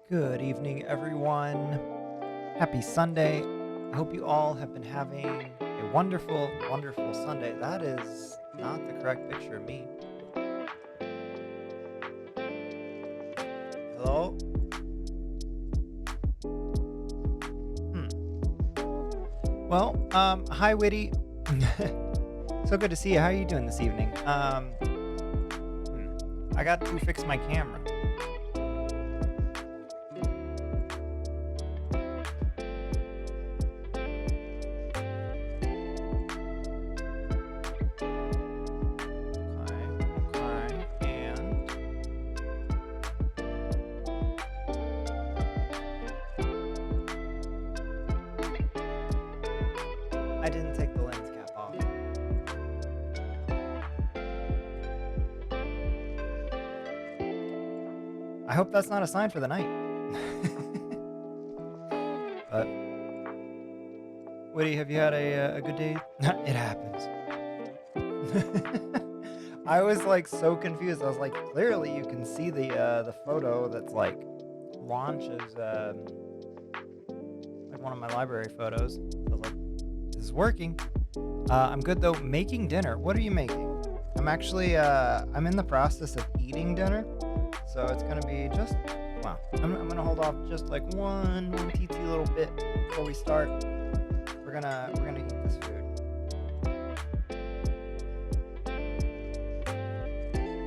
Good evening, everyone. Happy Sunday. I hope you all have been having a wonderful, wonderful Sunday. That is not the correct picture of me. Hello? Hmm. Hi, Witty. So good to see you. How are you doing this evening? I got to fix my camera. Okay, and I didn't take the lens cap off. I hope that's not a sign for the night. But Woody, have you had a good day? It happens. I was like so confused. I was like, clearly you can see the photo that's like launches like one of my library photos. I was like, this is working. I'm good though. Making dinner. What are you making? I'm actually I'm in the process of eating dinner, so it's gonna be just wow. I'm gonna hold off just like one TT little bit before we start. We're gonna eat this food.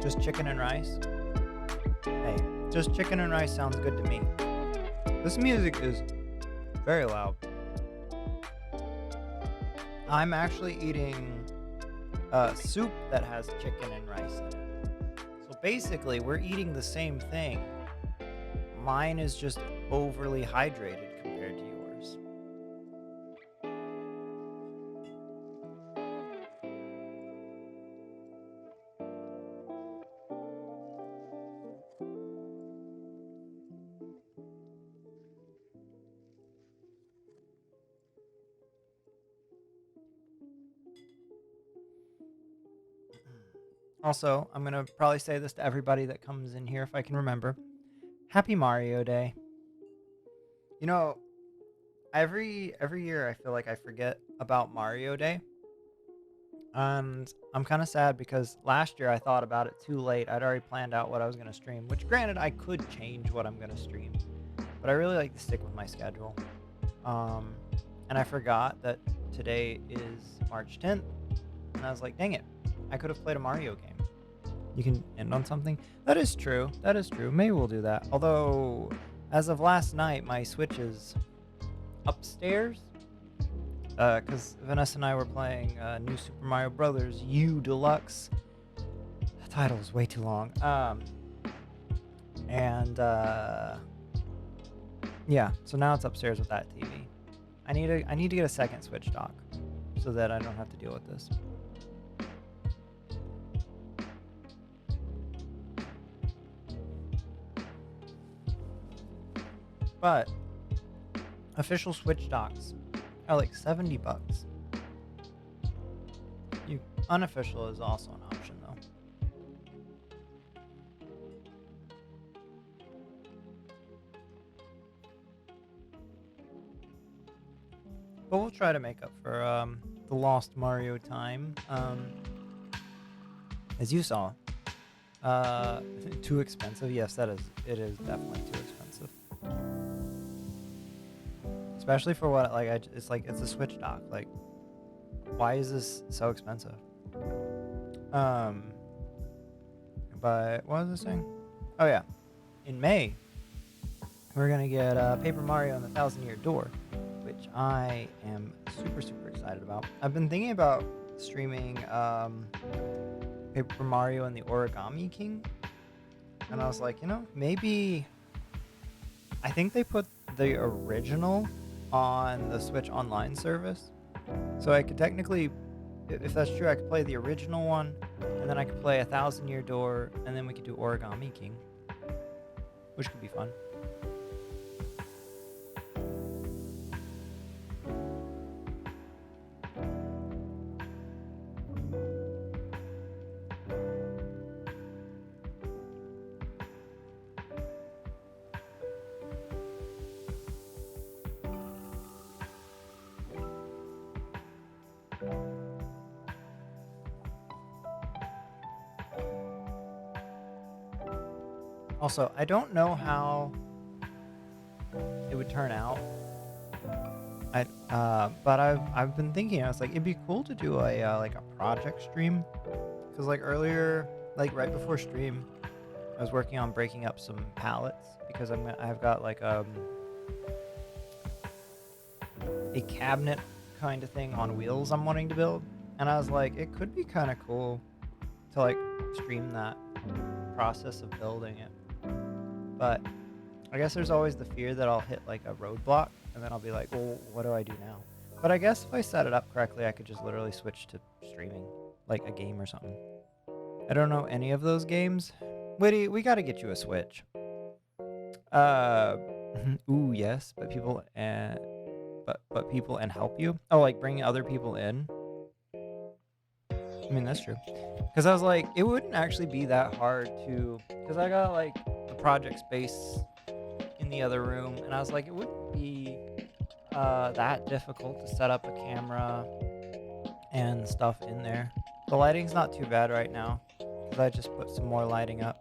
Just chicken and rice. Hey, just chicken and rice sounds good to me. This music is very loud. I'm actually eating soup that has chicken and rice in it. So basically, we're eating the same thing. Mine is just overly hydrated compared to yours. Also, I'm gonna probably say this to everybody that comes in here if I can remember. Happy Mario Day. You know, every year I feel like I forget about Mario Day. And I'm kind of sad because last year I thought about it too late. I'd already planned out what I was going to stream, which granted I could change what I'm going to stream, but I really like to stick with my schedule. Um, and I forgot that today is March 10th, and I was like, dang it, I could have played a Mario game. You can end on something? That is true. That is true. Maybe we'll do that. Although, as of last night, my Switch is upstairs because Vanessa and I were playing New Super Mario Brothers U Deluxe. The title is way too long. And yeah, so now it's upstairs with that TV. I need to get a second Switch dock so that I don't have to deal with this. But official Switch docks are like $70. Unofficial is also an option though. But we'll try to make up for the lost Mario time. As you saw, too expensive. Yes, it is definitely too expensive. Especially for what it's like it's a Switch dock. Like, why is this so expensive? But what was I saying? Oh yeah, in May we're gonna get Paper Mario and the Thousand Year Door, which I am super excited about. I've been thinking about streaming Paper Mario and the Origami King, and I was like, maybe I think they put the original on the Switch Online service, so I could technically, if that's true, I could play the original one, and then I could play A Thousand Year Door, and then we could do Origami King, which could be fun. Also, I don't know how it would turn out. But I've been thinking. I was like, it'd be cool to do a like a project stream, because like earlier, like right before stream, I was working on breaking up some pallets because I've got like a cabinet kind of thing on wheels I'm wanting to build, and I was like, it could be kind of cool to like stream that process of building it. But I guess there's always the fear that I'll hit like a roadblock, and then I'll be like, well, what do I do now? But I guess if I set it up correctly, I could just literally switch to streaming, like a game or something. I don't know any of those games. Witty, we gotta get you a Switch. Uh, ooh, yes, but people and but people and help you. Oh, like bringing other people in. I mean, that's true. Because I was like, it wouldn't actually be that hard to, because I got like the project space in the other room, and I was like, it wouldn't be that difficult to set up a camera and stuff in there. The lighting's not too bad right now, because I just put some more lighting up.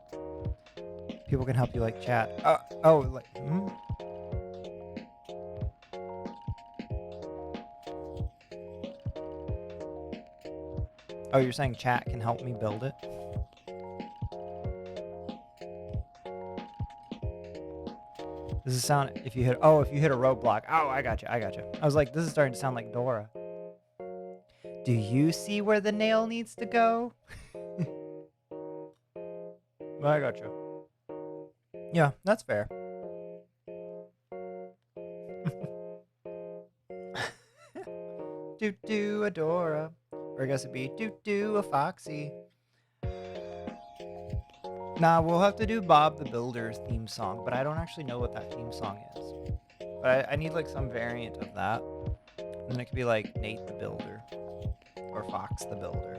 People can help you like chat. Oh, like, Oh, you're saying chat can help me build it? Does it sound if you hit a roadblock? Oh, I got you. I was like, this is starting to sound like Dora. Do you see where the nail needs to go? I got you. Yeah, that's fair. Do a Dora, or I guess it'd be do a Foxy. Nah, we'll have to do Bob the Builder's theme song, but I don't actually know what that theme song is. But I need like some variant of that, and then it could be like Nate the Builder or Fox the Builder.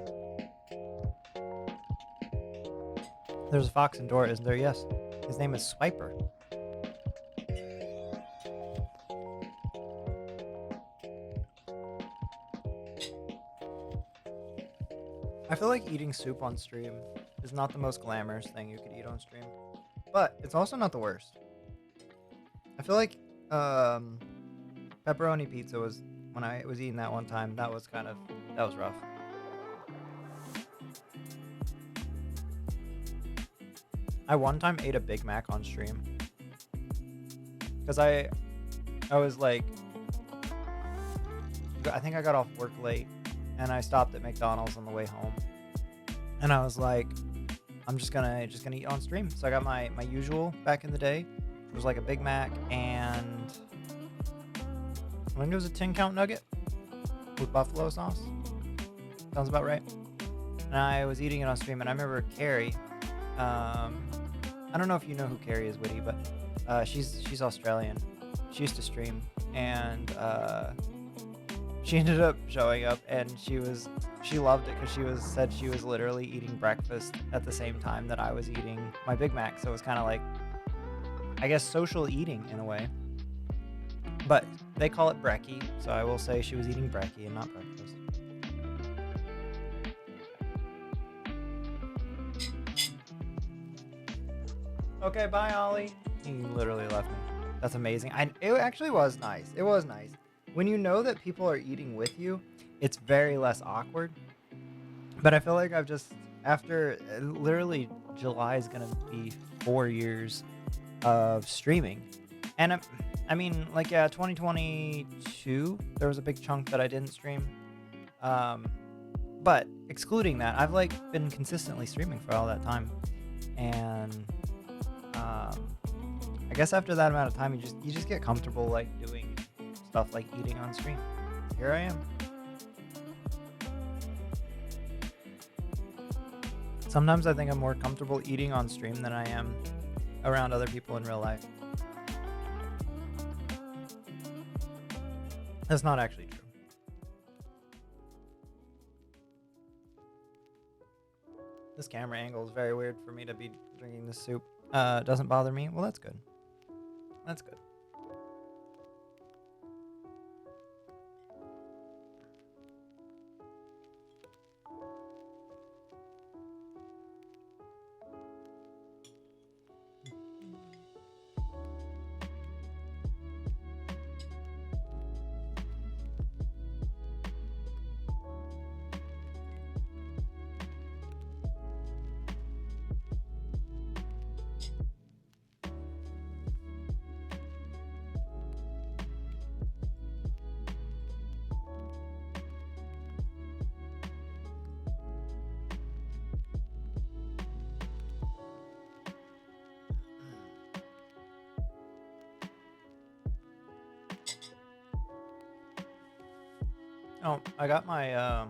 There's a fox in Dora, isn't there? Yes. His name is Swiper. I feel like eating soup on stream is not the most glamorous thing you could eat on stream, but it's also not the worst. I feel like pepperoni pizza was, when I was eating that one time, that was rough. I one time ate a Big Mac on stream because I was like, I think I got off work late and I stopped at McDonald's on the way home, and I was like, I'm just gonna eat on stream. So I got my usual back in the day. It was like a Big Mac, and I think it was a 10-count nugget with buffalo sauce. Sounds about right. And I was eating it on stream, and I remember Carrie. I don't know if you know who Carrie is, Witty, but she's Australian. She used to stream, and she ended up showing up, and she loved it because said she was literally eating breakfast at the same time that I was eating my Big Mac. So it was kind of like, I guess, social eating in a way. But they call it brekkie, so I will say she was eating brekkie and not breakfast. Okay, bye, Ollie. He literally left me. That's amazing. It actually was nice. It was nice. When you know that people are eating with you, it's very less awkward. But I feel like I've just, after literally July is going to be 4 years of streaming. And I mean, like, yeah, 2022, there was a big chunk that I didn't stream. But excluding that, I've like been consistently streaming for all that time. And I guess after that amount of time, you just get comfortable like doing stuff like eating on stream. Here I am. Sometimes I think I'm more comfortable eating on stream than I am around other people in real life. That's not actually true. This camera angle is very weird for me to be drinking this soup. Doesn't bother me. Well, that's good. That's good. Oh, I got my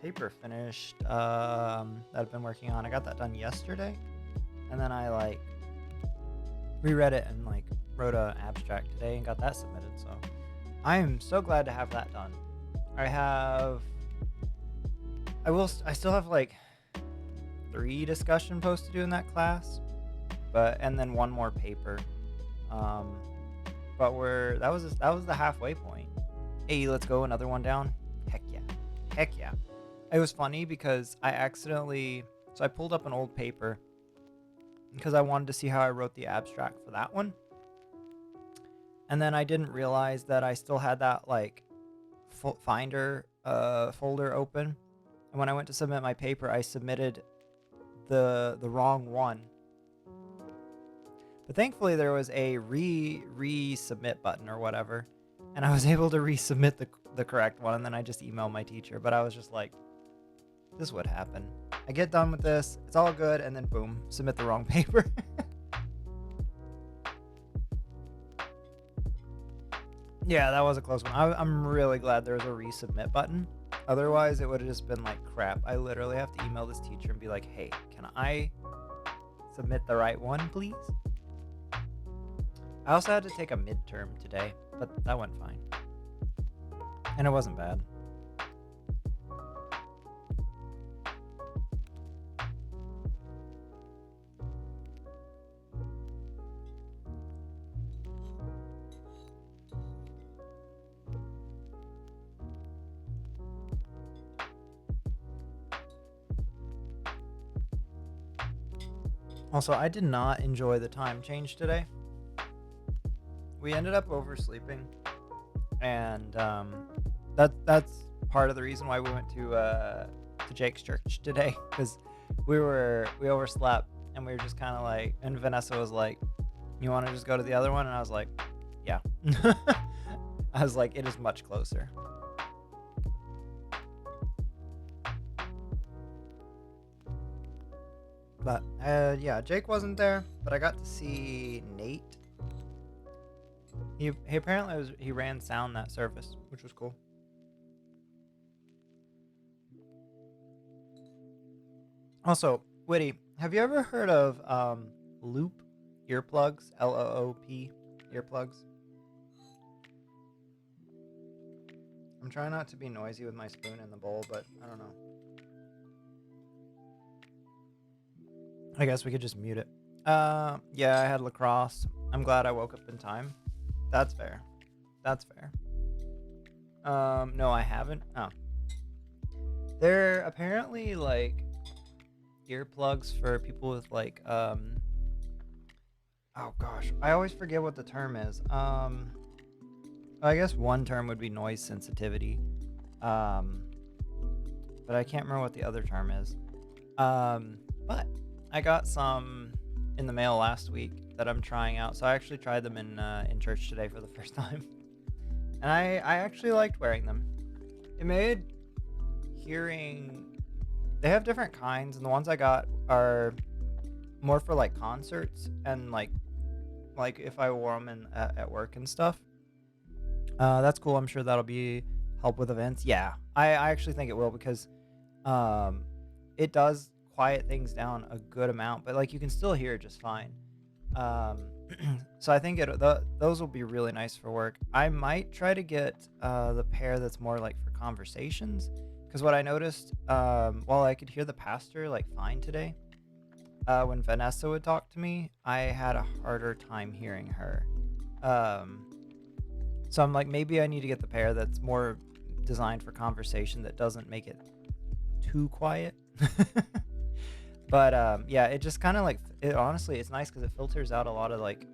paper finished that I've been working on. I got that done yesterday, and then I like reread it and like wrote a abstract today and got that submitted. So I am so glad to have that done. I have I still have like 3 discussion posts to do in that class, but and then one more paper. Um, but that was the halfway point. Hey, let's go another one down. Heck yeah, heck yeah. It was funny because I pulled up an old paper because I wanted to see how I wrote the abstract for that one, and then I didn't realize that I still had that like Finder folder open, and when I went to submit my paper, I submitted the wrong one. But thankfully there was a resubmit button or whatever, and I was able to resubmit the correct one, and then I just emailed my teacher. But I was just like, this would happen. I get done with this, it's all good, and then boom, submit the wrong paper. Yeah, that was a close one. I'm really glad there was a resubmit button. Otherwise, it would have just been like crap. I literally have to email this teacher and be like, hey, can I submit the right one, please? I also had to take a midterm today, but that went fine. And it wasn't bad. Also, I did not enjoy the time change today. We ended up oversleeping, and that's part of the reason why we went to Jake's church today, because we overslept, and we were just kind of like, and Vanessa was like, "You want to just go to the other one?" And I was like, "Yeah." I was like, "It is much closer." But yeah, Jake wasn't there, but I got to see Nate. He apparently he ran sound that service, which was cool. Also, Witty, have you ever heard of Loop earplugs? LOOP earplugs? I'm trying not to be noisy with my spoon in the bowl, but I don't know. I guess we could just mute it. Yeah, I had lacrosse. I'm glad I woke up in time. That's fair. That's fair. No, I haven't. Oh. They're apparently like earplugs for people with like oh gosh, I always forget what the term is. I guess one term would be noise sensitivity. Um but I can't remember what the other term is. But I got some in the mail last week that I'm trying out. So I actually tried them in church today for the first time. And I actually liked wearing them. It made hearing, they have different kinds, and the ones I got are more for like concerts and like if I wore them at work and stuff. That's cool. I'm sure that'll be help with events. Yeah, I actually think it will, because it does quiet things down a good amount, but like you can still hear it just fine. Um, so I think those will be really nice for work. I might try to get the pair that's more like for conversations, because what I noticed, while I could hear the pastor like fine today, when Vanessa would talk to me, I had a harder time hearing her. So I'm like, maybe I need to get the pair that's more designed for conversation, that doesn't make it too quiet. But yeah, it just kind of like, it honestly, it's nice because it filters out a lot of like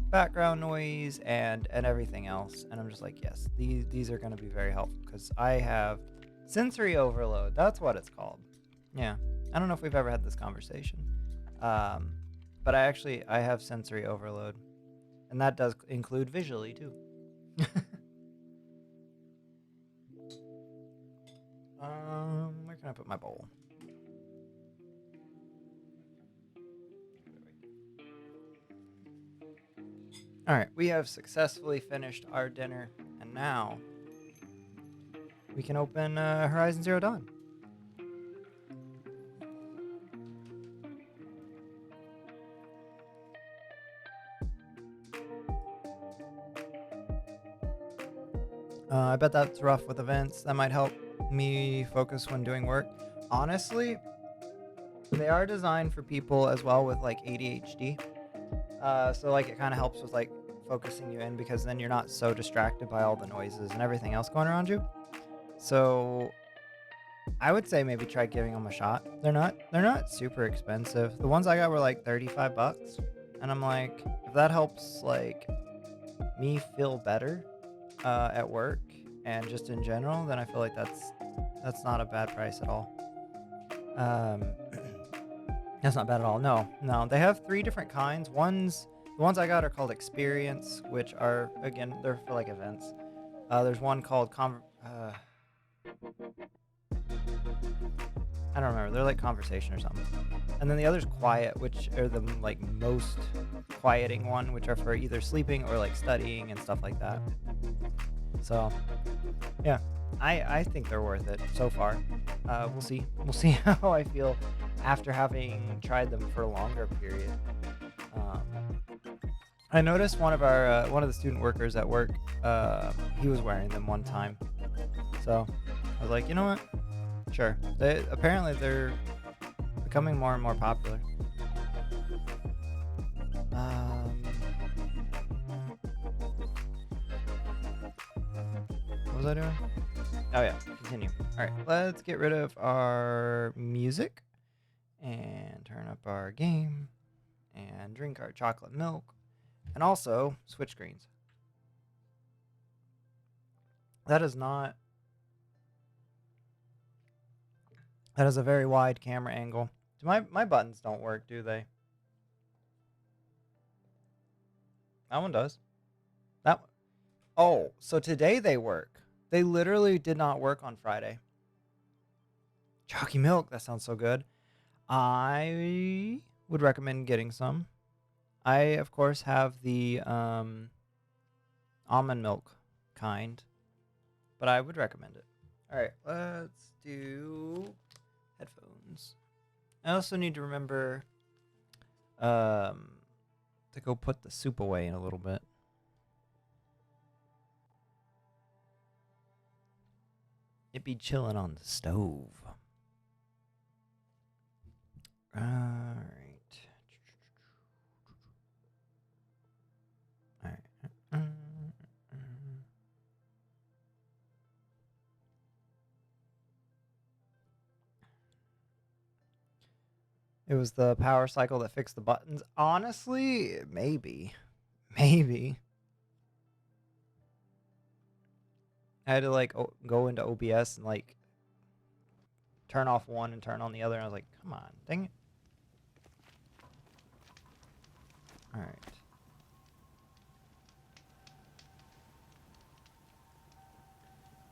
background noise and everything else. And I'm just like, yes, these are going to be very helpful, because I have sensory overload. That's what it's called. Yeah, I don't know if we've ever had this conversation, but I have sensory overload, and that does include visually too. Where can I put my bowl? All right, we have successfully finished our dinner, and now we can open Horizon Zero Dawn. I bet that's rough with events. That might help me focus when doing work. Honestly, they are designed for people as well with like ADHD. So like it kind of helps with like focusing you in because then you're not so distracted by all the noises and everything else going around you. So I would say maybe try giving them a shot. They're not super expensive. The ones I got were like $35, and I'm like, if that helps like me feel better at work and just in general, then I feel like that's not a bad price at all. Um, that's not bad at all. No, they have 3 different kinds. The ones I got are called Experience, which are again they're for like events. There's one called I don't remember. They're like Conversation or something. And then the other's Quiet, which are the like most quieting one, which are for either sleeping or like studying and stuff like that. So, yeah, I think they're worth it so far. We'll see. We'll see how I feel after having tried them for a longer period. I noticed one of the student workers at work, he was wearing them one time. So I was like, you know what? Sure. Apparently they're becoming more and more popular. What was I doing? Oh yeah, continue. All right, let's get rid of our music and turn up our game and drink our chocolate milk and also switch screens. That is a very wide camera angle. My buttons don't work, do they? That one does. That one. Oh, so today they work. They literally did not work on Friday. Chalky milk, that sounds so good. I would recommend getting some. I, of course, have the almond milk kind, but I would recommend it. All right, let's do headphones. I also need to remember to go put the soup away in a little bit. It be chilling on the stove. All right. All right. It was the power cycle that fixed the buttons. Honestly, maybe. I had to like go into OBS and like turn off one and turn on the other. And I was like, come on, dang it. All right.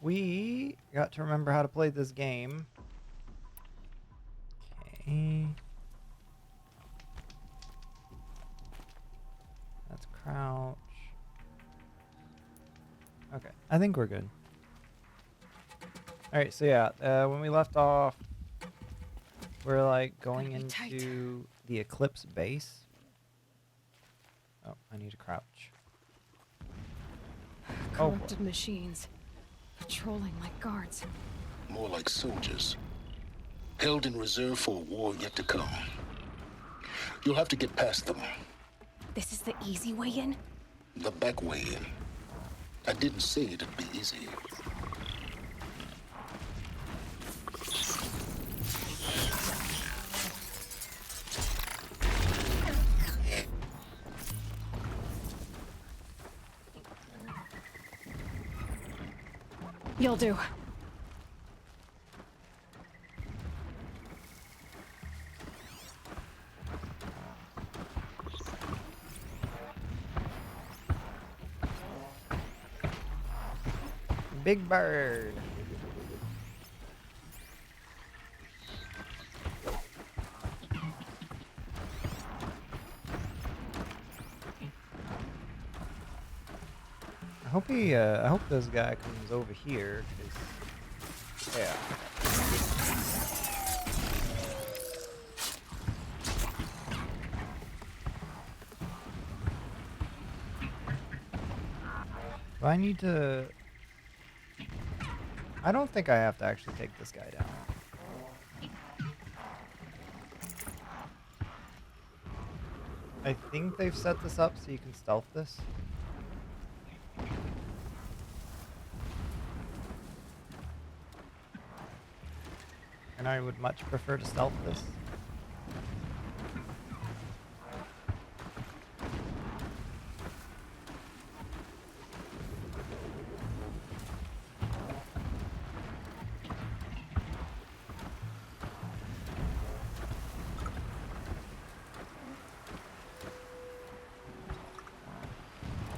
We got to remember how to play this game. Okay. That's crouch. Okay, I think we're good. All right, so yeah, when we left off, we're like going into the Eclipse base. Oh, I need to crouch. Corrupted machines, patrolling like guards. More like soldiers, held in reserve for a war yet to come. You'll have to get past them. This is the easy way in? The back way in. I didn't say it'd be easy. You'll do. Big bird. I hope this guy comes over here, 'cause Yeah. Do I need to... I don't think I have to actually take this guy down. I think they've set this up so you can stealth this. And I would much prefer to stealth this.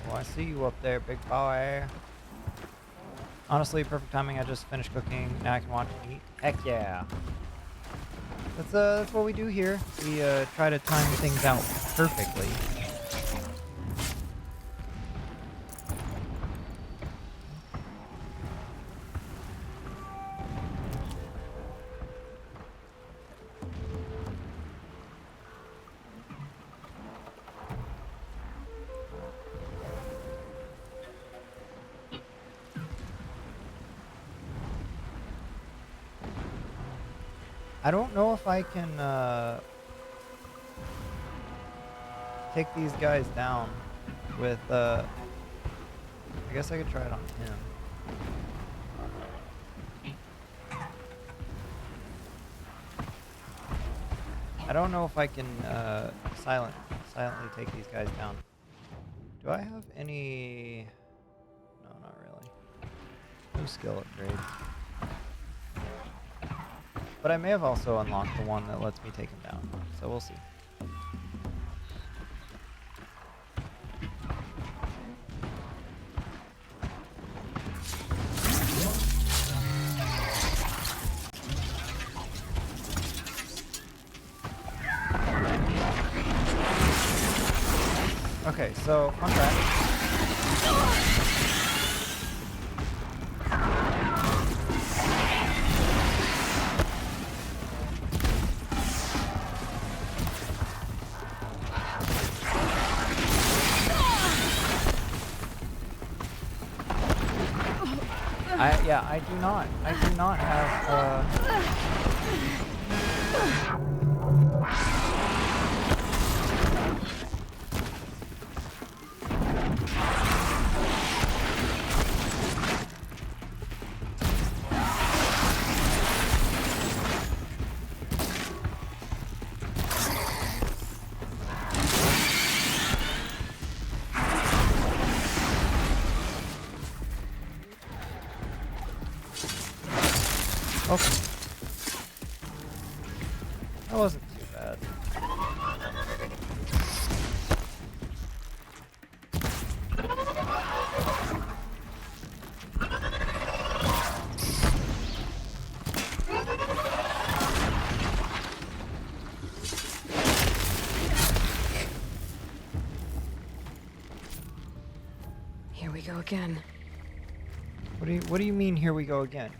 Oh, I see you up there, big boy. Honestly, perfect timing. I just finished cooking. Now I can watch and eat. Heck yeah. That's what we do here. We try to time things out perfectly. I don't know if I can take these guys down with I guess I could try it on him. I don't know if I can silently take these guys down. Do I have any... No, not really. No skill upgrades. But I may have also unlocked the one that lets me take him down, so we'll see. Okay, so on track. I do not have, okay. That wasn't too bad. Here we go again. What do you mean here we go again?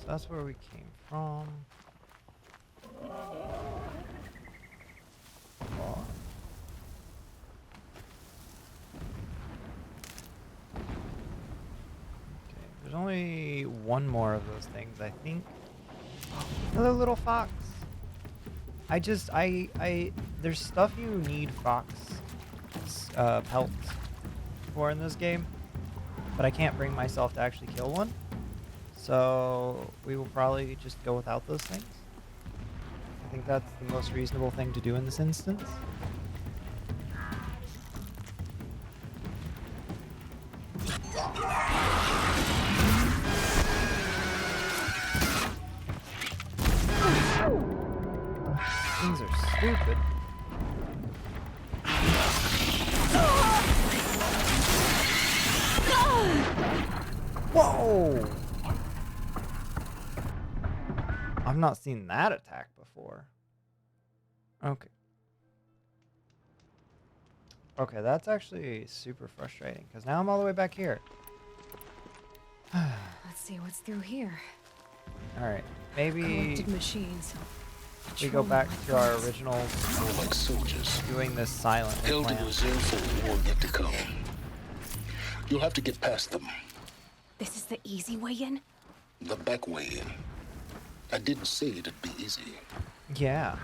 That's where we came from. Oh. Okay, there's only one more of those things, I think. Hello, little fox. There's stuff you need fox pelts for in this game, but I can't bring myself to actually kill one. So we will probably just go without those things. I think that's the most reasonable thing to do in this instance. Things are stupid. Whoa! I've not seen that attack before. Okay. Okay, that's actually super frustrating because now I'm all the way back here. Let's see what's through here. All right, maybe Corrupted machines. we go Patrolling back my to our guards. original More like soldiers, doing this silently held in plan. reserve for a war yet to come. You'll have to get past them. This is the easy way in? The back way in. I didn't say it'd be easy. Yeah.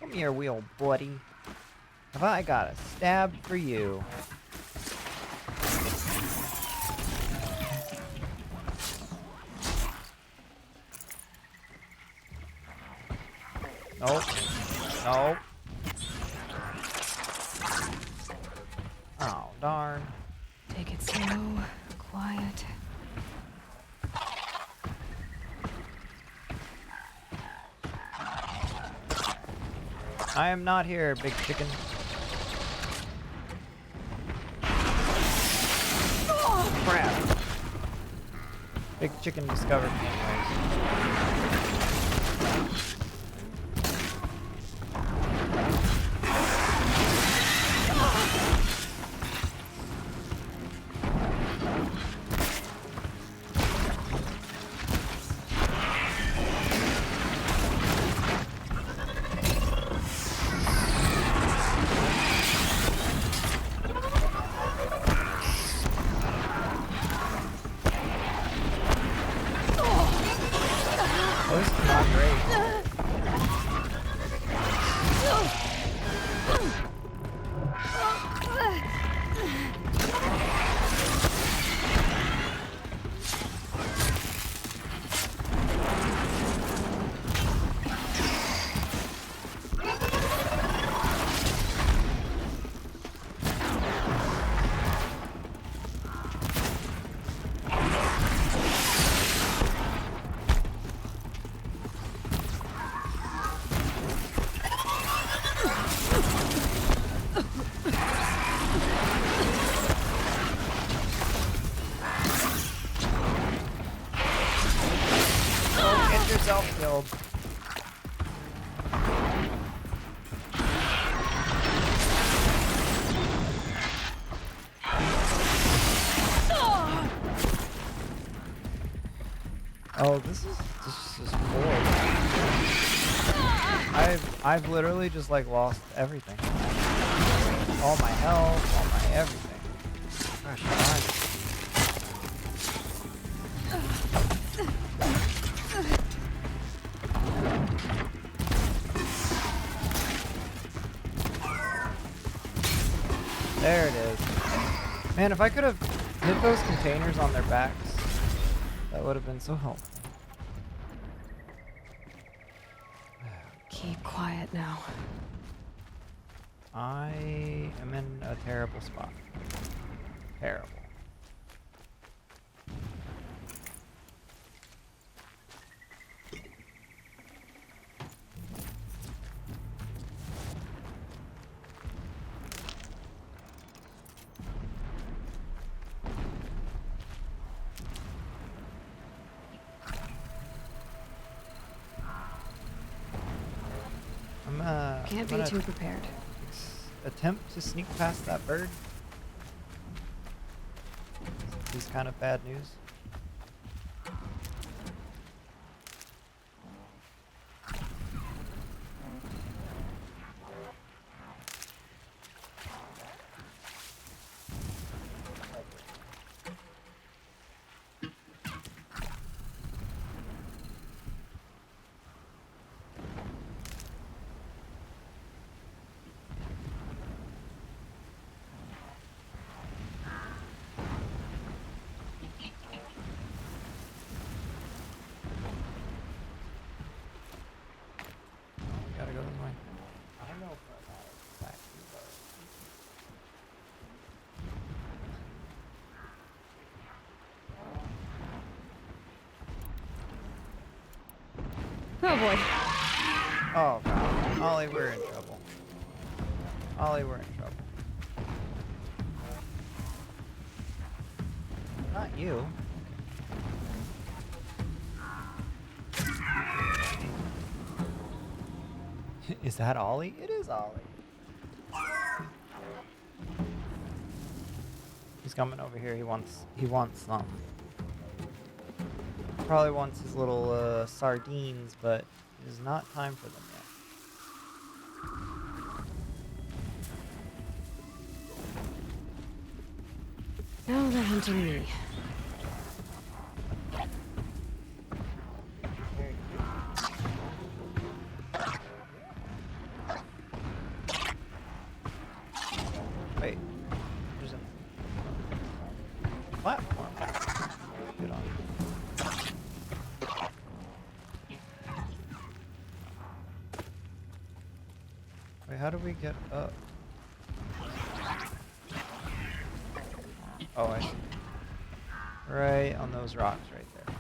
Come here, wheel buddy. Have I got a stab for you? Nope. Nope. Oh, darn. Take it slow, quiet. I am not here, big chicken. Crap. Big chicken discovered me anyways. Oh, this is not great. Don't get yourself killed. Oh, this is horrible. I've literally just like lost everything. All my health, all my everything. Gosh darn. There it is. Man, if I could have hit those containers on their backs, that would have been so helpful. Keep quiet now. I am in a terrible spot. Terrible. Can't I'm be gonna too prepared. attempt to sneak past that bird. This is kind of bad news. Oh boy. Oh god. Ollie, we're in trouble. Ollie, we're in trouble. Not you. Is that Ollie? It is Ollie. He's coming over here. He wants some. Probably wants his little sardines, but it is not time for them yet. Now they're hunting me. Wait, there's a platform. Get on. Wait, how do we get up? Oh, I see. Right on those rocks right there.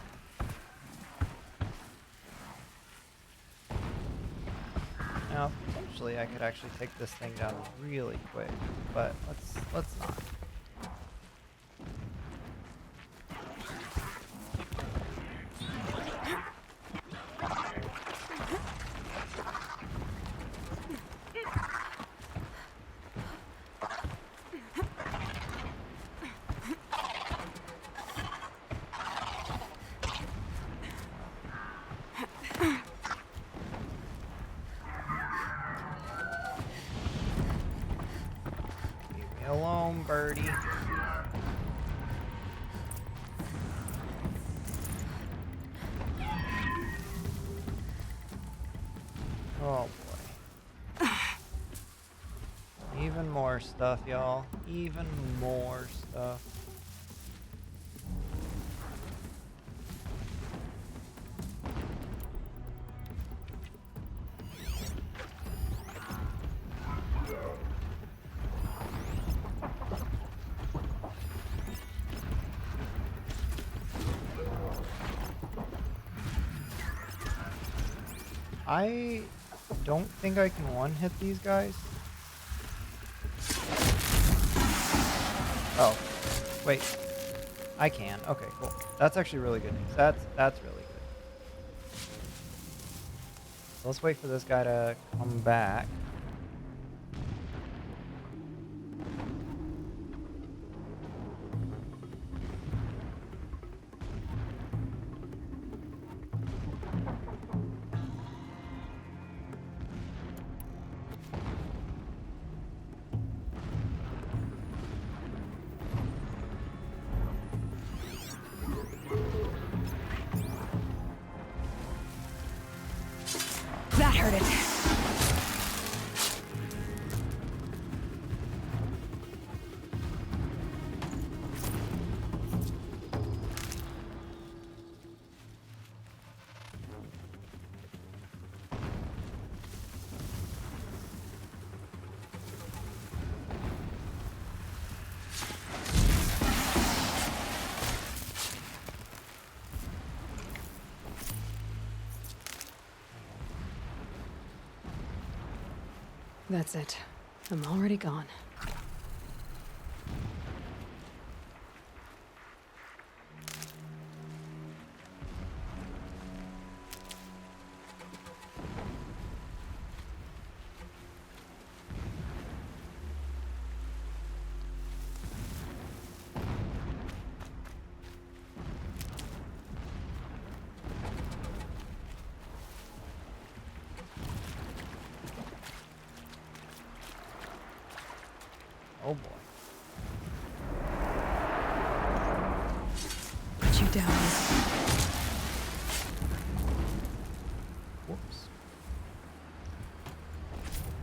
Now, potentially I could actually take this thing down really quick, but let's not. Leave me alone, birdie. Oh boy. Even more stuff, y'all. Even more stuff. I don't think I can one-hit these guys. Oh, wait. I can. Okay, cool. That's actually really good news. That's really good. So let's wait for this guy to come back. That hurt it. That's it. I'm already gone. Oh boy. Put you down. Whoops.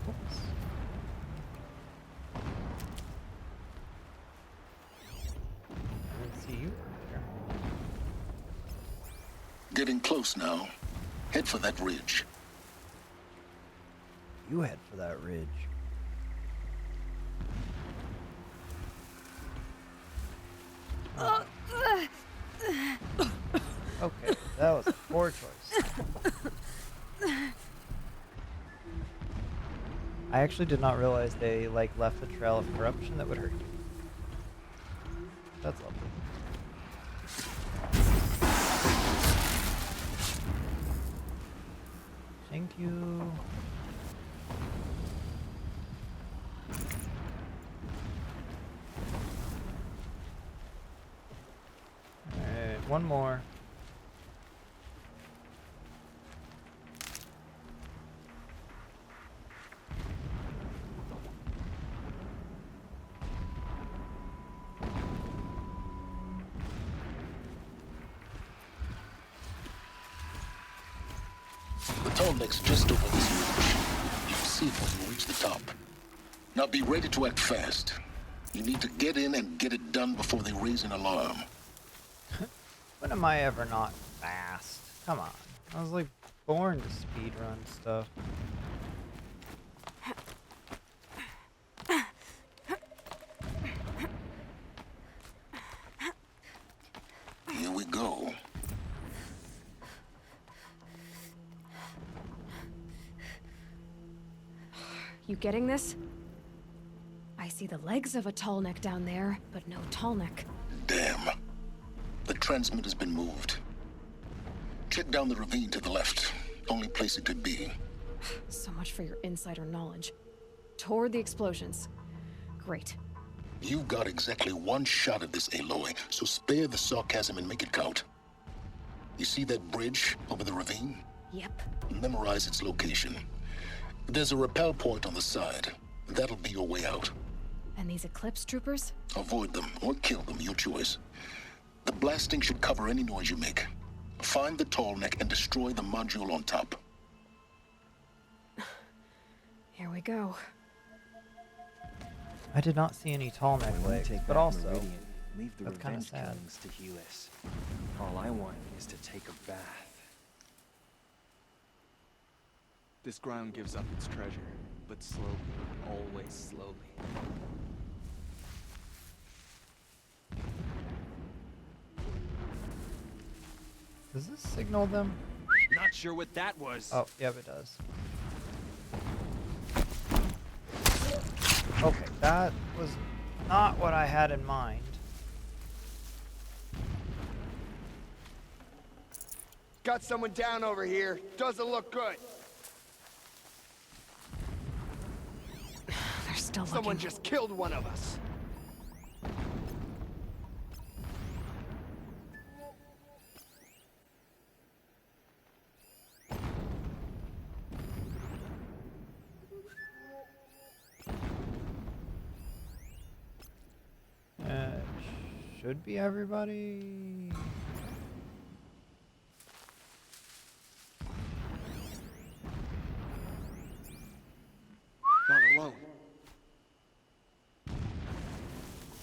Whoops. I didn't see you earlier. Getting close now. Head for that ridge. You head for that ridge. Okay, that was a poor choice. I actually did not realize they like left a trail of corruption that would hurt you. That's lovely. Thank you. Alright, one more. The Tallneck's just over this ridge. You'll see it when you reach the top. Now be ready to act fast. You need to get in and get it done before they raise an alarm. When am I ever not fast? Come on. I was like born to speedrun stuff. Here we go. You getting this? I see the legs of a Tallneck down there, but no Tallneck. Damn. The transmitter's been moved. Check down the ravine to the left. Only place it could be. So much for your insider knowledge. Toward the explosions. Great. You've got exactly one shot at this, Aloy, so spare the sarcasm and make it count. You see that bridge over the ravine? Yep. Memorize its location. There's a rappel point on the side. That'll be your way out. And these Eclipse troopers? Avoid them or kill them, your choice. The blasting should cover any noise you make. Find the Tallneck and destroy the module on top. Here we go. I did not see any Tallneck When we legs, take but back also Meridian, leave the that's kinda revenge sad. killings to Helis. All I want is to take a bath. This ground gives up its treasure, but slowly, always slowly. does this signal them? Not sure what that was. Oh, yep, it does. Okay, that was not what I had in mind. Got someone down over here. Doesn't look good. They're still Someone looking. just killed one of us. Should be everybody. Not alone.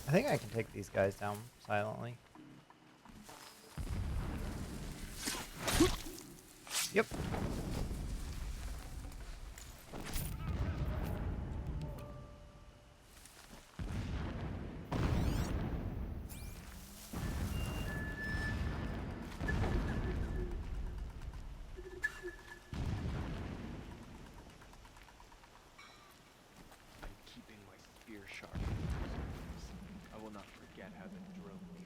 I think I can take these guys down silently. Yep. I'm keeping my spear sharp. I will not forget how they drove me.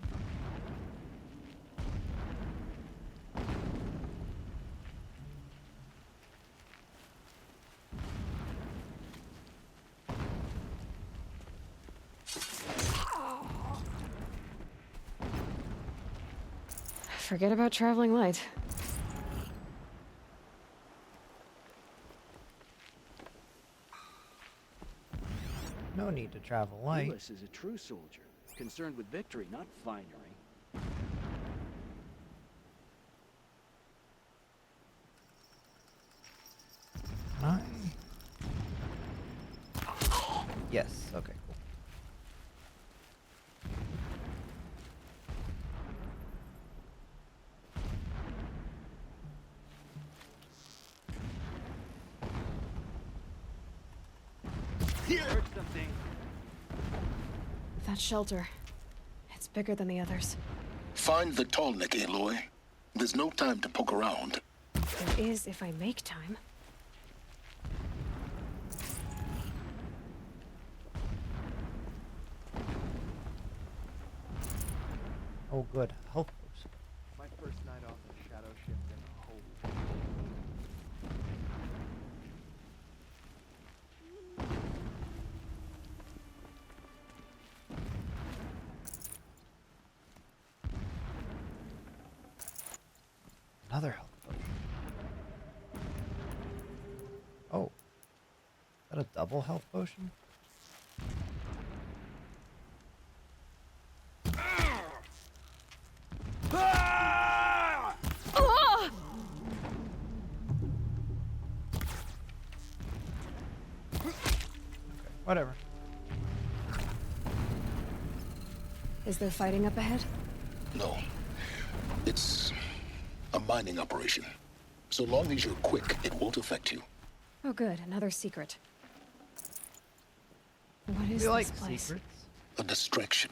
Forget about traveling light. No need to travel light. Helis is a true soldier, concerned with victory, not finery. I... Yes, okay, cool. Heard something. That shelter. It's bigger than the others. Find the Tallneck, Aloy. There's no time to poke around. There is if I make time. Oh, good. Health potion. My first night off the shadow shift and holy. Another health potion. Oh. Is that a double health potion? Ah! Whatever. Is there fighting up ahead? No. It's a mining operation. So long as you're quick, it won't affect you. Oh good, another secret. What is We this like place? secrets. A distraction.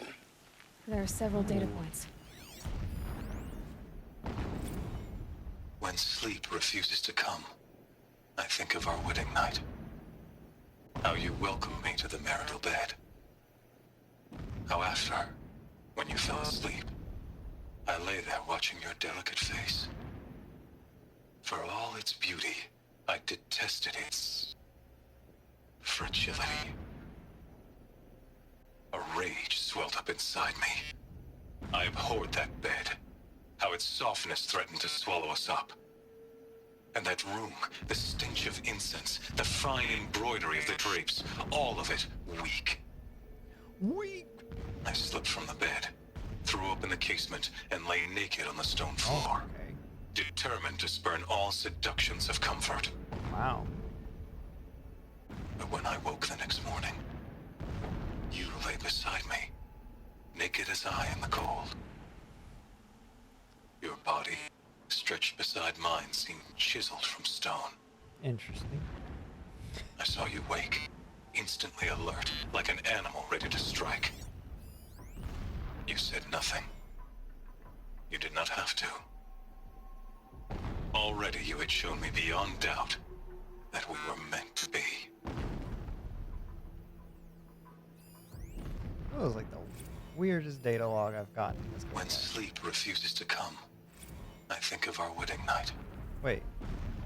There are several data points. When sleep refuses to come, I think of our wedding night. How you welcomed me to the marital bed. How after, when you fell asleep, I lay there watching your delicate face. For all its beauty, I detested its fragility. A rage swelled up inside me. I abhorred that bed. How its softness threatened to swallow us up. And that room, the stench of incense, the fine embroidery of the drapes, all of it weak. Weak. I slipped from the bed, threw open the casement, and lay naked on the stone floor, Okay. determined to spurn all seductions of comfort. Wow. But when I woke the next morning, you lay beside me, naked as I in the cold. Your body, stretched beside mine, seemed chiseled from stone. Interesting. I saw you wake, instantly alert, like an animal ready to strike. You said nothing. You did not have to. Already you had shown me beyond doubt that we were meant to be. That was like the weirdest data log I've gotten in this game. When sleep refuses to come, I think of our wedding night. Wait,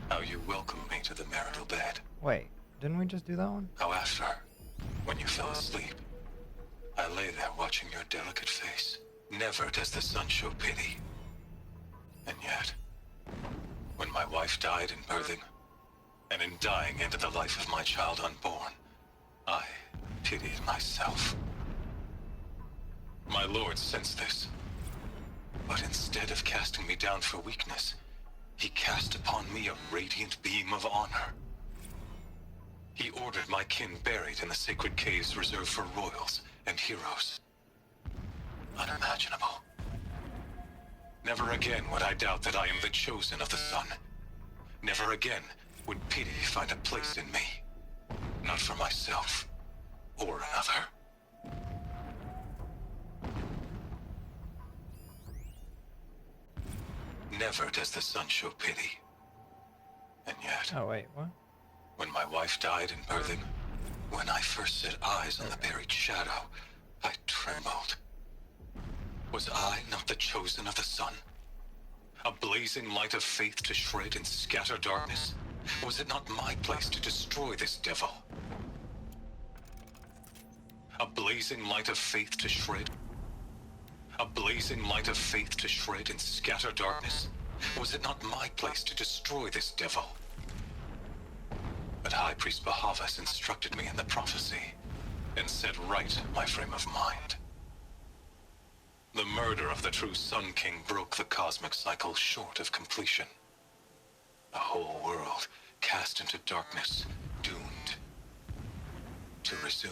How you welcomed me to the marital bed. wait. Didn't we just do that one? How after, when you fell asleep, I lay there watching your delicate face. Never does the sun show pity. And yet, when my wife died in birthing, and in dying ended the life of my child unborn, I pitied myself. My lord sensed this. But instead of casting me down for weakness, he cast upon me a radiant beam of honor. He ordered my kin buried in the sacred caves reserved for royals and heroes. Unimaginable. Never again would I doubt that I am the chosen of the sun. Never again would pity find a place in me. Not for myself, or another. Never does the sun show pity. And yet, Oh, wait, what? when my wife died in birthing, when I first set eyes on the buried shadow, I trembled. Was I not the chosen of the sun? A blazing light of faith to shred and scatter darkness? Was it not my place to destroy this devil? A blazing light of faith to shred? A blazing light of faith to shred and scatter darkness? Was it not my place to destroy this devil? But High Priest Bahavas instructed me in the prophecy, and set right my frame of mind. The murder of the true Sun King broke the cosmic cycle short of completion. A whole world cast into darkness, doomed. To resume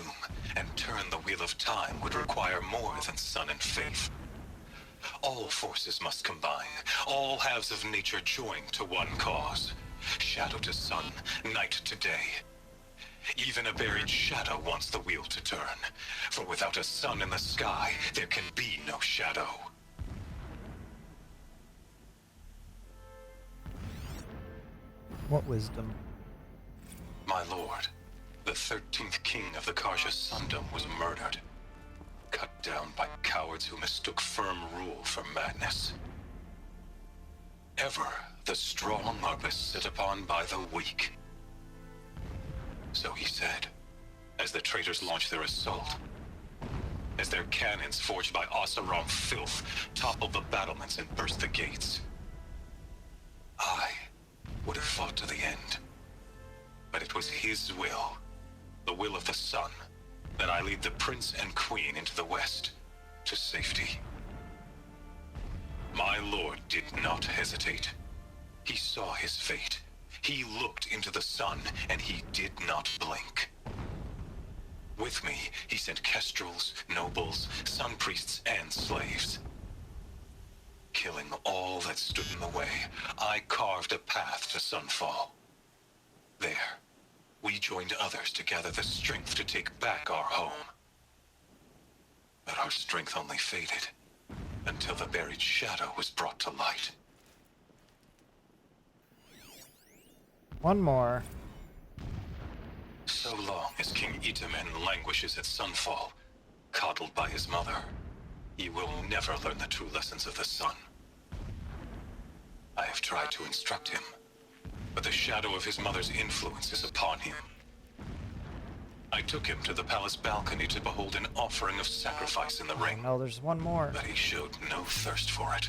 and turn the wheel of time would require more than sun and faith. All forces must combine, all halves of nature join to one cause. Shadow to sun, night to day. Even a buried shadow wants the wheel to turn, for without a sun in the sky, there can be no shadow. What wisdom? My lord, the 13th king of the Karja Sundom was murdered, cut down by cowards who mistook firm rule for madness. Ever the strong are beset upon by the weak. So he said, as the traitors launched their assault, as their cannons forged by Oseram filth toppled the battlements and burst the gates. I would have fought to the end. But it was his will, the will of the sun, that I lead the prince and queen into the west, to safety. My lord did not hesitate. He saw his fate. He looked into the sun, and he did not blink. With me, he sent kestrels, nobles, sun priests, and slaves. Killing all that stood in the way, I carved a path to Sunfall. There, we joined others to gather the strength to take back our home. But our strength only faded, until the buried shadow was brought to light. One more. So long as King Itamen languishes at Sunfall, coddled by his mother, he will never learn the true lessons of the sun. I have tried to instruct him, but the shadow of his mother's influence is upon him. I took him to the palace balcony to behold an offering of sacrifice in the ring, No, there's one more. but he showed no thirst for it.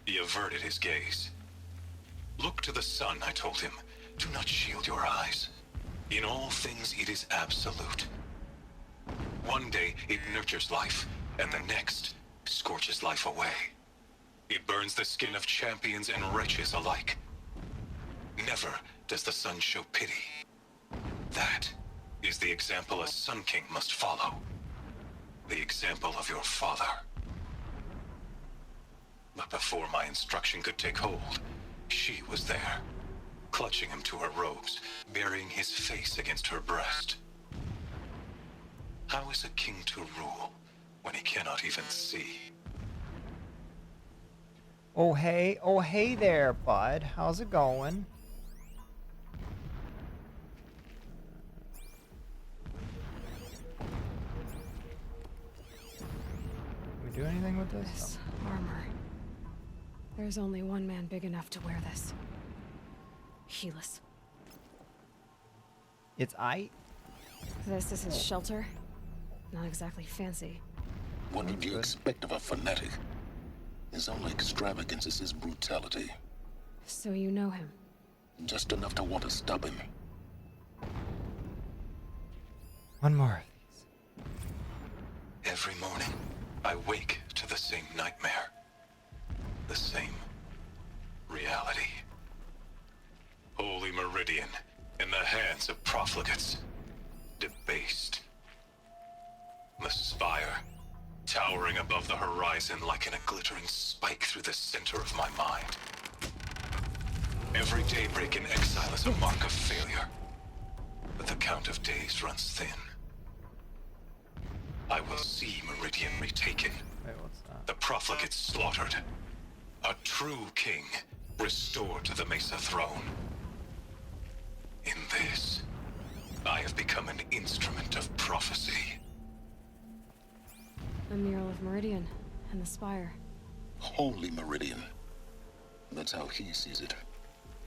He averted his gaze. Look to the sun, I told him. Do not shield your eyes. In all things, it is absolute. One day, it nurtures life, and the next, scorches life away. It burns the skin of champions and wretches alike. Never does the sun show pity. That is the example a Sun King must follow. The example of your father. But before my instruction could take hold, she was there, clutching him to her robes, burying his face against her breast. How is a king to rule when he cannot even see? Oh hey there, bud. How's it going? Can we do anything with this? This armor. There's only one man big enough to wear this. Helis. It's I. This is his shelter. Not exactly fancy. What did you expect of a fanatic? His only extravagance is his brutality. So you know him. Just enough to want to stop him. One more of these. Every morning, I wake to the same nightmare. The same reality. Holy Meridian, in the hands of profligates. Debased. The spire, towering above the horizon like a glittering spike through the center of my mind. Every daybreak in exile is a mark of failure, but the count of days runs thin. I will see Meridian retaken, Wait, what's that? the profligates slaughtered, a true king restored to the Mesa throne. In this, I have become an instrument of prophecy. A mural of Meridian and the spire. Holy Meridian. That's how he sees it.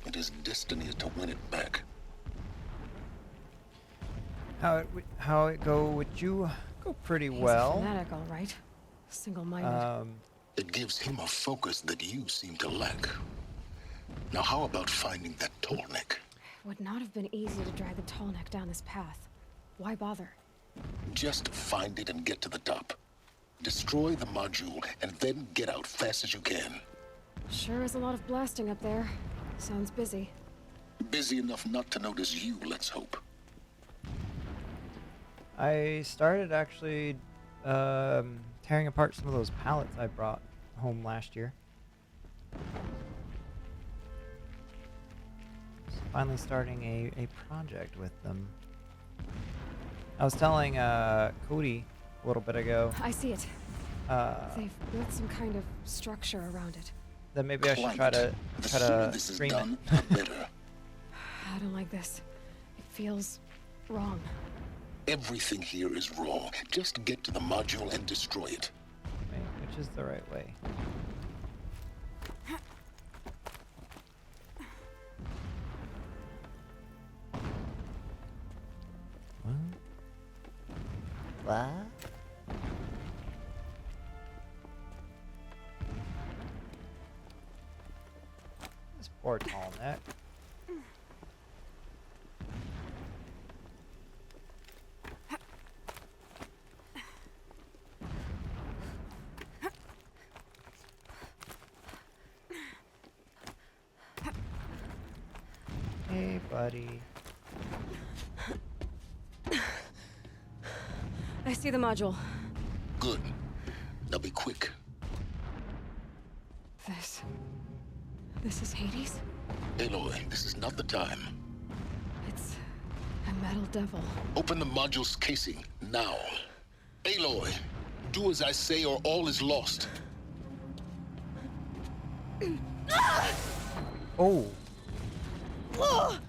And his destiny is to win it back. How it go with you? Go pretty He's a well. fanatic, all right. Single-minded. It gives him a focus that you seem to lack. Now how about finding that Tallneck? Would not have been easy to drag the Tallneck down this path. Why bother? Just find it and get to the top. Destroy the module and then get out fast as you can. Sure is a lot of blasting up there. Sounds busy. Busy enough not to notice you, let's hope. I started actually tearing apart some of those pallets I brought home last year. So finally starting a project with them. I was telling Cody a little bit ago I see it. They've built some kind of structure around it. that maybe I should try Climate. to The sooner this is stream done, it. the better. I don't like this. It feels wrong. Everything here is wrong. Just get to the module and destroy it. Wait, which is the right way? What? This poor tall neck. Hey, buddy. I see the module. Good. Now be quick. This is Hades? Aloy, this is not the time. It's a metal devil. Open the module's casing, now. Aloy, do as I say or all is lost. Oh. Uh-oh.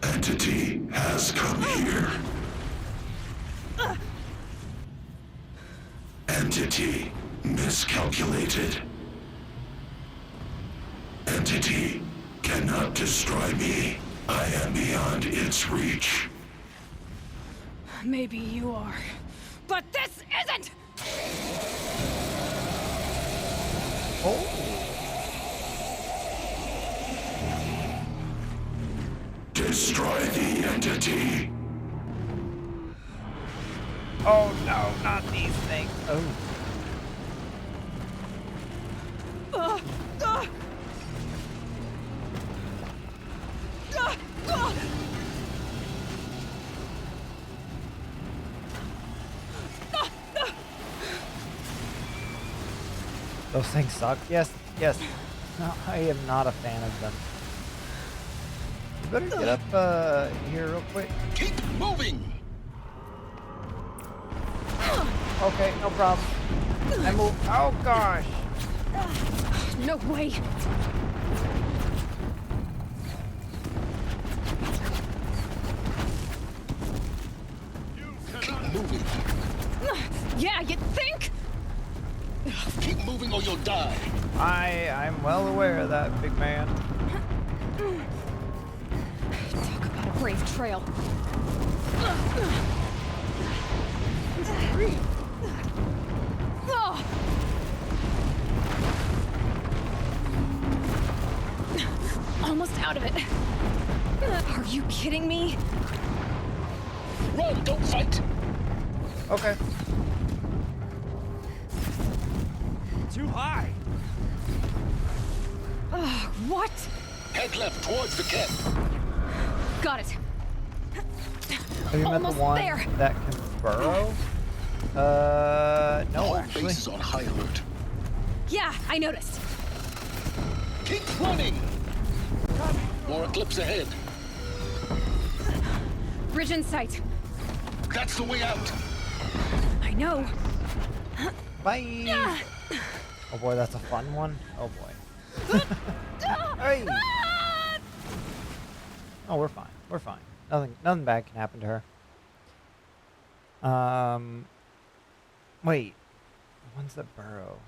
Entity has come here. Entity miscalculated. Entity cannot destroy me. I am beyond its reach. Maybe you are. But this isn't! Oh. Destroy the entity. Oh no, not these things. Oh. Those things suck. Yes, yes. No, I am not a fan of them. You better get up here real quick. Keep moving! Okay, no problem. I move. Oh gosh. No way! Keep moving. Yeah, you think? Keep moving or you'll die. I'm well aware of that, big man. Talk about a brave trail. Almost out of it. Are you kidding me? Run, don't fight. Okay. Too high! What? Head left towards the camp. Got it. Have you met the Almost one there. that can burrow? The No, whole actually. base is on high alert. Yeah, I noticed. Keep running. More eclipse ahead. Bridge in sight. That's the way out. I know. Bye. Oh boy, that's a fun one. Oh boy. Hey. Oh, we're fine. We're fine. Nothing bad can happen to her. Wait. The ones that burrow.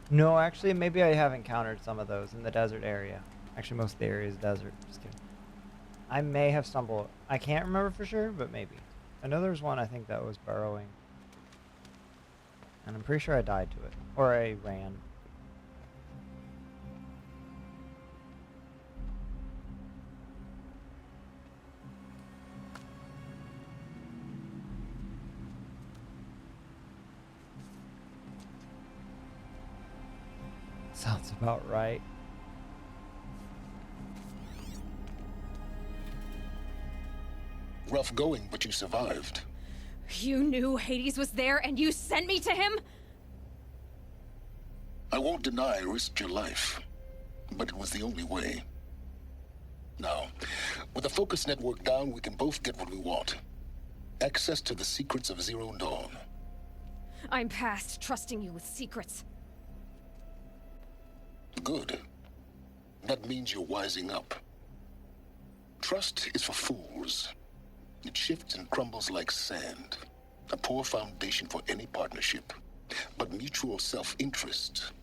No, actually, maybe I have encountered some of those in the desert area. Actually, most of the area is desert. Just kidding. I may have stumbled. I can't remember for sure, but maybe. I know there's one I think that was burrowing. And I'm pretty sure I died to it. Or I ran. Sounds about right. Rough going, but you survived. You knew Hades was there and you sent me to him? I won't deny I risked your life, but it was the only way. Now, with the focus network down, we can both get what we want. Access to the secrets of Zero Dawn. I'm past trusting you with secrets. Good. That means you're wising up. Trust is for fools. It shifts and crumbles like sand. A poor foundation for any partnership. But mutual self-interest,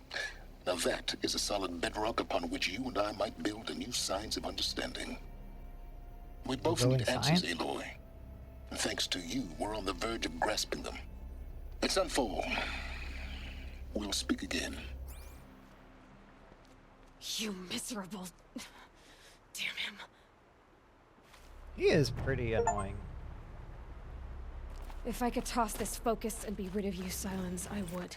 now that is a solid bedrock upon which you and I might build a new science of understanding. We both Building need answers, science? Aloy. And thanks to you, we're on the verge of grasping them. Let's unfold. We'll speak again. You miserable... Damn him. He is pretty annoying. If I could toss this focus and be rid of you, Silence, I would.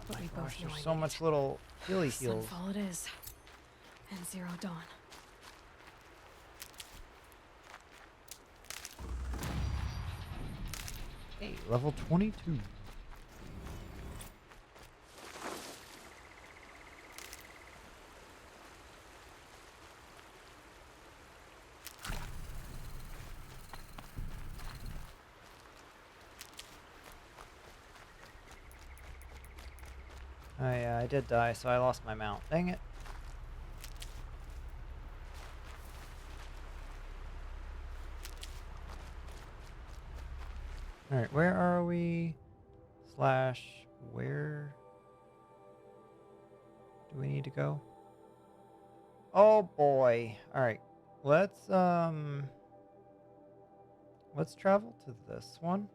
But we both Gosh, know there's I so need much it. little healy heals. Sunfall it is. And Zero Dawn. Hey, level 22. Oh yeah, I did die, so I lost my mount. Dang it. Alright, where are we? Slash, where do we need to go? Oh boy. Alright, let's travel to this one.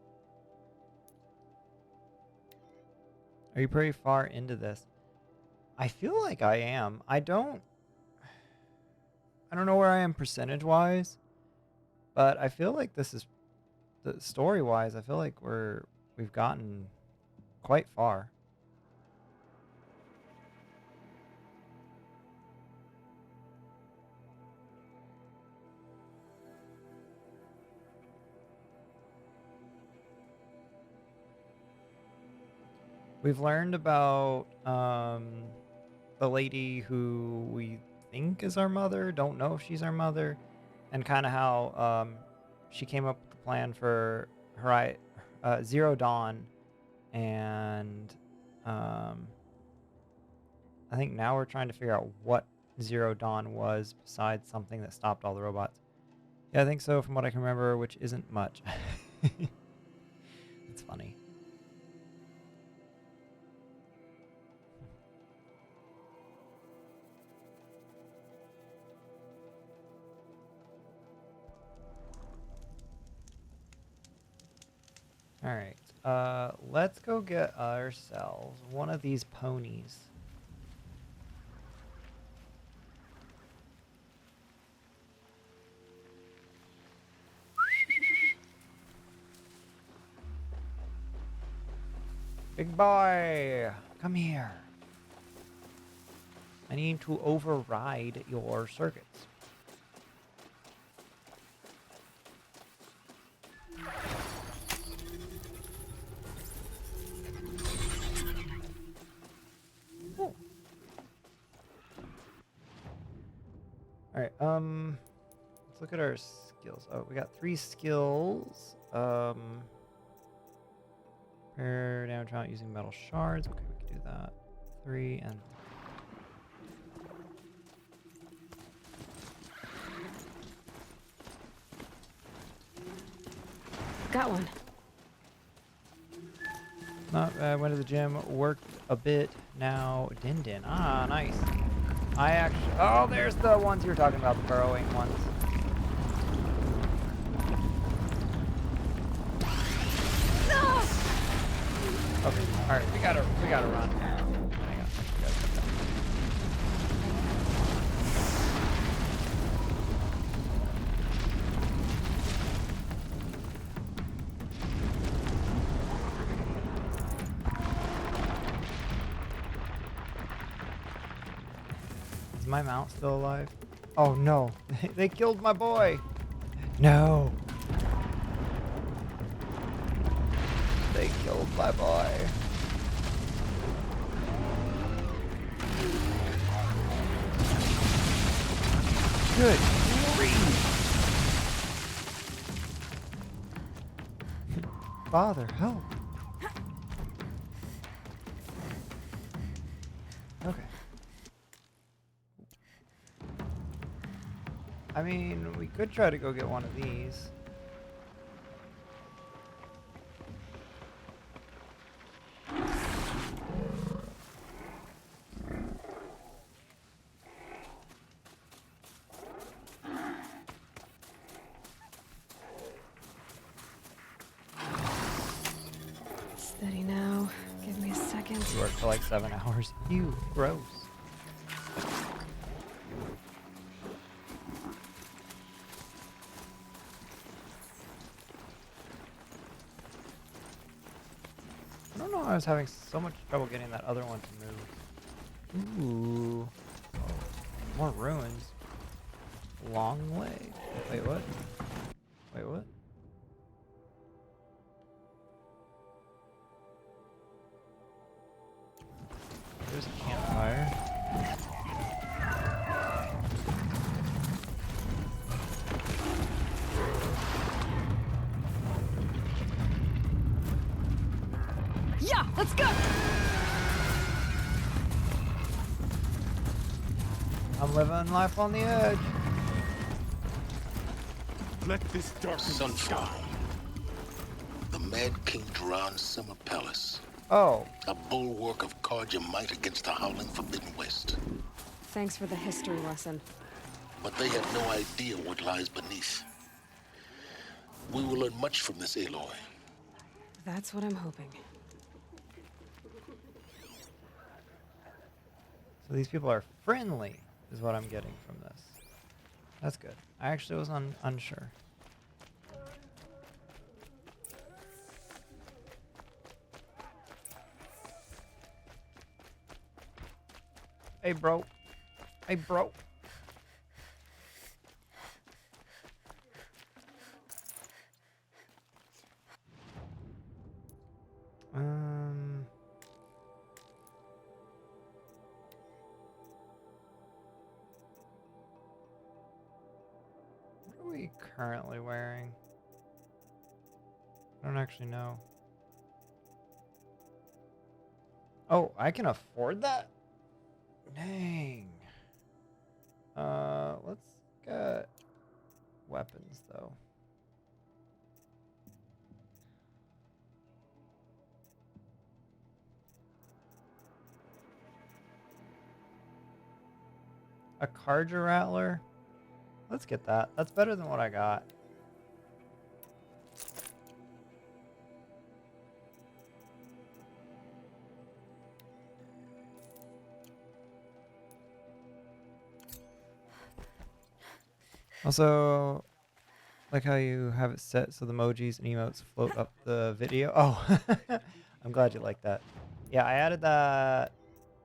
Are you pretty far into this? I feel like I am. I don't know where I am percentage-wise, but I feel like this is story-wise. I feel like we've gotten quite far. We've learned about the lady who we think is our mother, don't know if she's our mother, and kind of how she came up with the plan for Zero Dawn, and I think now we're trying to figure out what Zero Dawn was besides something that stopped all the robots. Yeah, I think so, from what I can remember, which isn't much. It's funny. Alright, let's go get ourselves one of these ponies. Big boy, come here. I need to override your circuits. Alright, let's look at our skills. Oh, we got 3 skills. Repair damage amount using metal shards. Okay, we can do that. 3 and... Got one. Not bad. Went to the gym, worked a bit. Now, Din Din. Ah, nice. I actually... Oh, there's the ones you were talking about, the burrowing ones. Okay, alright, we gotta run. Hang on. We gotta come down. Is my mount still alive? Oh no, they killed my boy. No. They killed my boy. Good grief. Father, help. Okay. I mean, we could try to go get one of these. Steady now. Give me a second. We worked for like 7 hours. Ew, gross. I don't know why I was having so much trouble getting that other one to move. Ooh. Oh, more ruins. Long way. Wait, what? Wait, what? There's a campfire. Yeah, let's go! I'm living life on the edge. Let this darkness Sunfall. The Mad King Duran's summer palace. Oh, A bulwark of Carja might against the howling Forbidden West. Thanks for the history lesson. But they have no idea what lies beneath. We will learn much from this Aloy. That's what I'm hoping. so these people are friendly, is what I'm getting from this. That's good. I actually was unsure. Hey, bro. Hey, bro. What are we currently wearing? I don't actually know. Oh, I can afford that? Dang. Let's get weapons though. A Carja Rattler? Let's get that. That's better than what I got. Also, like how you have it set so the emojis and emotes float up the video. Oh, I'm glad you like that. Yeah, I added that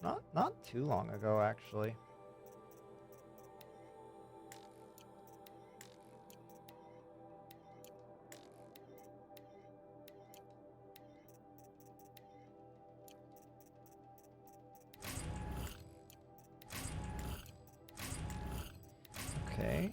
not too long ago, actually. Okay.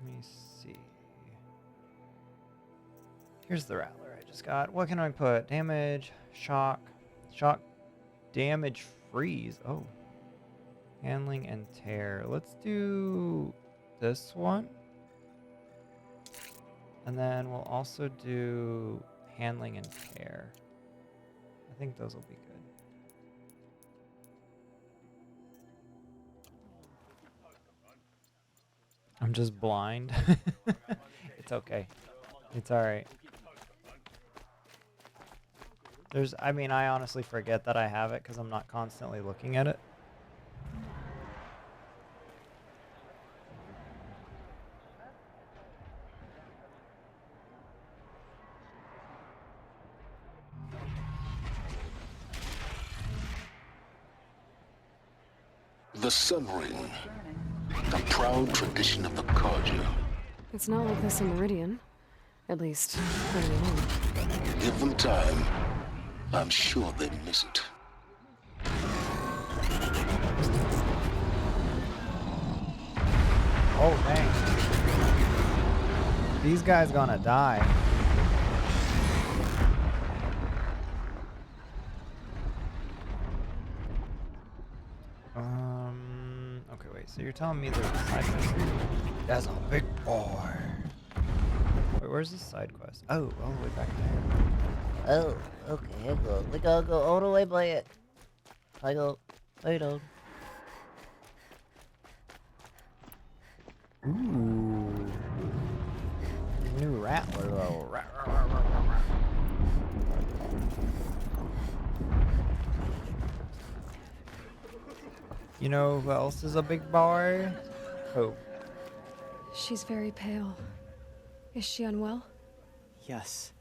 Let me see. Here's the Rattler I just got. What can I put? Damage, shock, damage, freeze. Oh. Handling and tear. Let's do this one. And then we'll also do handling and tear. I think those will be good. I'm just blind. It's okay. It's alright. I mean, I honestly forget that I have it because I'm not constantly looking at it. The Sun Ring. A proud tradition of the Carja. It's not like this in Meridian. At least, not anymore. Give them time. I'm sure they miss it. Oh, dang. These guys gonna die. Okay, wait. So you're telling me there's a side quest here? That's a big boy. Wait, where's the side quest? Oh, all the way back there. Oh, okay, we gotta go all the way back. I go, wait on. Ooh. New Rattler. You know who else is a big boy? Hope. She's very pale. Is she unwell? Yes.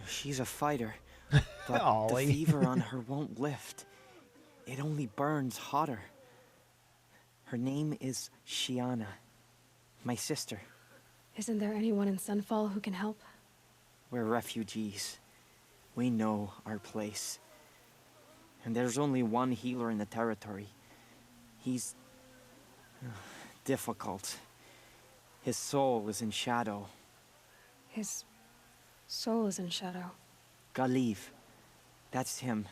She's a fighter. But the Ollie. fever on her won't lift. It only burns hotter. Her name is Shiana. My sister. Isn't there anyone in Sunfall who can help? We're refugees. We know our place. And there's only one healer in the territory. He's difficult. His soul is in shadow. His soul is in shadow. Galiv. That's him.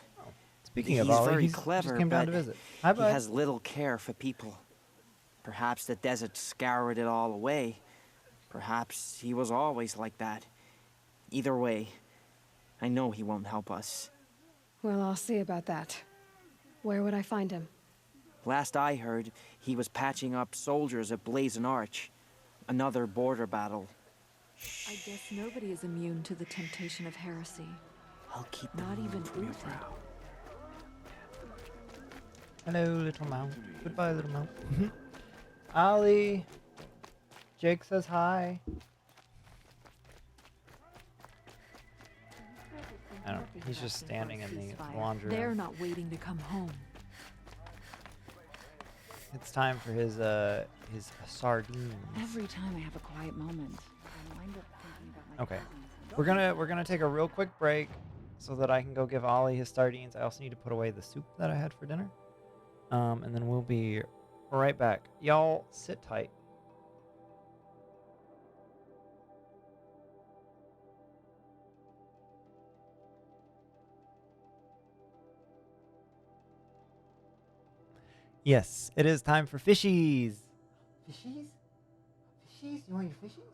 Speaking of He's Ollie, very he clever, just came down to but visit. Hi, he bud. has little care for people. Perhaps the desert scoured it all away. Perhaps he was always like that. Either way, I know he won't help us. Well, I'll see about that. Where would I find him? Last I heard, he was patching up soldiers at Blazon Arch. Another border battle. I guess nobody is immune to the temptation of heresy. I'll keep the Not moon even from your Uther. brow. Hello, little mouse. Goodbye, little mouse. Ollie. Jake says hi. I don't know. He's just standing in the laundry They're room. not waiting to come home. It's time for his sardines. Every time I have a quiet moment, I wind up thinking about my Okay. cousins. We're gonna take a real quick break so that I can go give Ollie his sardines. I also need to put away the soup that I had for dinner. And then we'll be right back. Y'all sit tight. Yes, it is time for fishies. Fishies? Fishies? You want your fishies?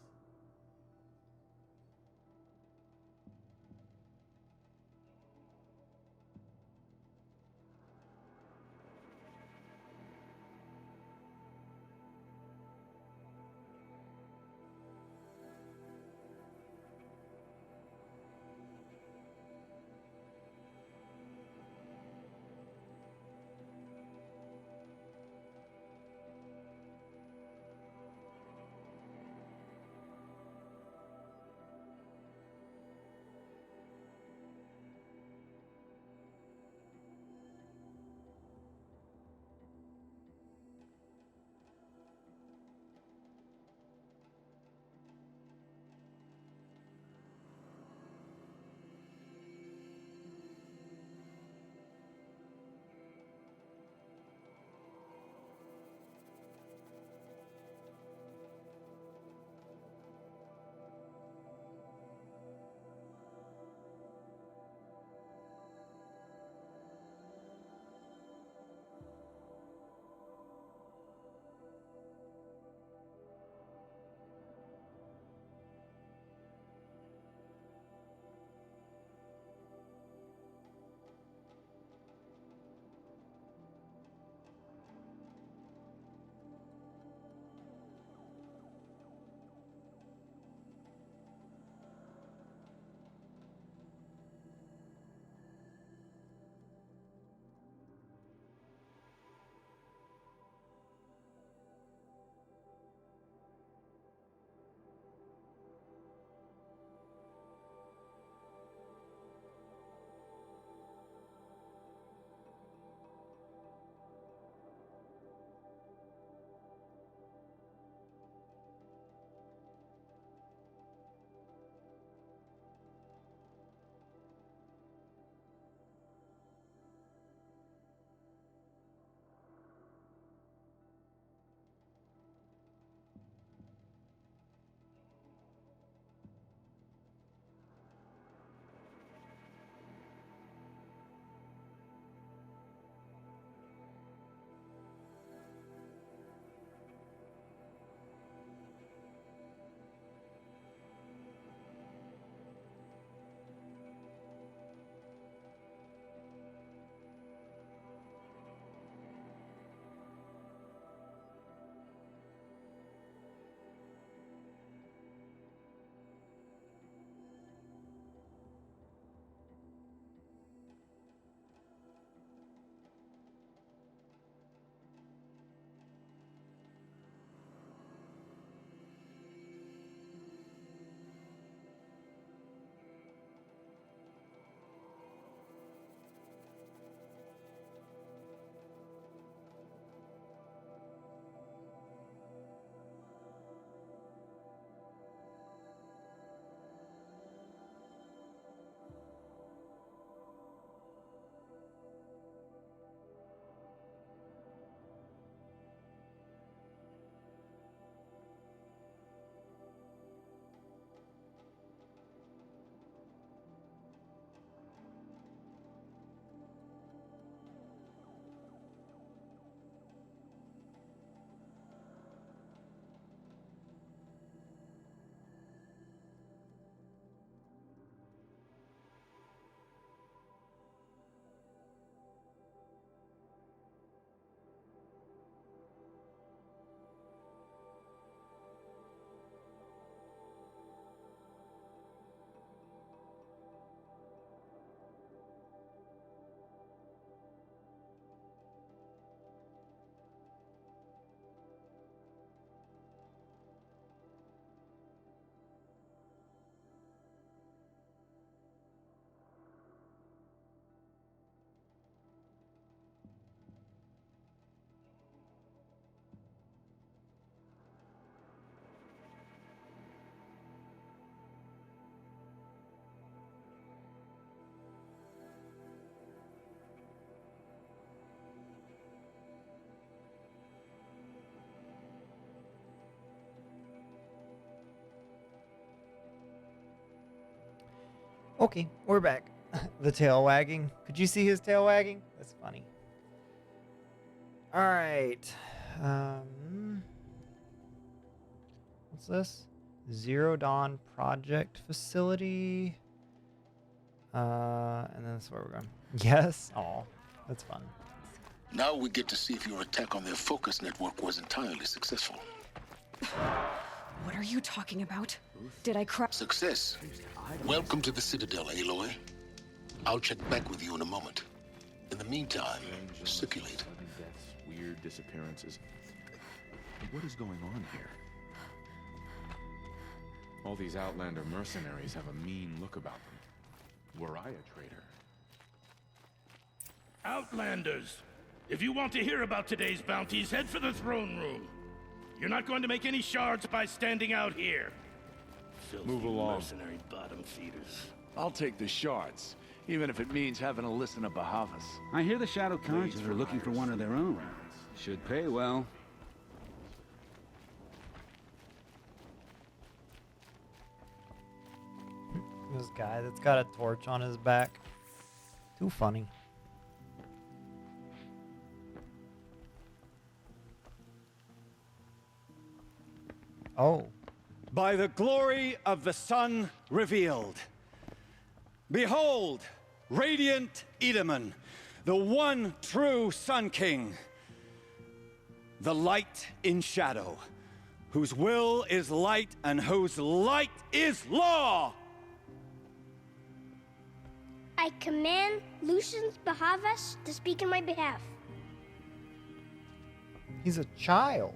Okay, we're back. The tail wagging. Could you see his tail wagging? That's funny. All right. What's this? Zero Dawn Project Facility. And then that's where we're going. Yes. Oh, that's fun. Now we get to see if your attack on their focus network was entirely successful. What are you talking about? Did I cry? Success. Welcome to the Citadel, Aloy. I'll check back with you in a moment. In the meantime, circulate. Sudden deaths, weird disappearances. What is going on here? All these Outlander mercenaries have a mean look about them. Were I a traitor? Outlanders! If you want to hear about today's bounties, head for the throne room. You're not going to make any shards by standing out here. Filthy Move along. mercenary bottom feeders. I'll take the shards, even if it means having to listen to Bahavas. I hear the Shadow Conjurers are looking for one of their own. Should pay well. This guy that's got a torch on his back. Too funny. Oh. By the glory of the sun revealed. Behold, radiant Edaman, the one true Sun King. The light in shadow, whose will is light and whose light is law. I command Lucius Bahavas to speak in my behalf. He's a child.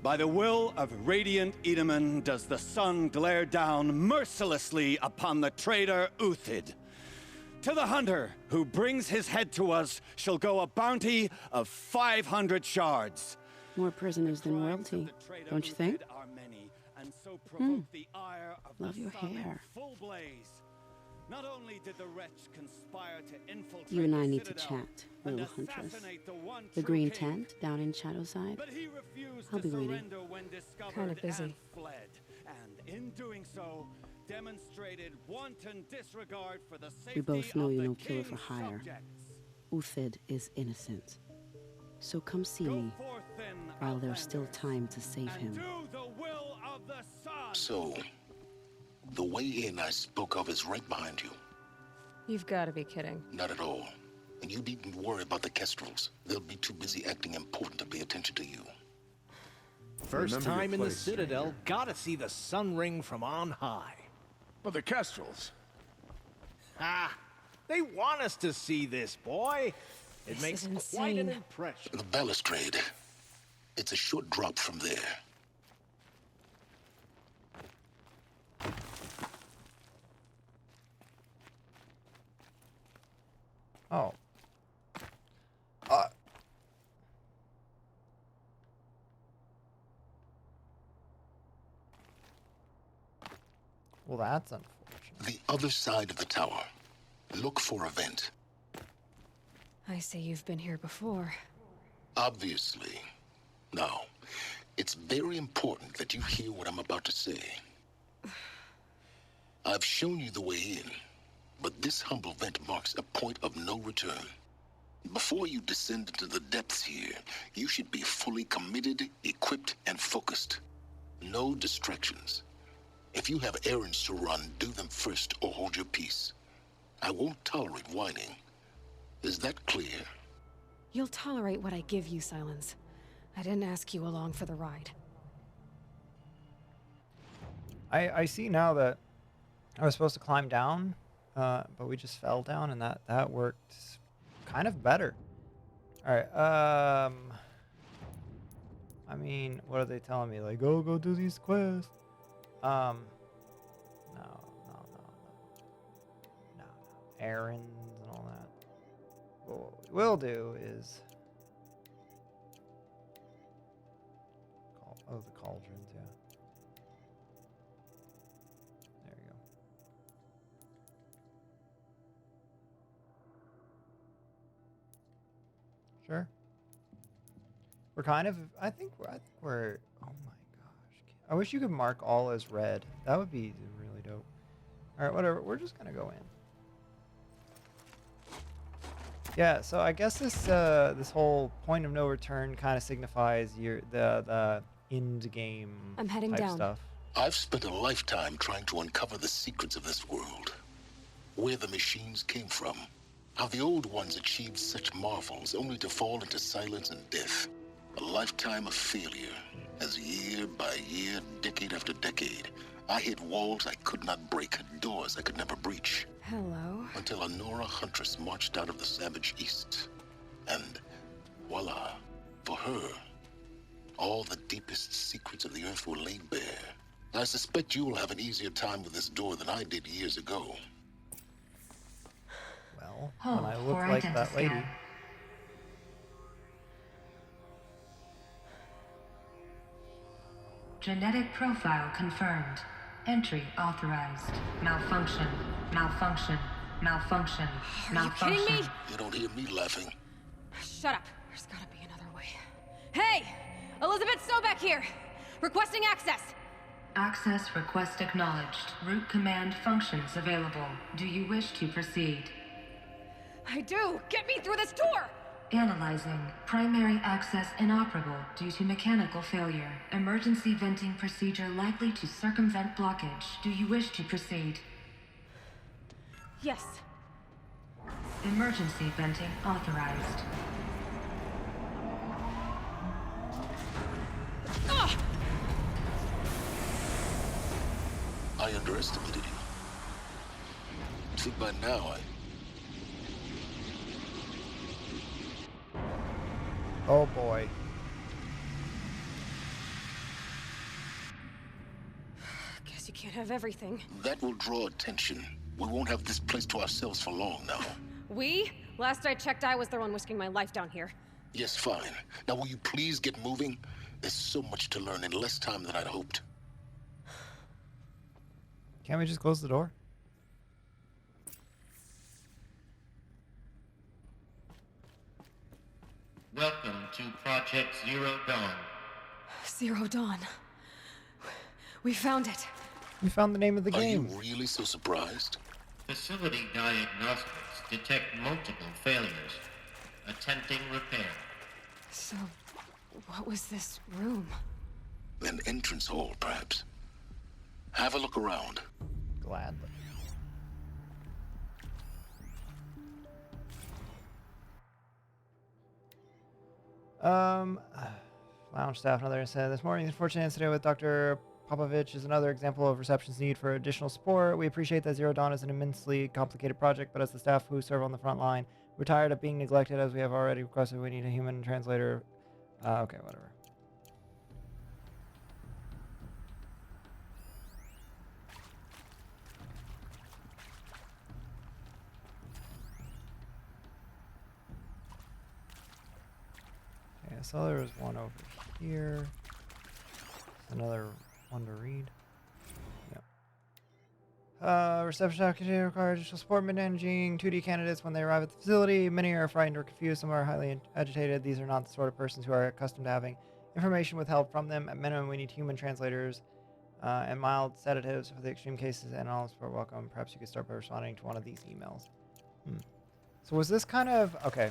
By the will of radiant Edaman does the sun glare down mercilessly upon the traitor Uthid. To the hunter who brings his head to us shall go a bounty of 500 shards. More prisoners than royalty, don't you think? Love your hair. Not only did the wretch conspire to infiltrate You and I the need to Citadel chat, and little huntress. assassinate the one The true green king, tent down in Shadowside. but he refused I'll to be waiting. surrender when discovered Kinda busy. and fled. And in doing so, demonstrated wanton disregard for the safety We both know of you're the no killer for king's hire. subjects. Uthid is innocent. So come see me Forth then, while there's still time to save him. do the will of the sun. So, the way in I spoke of is right behind you. You've got to be kidding. Not at all. And you needn't worry about the Kestrels. They'll be too busy acting important to pay attention to you. First Remember your time in the place, Citadel, stranger. gotta see the sun ring from on high. But the Kestrels. Ah, they want us to see this, boy. It This makes is quite an insane. impression. The balustrade. It's a short drop from there. Oh. Well, that's unfortunate. The other side of the tower. Look for a vent. I say you've been here before. Obviously. Now, it's very important that you hear what I'm about to say. I've shown you the way in, but this humble vent marks a point of no return. Before you descend into the depths here, you should be fully committed, equipped, and focused. No distractions. If you have errands to run, do them first or hold your peace. I won't tolerate whining. Is that clear? You'll tolerate what I give you, Silence. I didn't ask you along for the ride. I see now that I was supposed to climb down, but we just fell down, and that worked kind of better. All right. I mean, what are they telling me? Like, go do these quests. No. Errands and all that. But what we will do is the cauldrons, yeah. There you go. Sure. We're kind of. I think we're. Oh my gosh! I wish you could mark all as red. That would be really dope. All right, whatever. We're just gonna go in. Yeah. So I guess this whole point of no return kind of signifies the end game I'm heading type down. stuff. I've spent a lifetime trying to uncover the secrets of this world. Where the machines came from. How the old ones achieved such marvels only to fall into silence and death. A lifetime of failure, as year by year, decade after decade, I hit walls I could not break, doors I could never breach. Hello. Until a Nora huntress marched out of the savage east. And voila, for her, all the deepest secrets of the earth were laid bare. I suspect you will have an easier time with this door than I did years ago. Well, when I look like that lady. Genetic profile confirmed. Entry authorized. Malfunction. Malfunction. Malfunction. Are you kidding me? You don't hear me laughing. Shut up. There's gotta be another way. Hey! Elizabeth Sobek here! Requesting access! Access request acknowledged. Root command functions available. Do you wish to proceed? I do! Get me through this door! Analyzing. Primary access inoperable due to mechanical failure. Emergency venting procedure likely to circumvent blockage. Do you wish to proceed? Yes. Emergency venting authorized. Ugh! I underestimated you. I think by now Oh boy. Guess you can't have everything. that will draw attention. We won't have this place to ourselves for long now. We? Last I checked, I was the one risking my life down here. Yes, fine. Now will you please get moving? There's so much to learn in less time than I'd hoped. Can't we just close the door? Welcome to Project Zero Dawn. Zero Dawn. We found it. We found the name of the game. Are you really so surprised? Facility diagnostics detect multiple failures. Attempting repair. So, what was this room? An entrance hall, perhaps. Have a look around. Gladly. Lounge staff, another incident. This morning, the unfortunate incident with Dr. Popovich is another example of reception's need for additional support. We appreciate that Zero Dawn is an immensely complicated project, but as the staff who serve on the front line, we're tired of being neglected. As we have already requested, we need a human translator. Okay, whatever. Okay, so there was one over here. Another one to read. Yep. Reception staff continue to require additional support managing 2D candidates when they arrive at the facility. Many are frightened or confused. Some are highly agitated. These are not the sort of persons who are accustomed to having information withheld from them. At minimum, we need human translators and mild sedatives for the extreme cases, and all support welcome. Perhaps you could start by responding to one of these emails. So was this kind of... Okay,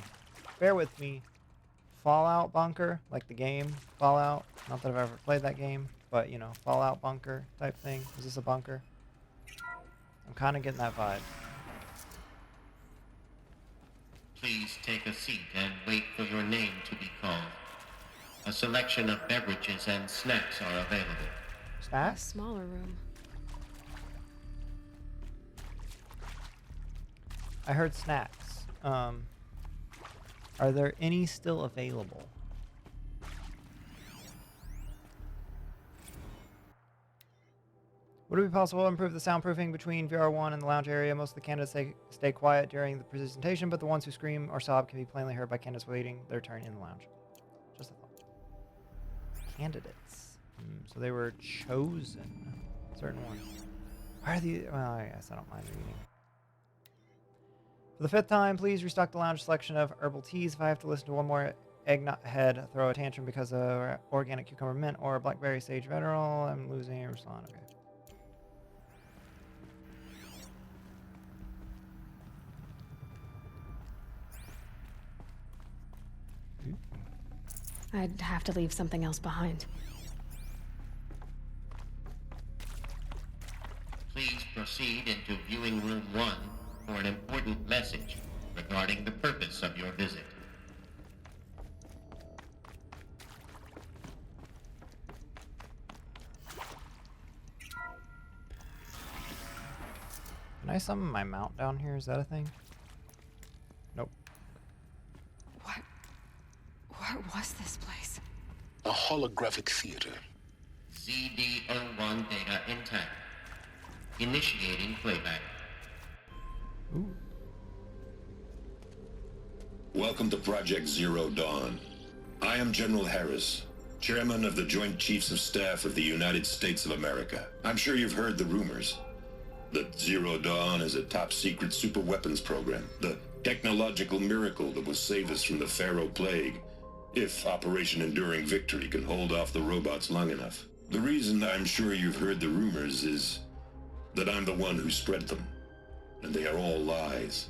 bear with me. Fallout Bunker, like the game Fallout. Not that I've ever played that game, but you know, Fallout Bunker type thing. Is this a bunker? I'm kind of getting that vibe. Please take a seat and wait for your name to be called. A selection of beverages and snacks are available. Snacks? A smaller room. I heard snacks. Are there any still available? Would it be possible to improve the soundproofing between VR1 and the lounge area? Most of the candidates stay quiet during the presentation, but the ones who scream or sob can be plainly heard by candidates waiting their turn in the lounge. Just a thought. Candidates. So they were chosen. Certain ones. Why are the... Well, I guess I don't mind reading. For the 5th time, please restock the lounge selection of herbal teas. If I have to listen to one more egghead throw a tantrum because of organic cucumber mint or blackberry sage vegetal, I'm losing a respond. Okay. I'd have to leave something else behind. Please proceed into viewing room 1 for an important message regarding the purpose of your visit. Can I summon my mount down here? Is that a thing? Nope. What was this place? A holographic theater. CD01 data intact. Initiating playback. Ooh. Welcome to Project Zero Dawn. I am General Harris, Chairman of the Joint Chiefs of Staff of the United States of America. I'm sure you've heard the rumors that Zero Dawn is a top-secret superweapons program, the technological miracle that will save us from the Pharaoh Plague, if Operation Enduring Victory can hold off the robots long enough. The reason I'm sure you've heard the rumors is that I'm the one who spread them, and they are all lies.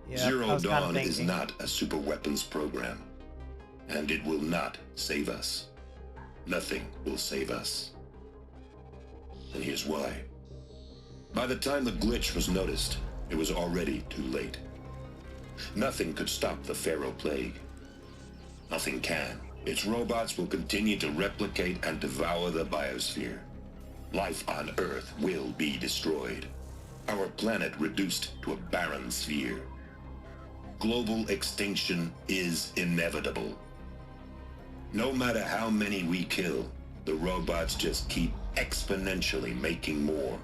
Yeah, Zero Dawn is not a superweapons program, and it will not save us. Nothing will save us. And here's why. By the time the glitch was noticed, it was already too late. Nothing could stop the Pharaoh Plague. Nothing can. Its robots will continue to replicate and devour the biosphere. Life on Earth will be destroyed. Our planet reduced to a barren sphere. Global extinction is inevitable. No matter how many we kill, the robots just keep exponentially making more.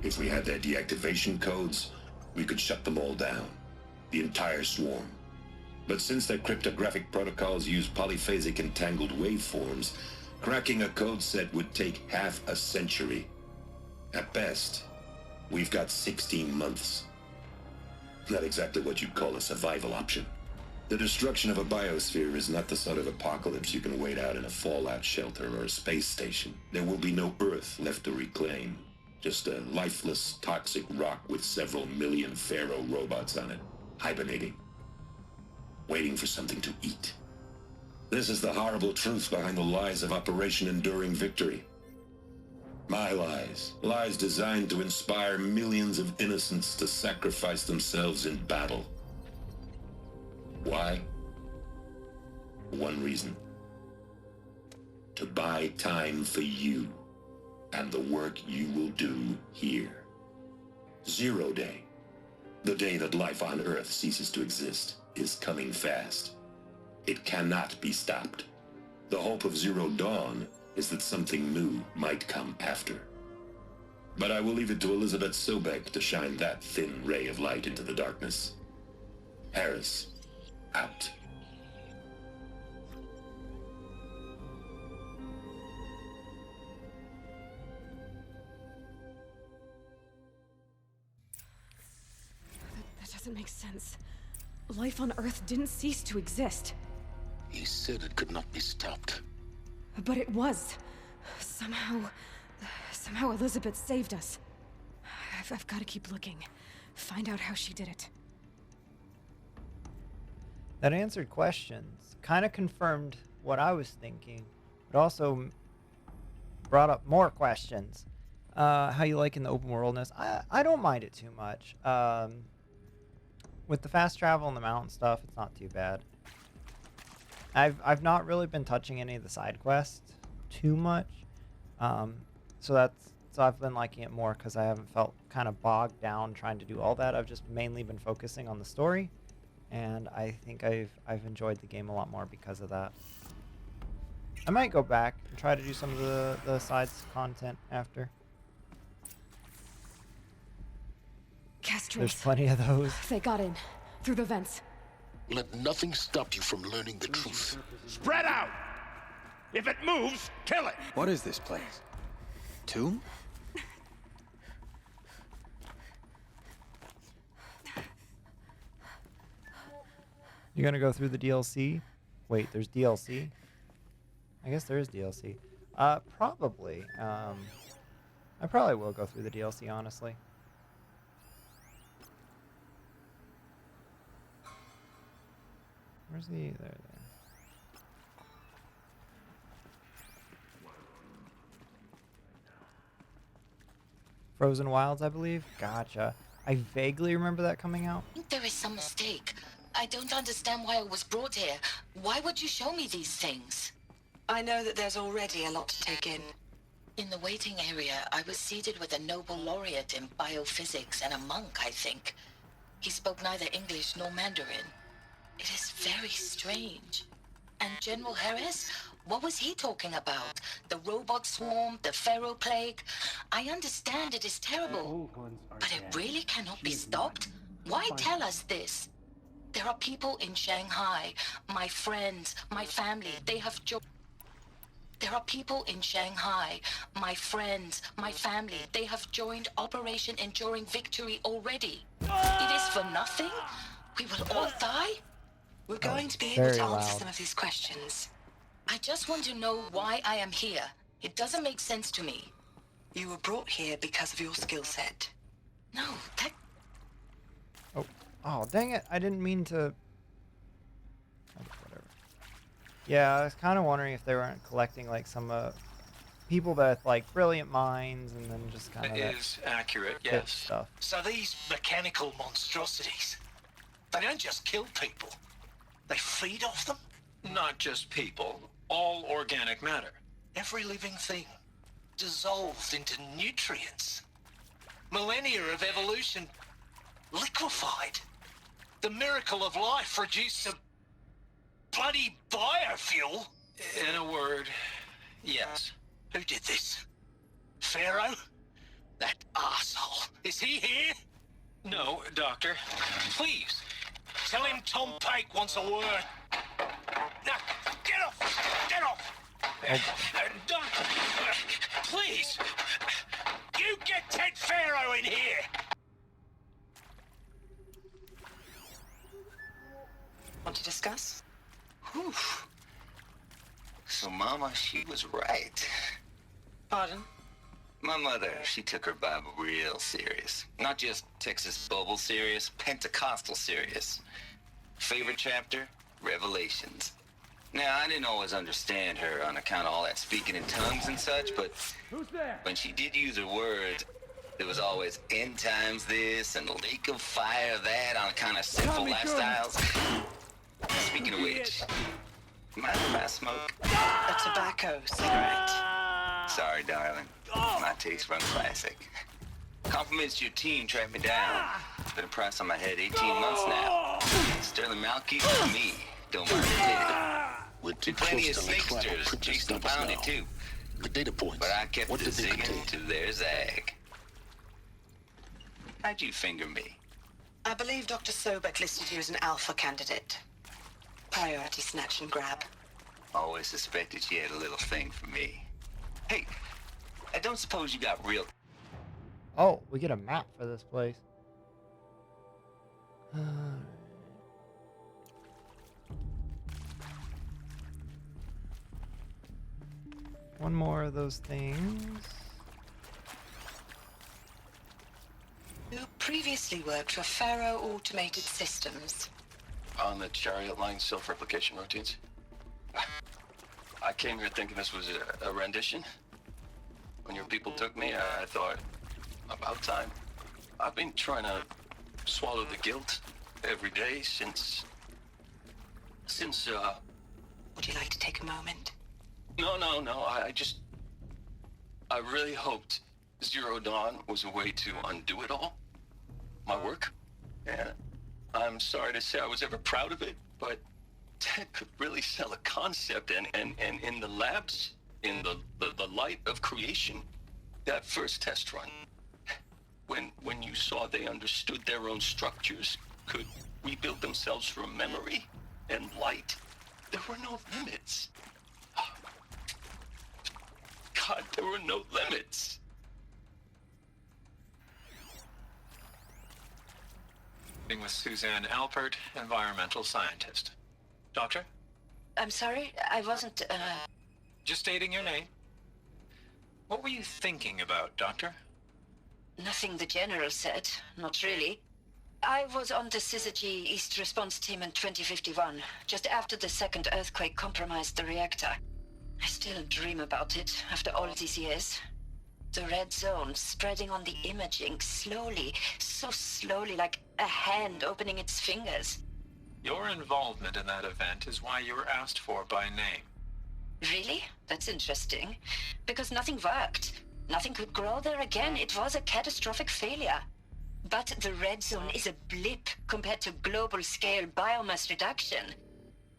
If we had their deactivation codes, we could shut them all down. The entire swarm. But since their cryptographic protocols use polyphasic entangled waveforms, cracking a code set would take half a century. At best, we've got 16 months. Not exactly what you'd call a survival option. The destruction of a biosphere is not the sort of apocalypse you can wait out in a fallout shelter or a space station. There will be no Earth left to reclaim. Just a lifeless, toxic rock with several million Pharaoh robots on it, hibernating, waiting for something to eat. This is the horrible truth behind the lies of Operation Enduring Victory. My lies. Lies designed to inspire millions of innocents to sacrifice themselves in battle. Why? One reason. To buy time for you and the work you will do here. Zero Day, the day that life on Earth ceases to exist, is coming fast. It cannot be stopped. The hope of Zero Dawn is that something new might come after. But I will leave it to Elizabeth Sobek to shine that thin ray of light into the darkness. Harris, out. That doesn't make sense. Life on Earth didn't cease to exist. He said it could not be stopped. But it was. Somehow Elizabeth saved us. I've got to keep looking. Find out how she did it. That answered questions. Kind of confirmed what I was thinking, but also brought up more questions. How you liking the open worldness? I don't mind it too much. With the fast travel and the mountain stuff, it's not too bad. I've not really been touching any of the side quests too much, so I've been liking it more because I haven't felt kind of bogged down trying to do all that. I've just mainly been focusing on the story, and I think I've enjoyed the game a lot more because of that. I might go back and try to do some of the sides content after. Kestrels. There's plenty of those. They got in through the vents. Let nothing stop you from learning the truth. Spread out! If it moves, kill it! What is this place? Tomb? You gonna go through the DLC? Wait, there's DLC? I guess there is DLC. Probably. I probably will go through the DLC, honestly. Where's the... There. Frozen Wilds, I believe. Gotcha. I vaguely remember that coming out. There is some mistake. I don't understand why I was brought here. Why would you show me these things? I know that there's already a lot to take in. In the waiting area, I was seated with a Nobel laureate in biophysics and a monk, I think. He spoke neither English nor Mandarin. It is very strange. And General Harris? What was he talking about? The robot swarm, the Pharaoh plague? I understand it is terrible, but it really cannot be stopped? Why tell us this? There are people in Shanghai, my friends, my family, they have There are people in Shanghai, my friends, my family, they have joined Operation Enduring Victory already. It is for nothing? We will all die? We're going to be able to answer some of these questions. I just want to know why I am here. It doesn't make sense to me. You were brought here because of your skill set. No, that... Oh, dang it. I didn't mean to... Whatever. Yeah, I was kind of wondering if they weren't collecting, like, some people with, like, brilliant minds and then just kind of... It is accurate, yes. Stuff. So these mechanical monstrosities, they don't just kill people. They feed off them? Not just people. All organic matter. Every living thing dissolved into nutrients. Millennia of evolution liquefied. The miracle of life reduced to bloody biofuel. In a word, yes. Who did this? Pharaoh? That asshole. Is he here? No, Doctor. Please, tell him Tom Pake wants a word. Now, get off! Get off! Doctor, please! You get Ted Pharaoh in here! Want to discuss? Whew. So, Mama, she was right. Pardon? My mother, she took her Bible real serious. Not just Texas Bible serious, Pentecostal serious. Favorite chapter? Revelations. Now, I didn't always understand her on account of all that speaking in tongues and such, but when she did use her words, there was always end times this and lake of fire that on account of sinful lifestyles. Speaking of which, mind if I smoke? A tobacco cigarette. Sorry, darling. My taste run classic. Compliments to your team tracked me down. It's been a price on my head 18 months now. Sterling Malky for me. Don't mind the We're too plenty of close to the cloud. snakesters, Print chased those and numbers pounded now. too. The data points. But I kept What it did they zigging contain? to their zag. How'd you finger me? I believe Dr. Sobek listed you as an alpha candidate. Priority snatch and grab. Always suspected she had a little thing for me. Hey, I don't suppose you got real... Oh, we get a map for this place. One more of those things. You previously worked for Pharaoh Automated Systems. On the Chariot Line self-replication routines? I came here thinking this was a rendition. When your people took me, I thought, about time. I've been trying to swallow the guilt every day since... Would you like to take a moment? No. I really hoped Zero Dawn was a way to undo it all. My work. And I'm sorry to say I was ever proud of it, but Ted could really sell a concept, and in the labs, in the light of creation, that first test run, when you saw they understood their own structures, could rebuild themselves from memory and light, there were no limits. God, there were no limits. With Suzanne Alpert, environmental scientist. Doctor? I'm sorry, I wasn't, Just stating your name. What were you thinking about, Doctor? Nothing the General said, not really. I was on the Syzygy East Response Team in 2051, just after the second earthquake compromised the reactor. I still dream about it after all these years. The red zone spreading on the imaging, slowly, so slowly, like a hand opening its fingers. Your involvement in that event is why you were asked for by name. Really? That's interesting. Because nothing worked. Nothing could grow there again. It was a catastrophic failure. But the red zone is a blip compared to global-scale biomass reduction.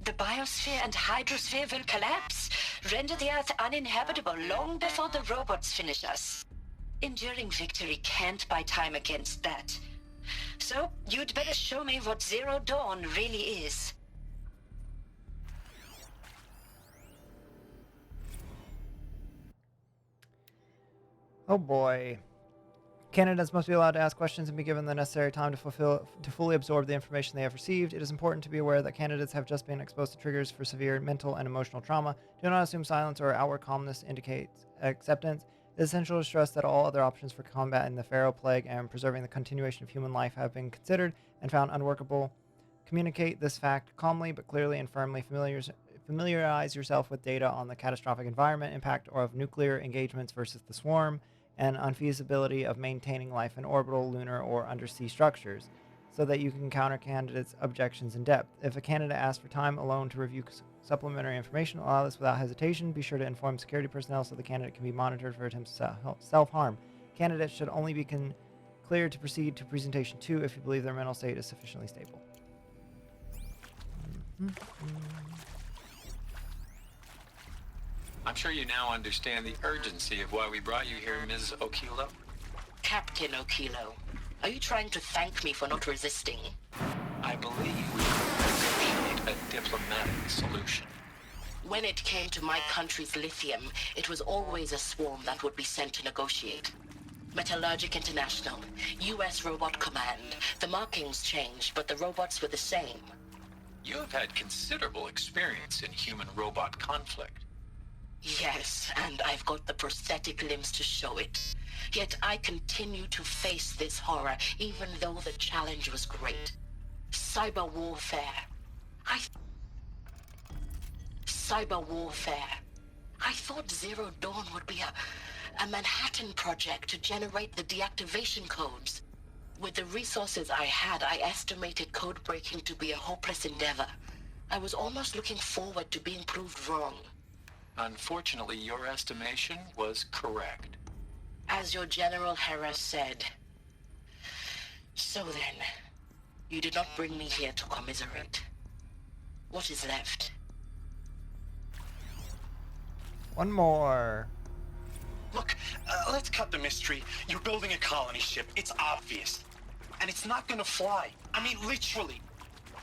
The biosphere and hydrosphere will collapse, render the Earth uninhabitable long before the robots finish us. Enduring victory can't buy time against that. So, you'd better show me what Zero Dawn really is. Oh boy. Candidates must be allowed to ask questions and be given the necessary time to fully absorb the information they have received. It is important to be aware that candidates have just been exposed to triggers for severe mental and emotional trauma. Do not assume silence or outward calmness indicates acceptance. It is essential to stress that all other options for combating the Pharaoh Plague and preserving the continuation of human life have been considered and found unworkable. Communicate this fact calmly but clearly and firmly. Familiarize yourself with data on the catastrophic environment impact or of nuclear engagements versus the swarm, and unfeasibility of maintaining life in orbital, lunar, or undersea structures, so that you can counter candidates' objections in depth. If a candidate asks for time alone to review supplementary information, allow this without hesitation. Be sure to inform security personnel so the candidate can be monitored for attempts to self-harm. Candidates should only be cleared to proceed to presentation 2 if you believe their mental state is sufficiently stable. I'm sure you now understand the urgency of why we brought you here, Ms. Okilo. Captain Okilo, are you trying to thank me for not resisting? I believe we can negotiate a diplomatic solution. When it came to my country's lithium, it was always a swarm that would be sent to negotiate. Metallurgic International, U.S. Robot Command. The markings changed, but the robots were the same. You have had considerable experience in human-robot conflict. Yes, and I've got the prosthetic limbs to show it. Yet I continue to face this horror, even though the challenge was great. Cyber warfare. Cyber warfare. I thought Zero Dawn would be a Manhattan project to generate the deactivation codes. With the resources I had, I estimated code breaking to be a hopeless endeavor. I was almost looking forward to being proved wrong. Unfortunately, your estimation was correct. As your General Hera said. So then, you did not bring me here to commiserate. What is left? One more. Look, let's cut the mystery. You're building a colony ship. It's obvious. And it's not gonna fly. I mean, literally.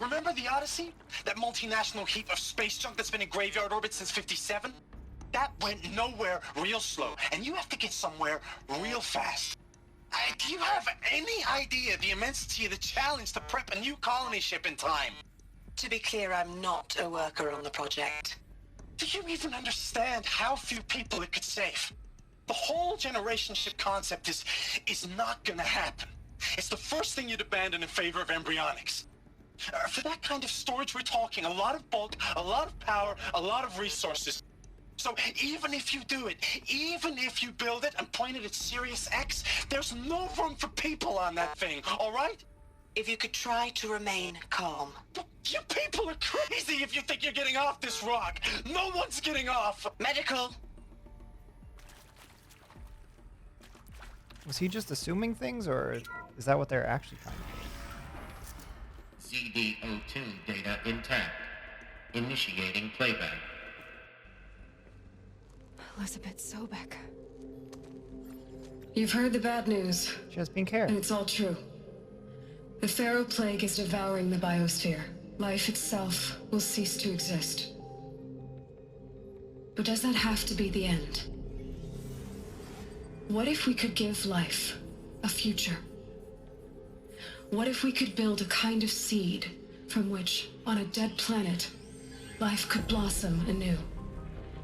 Remember the Odyssey? That multinational heap of space junk that's been in graveyard orbit since '57? That went nowhere real slow, and you have to get somewhere real fast. Do you have any idea the immensity of the challenge to prep a new colony ship in time? To be clear, I'm not a worker on the project. Do you even understand how few people it could save? The whole generation ship concept is not gonna happen. It's the first thing you'd abandon in favor of embryonics. For that kind of storage, we're talking a lot of bulk, a lot of power, a lot of resources. So even if you do it, even if you build it and point it at Sirius X, there's no room for people on that thing, all right? If you could try to remain calm. You people are crazy if you think you're getting off this rock. No one's getting off. Medical. Was he just assuming things, or is that what they're actually trying to do? CD02 data intact. Initiating playback. Elizabeth Sobek. You've heard the bad news. She has pink hair. And it's all true. The Pharaoh Plague is devouring the biosphere. Life itself will cease to exist. But does that have to be the end? What if we could give life a future? What if we could build a kind of seed from which, on a dead planet, life could blossom anew?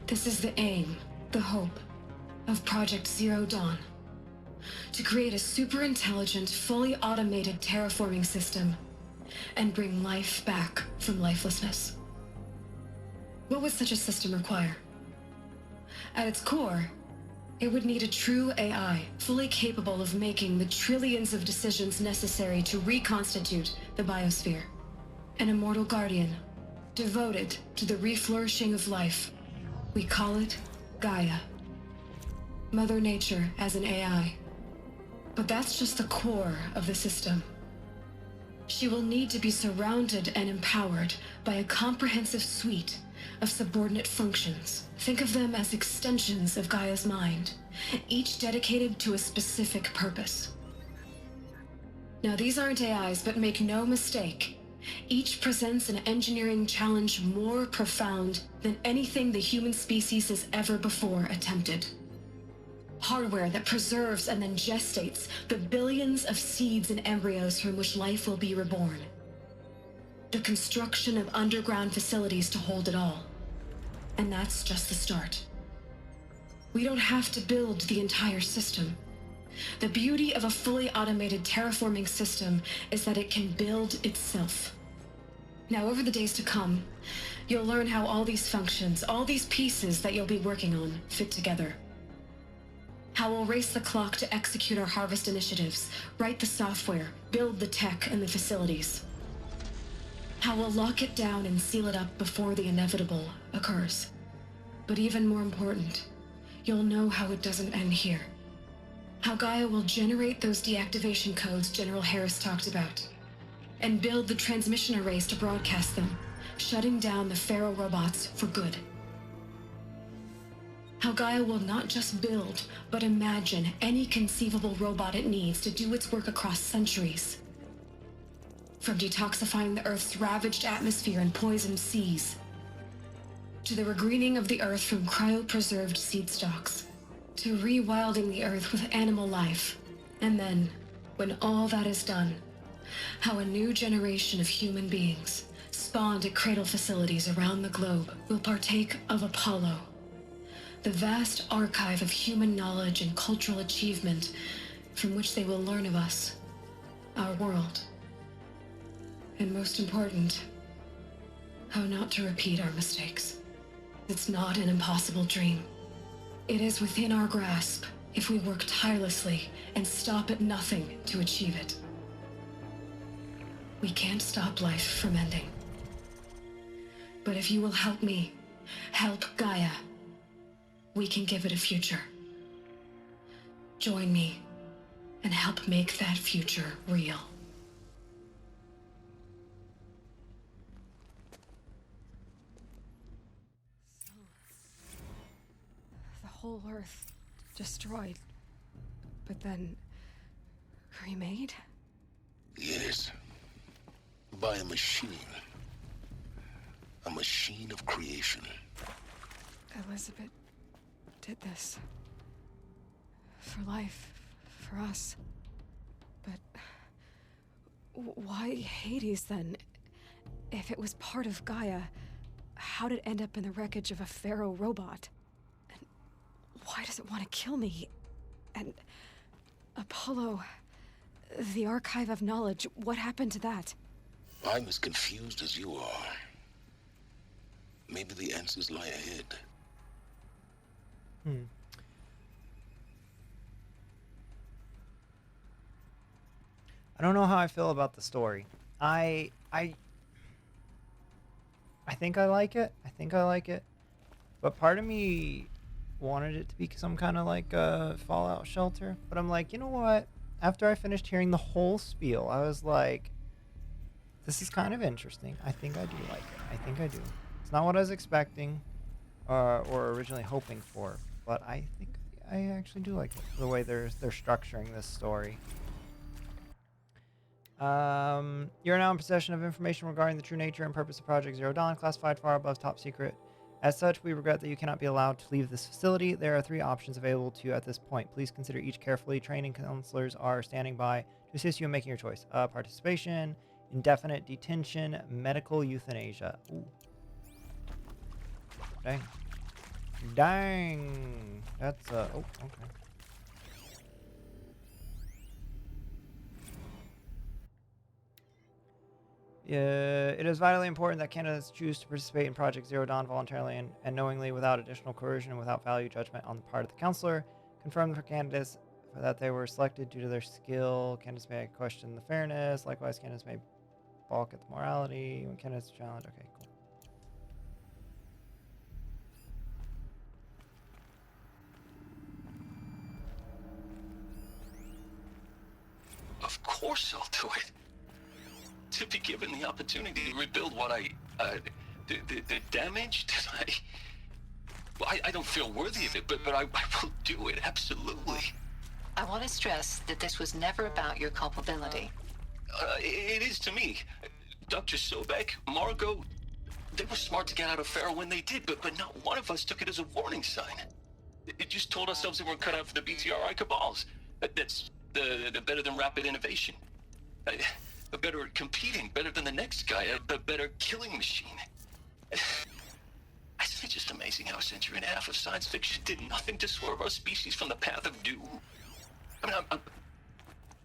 This is the aim, the hope, of Project Zero Dawn. To create a super-intelligent, fully automated terraforming system and bring life back from lifelessness. What would such a system require? At its core, It would need a true AI, fully capable of making the trillions of decisions necessary to reconstitute the biosphere. An immortal guardian, devoted to the reflourishing of life. We call it Gaia. Mother Nature as an AI. But that's just the core of the system. She will need to be surrounded and empowered by a comprehensive suite of subordinate functions. Think of them as extensions of Gaia's mind, each dedicated to a specific purpose. Now, these aren't AIs, but make no mistake, each presents an engineering challenge more profound than anything the human species has ever before attempted. Hardware that preserves and then gestates the billions of seeds and embryos from which life will be reborn. The construction of underground facilities to hold it all. And that's just the start. We don't have to build the entire system. The beauty of a fully automated terraforming system is that it can build itself. Now, over the days to come, you'll learn how all these functions, all these pieces that you'll be working on, fit together. How we'll race the clock to execute our harvest initiatives, write the software, build the tech and the facilities. How we'll lock it down and seal it up before the inevitable occurs. But even more important, you'll know how it doesn't end here. How Gaia will generate those deactivation codes General Harris talked about, and build the transmission arrays to broadcast them, shutting down the Pharaoh robots for good. How Gaia will not just build, but imagine any conceivable robot it needs to do its work across centuries. From detoxifying the Earth's ravaged atmosphere and poisoned seas, to the regreening of the Earth from cryopreserved seed stalks, to rewilding the Earth with animal life. And then, when all that is done, how a new generation of human beings, spawned at cradle facilities around the globe, will partake of Apollo, the vast archive of human knowledge and cultural achievement from which they will learn of us, our world. And most important, how not to repeat our mistakes. It's not an impossible dream. It is within our grasp if we work tirelessly and stop at nothing to achieve it. We can't stop life from ending. But if you will help me, help Gaia, we can give it a future. Join me and help make that future real. The whole Earth destroyed, but then remade? Yes. By a machine. A machine of creation. Elizabeth did this. For life, for us. But why Hades then? If it was part of Gaia, how did it end up in the wreckage of a Pharaoh robot? And why does it want to kill me? And Apollo, the Archive of Knowledge, what happened to that? I'm as confused as you are. Maybe the answers lie ahead. I don't know how I feel about the story. I think I like it. I think I like it. But part of me wanted it to be some kind of like a Fallout shelter. But I'm like, you know what? After I finished hearing the whole spiel, I was like, this is kind of interesting. I think I do like it. I think I do. It's not what I was expecting or originally hoping for, but I think I actually do like it, the way they're structuring this story. You're now in possession of information regarding the true nature and purpose of Project Zero Dawn, classified far above top secret. As such, we regret that you cannot be allowed to leave this facility. There are 3 options available to you at this point. Please consider each carefully. Training counselors are standing by to assist you in making your choice. Participation, indefinite detention, medical euthanasia. Ooh. Dang. Dang. That's, oh, okay. It is vitally important that candidates choose to participate in Project Zero Dawn voluntarily and knowingly, without additional coercion and without value judgment on the part of the counselor. Confirmed for candidates that they were selected due to their skill. Candidates may question the fairness. Likewise, candidates may balk at the morality when candidates challenge. Okay, cool. Of course I'll do it. To be given the opportunity to rebuild what the damage that I don't feel worthy of it, but I will do it, absolutely. I want to stress that this was never about your culpability. It is to me. Dr. Sobek, Margot, they were smart to get out of Pharaoh when they did, but not one of us took it as a warning sign. It just told ourselves that we're cut out for the BTRI cabals. That's the better than rapid innovation. A better at competing, better than the next guy, a better killing machine. Isn't it just amazing how a century and a half of science fiction did nothing to swerve our species from the path of doom? I mean,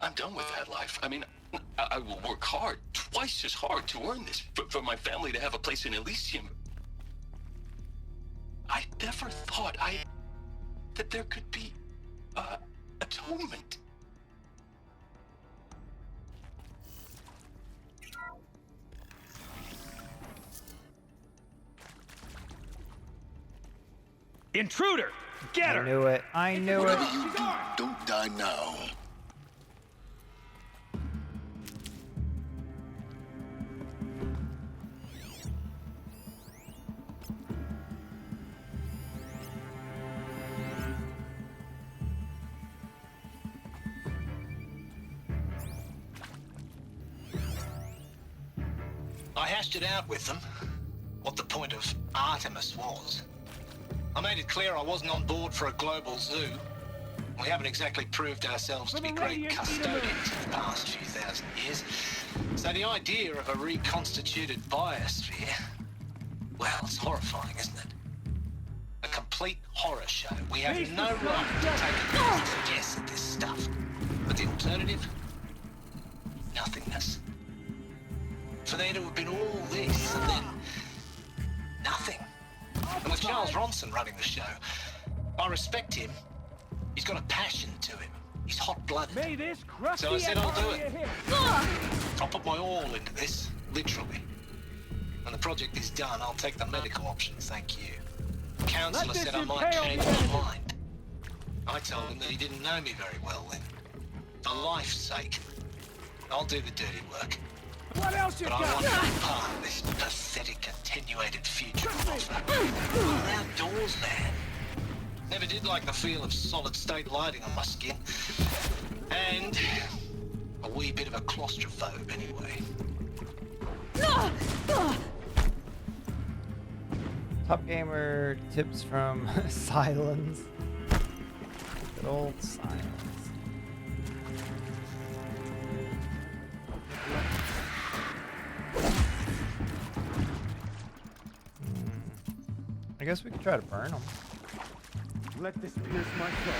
I'm done with that life. I mean, I will work hard, twice as hard to earn this, for my family to have a place in Elysium. I never thought that there could be, atonement. Intruder! Get her! I knew it. I knew it. Whatever you do, don't die now. I hashed it out with them, what the point of Artemis was. I made it clear I wasn't on board for a global zoo. We haven't exactly proved ourselves to be great custodians of the past few thousand years. So the idea of a reconstituted biosphere, well, it's horrifying, isn't it? A complete horror show. We have no right to take a guess at this stuff. But the alternative? Nothingness. For there to have been all this and then nothing. And with Charles Ronson running the show, I respect him. He's got a passion to him. He's hot-blooded. So I said I'll do it. I'll put my all into this, literally. When the project is done, I'll take the medical option, thank you. The counselor said I might change my mind. I told him that he didn't know me very well then. For life's sake, I'll do the dirty work. What else you but got? I want to be part of this pathetic, attenuated future. We're outdoors, man. Never did like the feel of solid-state lighting on my skin. And a wee bit of a claustrophobe, anyway. Top Gamer tips from Silence. Good old Silence. I guess we could try to burn them. Let this pierce my soul.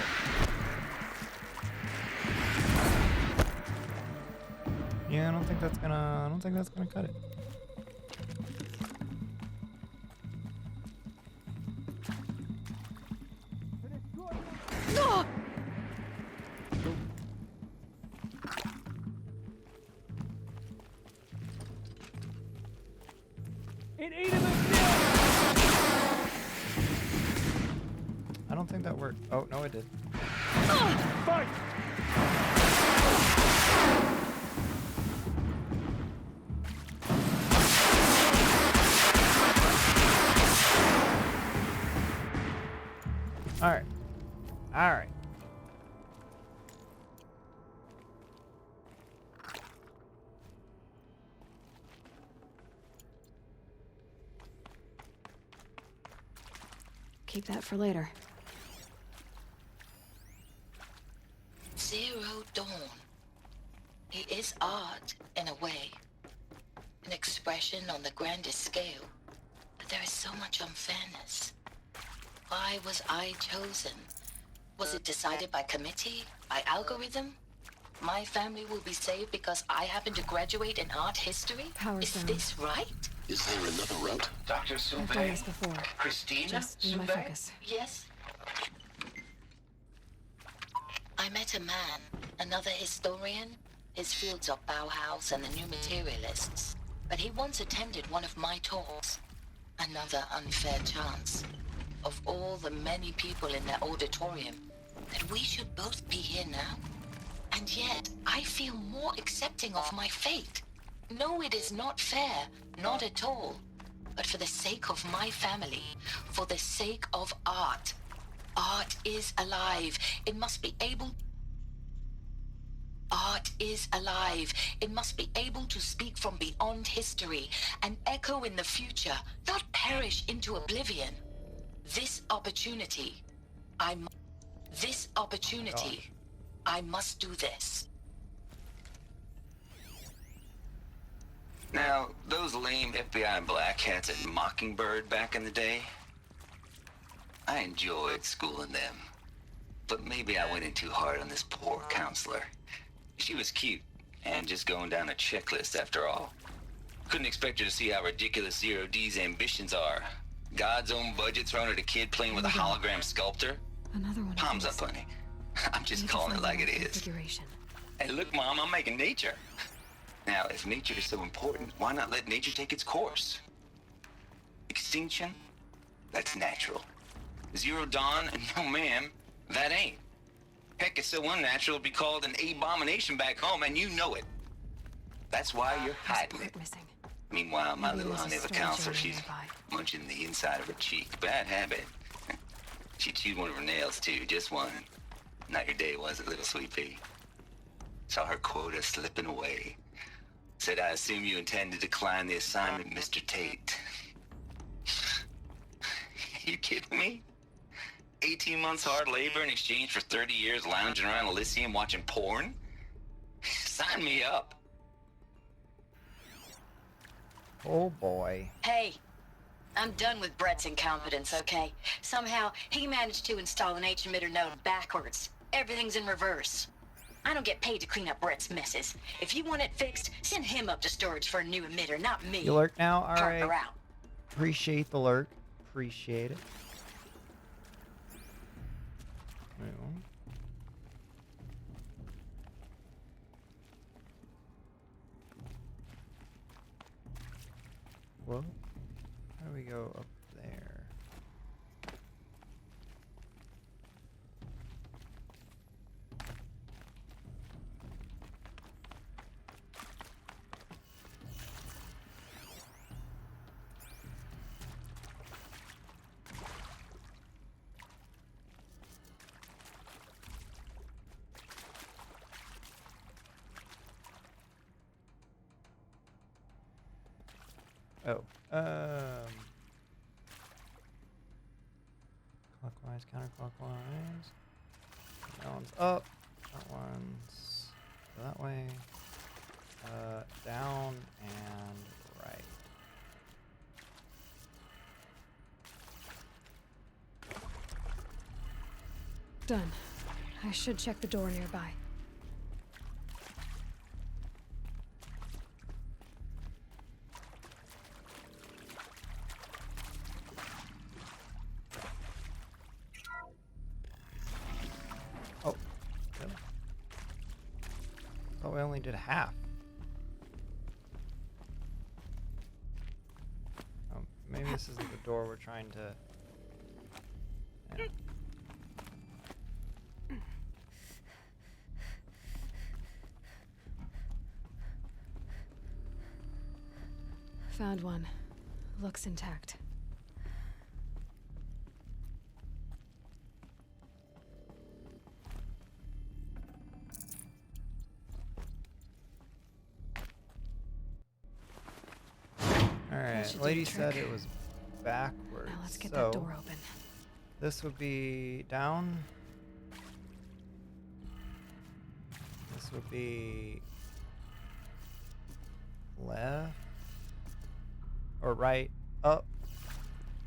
Yeah, I don't think that's gonna cut it. It ate him. I don't think that worked. Oh, no, it did. Fight! All right. All right. Keep that for later. Zero Dawn. It is art, in a way. An expression on the grandest scale. But there is so much unfairness. Why was I chosen? Was it decided by committee? By algorithm? My family will be saved because I happen to graduate in art history? Power Is zone. this right? Is there another route? Dr. I've done this Soubet? before. Christina Just be my Soubet? focus. Yes. I met a man, another historian. His fields are Bauhaus and the New Materialists. But he once attended one of my talks. Another unfair chance. Of all the many people in that auditorium, that we should both be here now. And yet, I feel more accepting of my fate. No, it is not fair, not at all. But for the sake of my family, for the sake of art. Art is alive. It must be able... Art is alive. It must be able to speak from beyond history and echo in the future, not perish into oblivion. This opportunity, I must do this. Now, those lame FBI black hats at Mockingbird back in the day, I enjoyed schooling them. But maybe I went in too hard on this poor counselor. She was cute, and just going down a checklist after all. Couldn't expect her to see how ridiculous Zero D's ambitions are. God's own budget thrown at a kid playing with a hologram sculptor? Another one. Palms up, honey. I'm just calling it like it is. Hey, look, Mom, I'm making nature. Now, if nature is so important, why not let nature take its course? Extinction? That's natural. Zero Dawn? No, ma'am, that ain't. Heck, it's so unnatural to be called an abomination back home, and you know it. That's why you're hiding it. Meanwhile, my little honey of a counselor, she's munching the inside of her cheek. Bad habit. She chewed one of her nails, too, just one. Not your day, was it, little sweet pea? Saw her quota slipping away. Said, I assume you intend to decline the assignment, Mr. Tate. You kidding me? 18 months hard labor in exchange for 30 years lounging around Elysium watching porn? Sign me up. Oh boy. Hey, I'm done with Brett's incompetence, okay? Somehow, he managed to install an H-emitter node backwards. Everything's in reverse. I don't get paid to clean up Brett's messes. If you want it fixed, send him up to storage for a new emitter, not me. You lurk now? Partner Alright. out. Appreciate the lurk. Appreciate it. Well, how do we go up there? Oh, clockwise, counterclockwise. That one's up. That one's that way. Down and right. Done. I should check the door nearby. We only did half. Oh, maybe this isn't the door we're trying to... Yeah. Found one. Looks intact. Alright, lady said it was backwards. Now let's get that door open. This would be down. This would be left. Or right, up.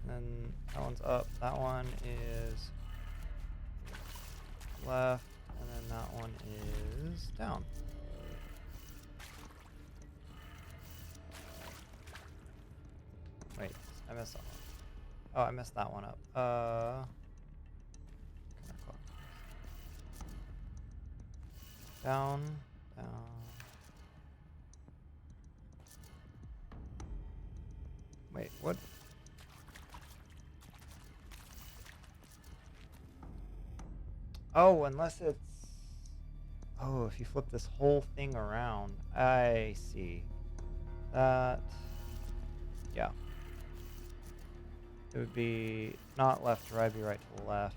And then that one's up. That one is left. And then that one is down. Wait, I messed that one. Oh, I messed that one up. Down. Wait, what? Oh, unless it's... Oh, if you flip this whole thing around. I see. That... Yeah. It would be not left to right, it'd be right to left.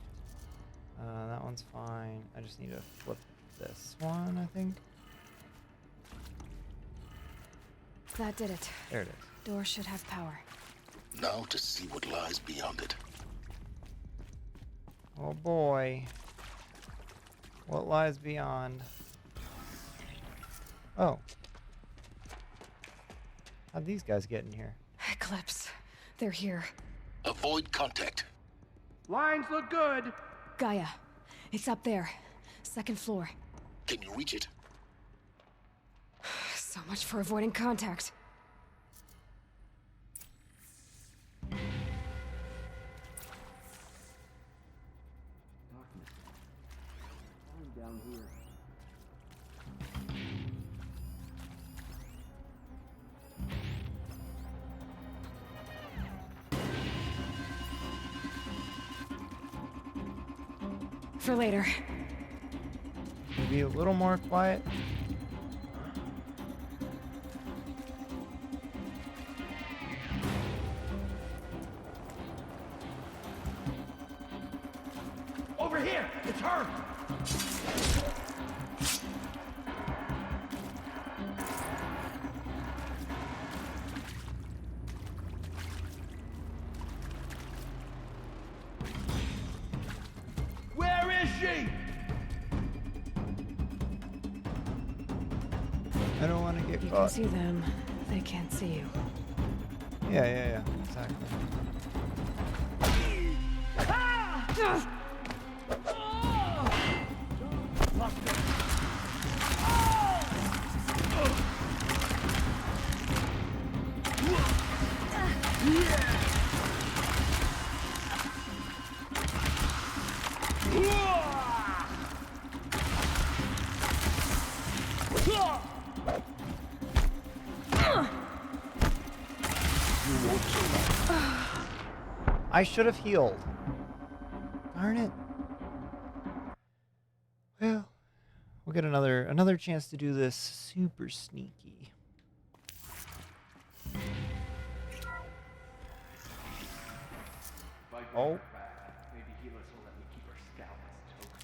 That one's fine. I just need to flip this one, I think. That did it. There it is. Door should have power. Now to see what lies beyond it. Oh boy. What lies beyond? Oh. How'd these guys get in here? Eclipse. They're here. Avoid contact. Lines look good. Gaia. It's up there. Second floor. Can you reach it? So much for avoiding contact. Down here. For later. Maybe a little more quiet. Over here! It's her! Where is she? I don't want to get You caught. can see them. They can't see you. Yeah, exactly. I should have healed. Darn it. Well, we'll get another chance to do this super sneaky. Oh. Maybe Helis will let me keep her scalp as token.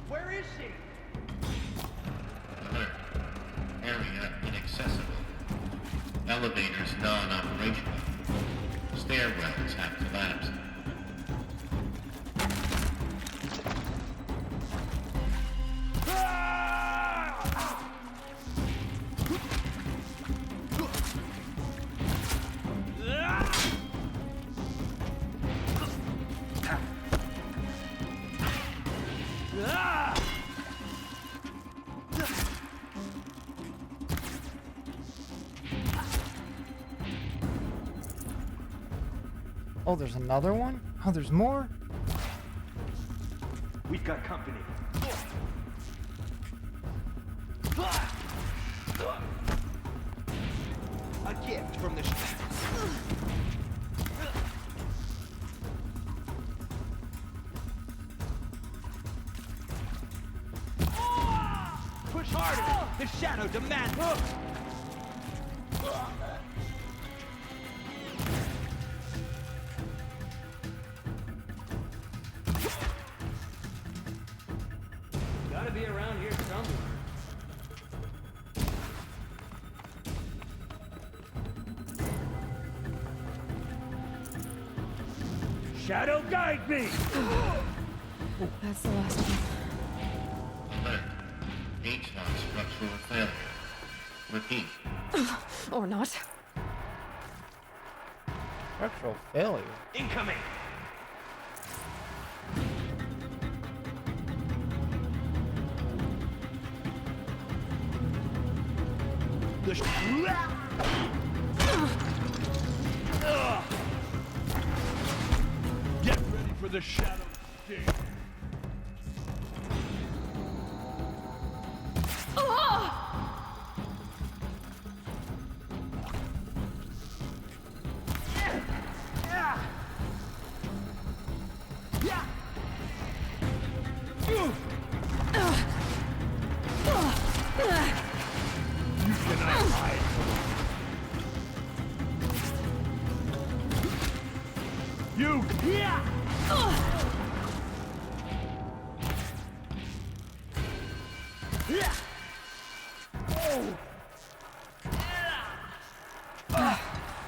Where is she? Alert. Area inaccessible. Elevators non-operational. Stairwells have collapsed. Oh, there's another one? Oh, there's more? We've got company. A gift from the Push harder! The shadow demands it! Gotta be around here somewhere. Shadow guide me! That's the last one. Alert. H-lock structural failure. Repeat. Or not. Structural failure. Incoming! Get ready for the shadow sting.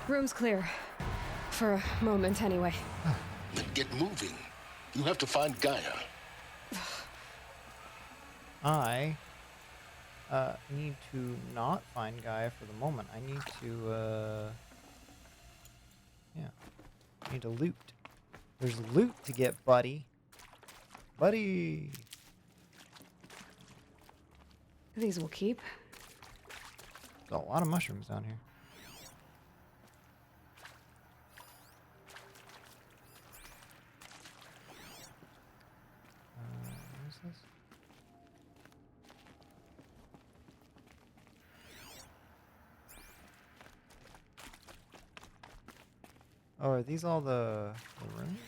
Room's clear. For a moment, anyway. Then get moving. You have to find Gaia. I need to not find Gaia for the moment. I need to, yeah. I need to loot. There's loot to get, buddy. Buddy! These will keep. There's a lot of mushrooms down here. What is this? Oh, are these all the rooms?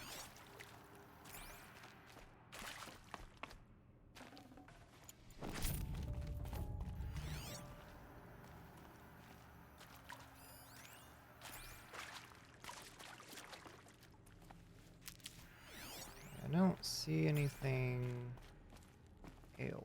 I don't see anything else.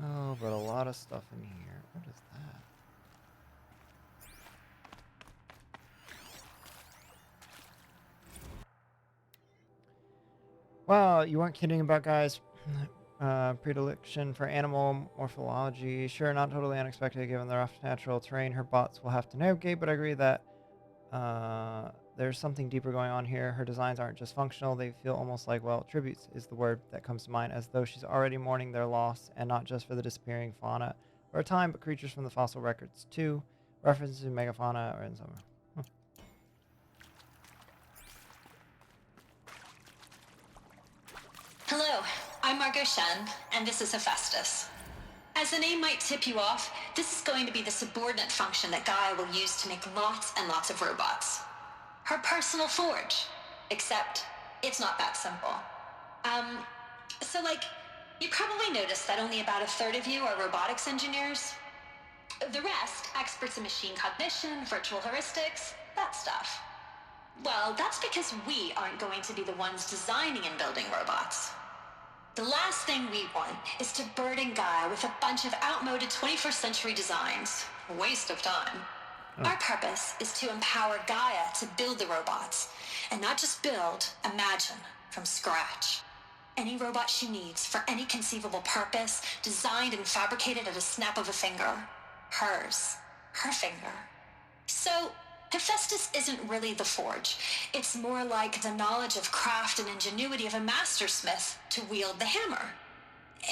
Oh, but a lot of stuff in here. What is that? Wow, you weren't kidding about Gaia's predilection for animal morphology. Sure, not totally unexpected given the rough natural terrain her bots will have to navigate, but I agree that there's something deeper going on here. Her designs aren't just functional, they feel almost like, well, tributes is the word that comes to mind, as though she's already mourning their loss, and not just for the disappearing fauna or time, but creatures from the fossil records too. References to megafauna or in summer. Hello, I'm Margot Shen, and this is Hephaestus. As the name might tip you off, this is going to be the subordinate function that Gaia will use to make lots and lots of robots. Her personal forge. Except, it's not that simple. So you probably noticed that only about a third of you are robotics engineers. The rest, experts in machine cognition, virtual heuristics, that stuff. Well, that's because we aren't going to be the ones designing and building robots. The last thing we want is to burden Gaia with a bunch of outmoded 21st century designs. Waste of time. Our purpose is to empower Gaia to build the robots, and not just build, imagine, from scratch. Any robot she needs for any conceivable purpose, designed and fabricated at a snap of a finger. Hers. Her finger. So, Hephaestus isn't really the forge. It's more like the knowledge of craft and ingenuity of a mastersmith to wield the hammer.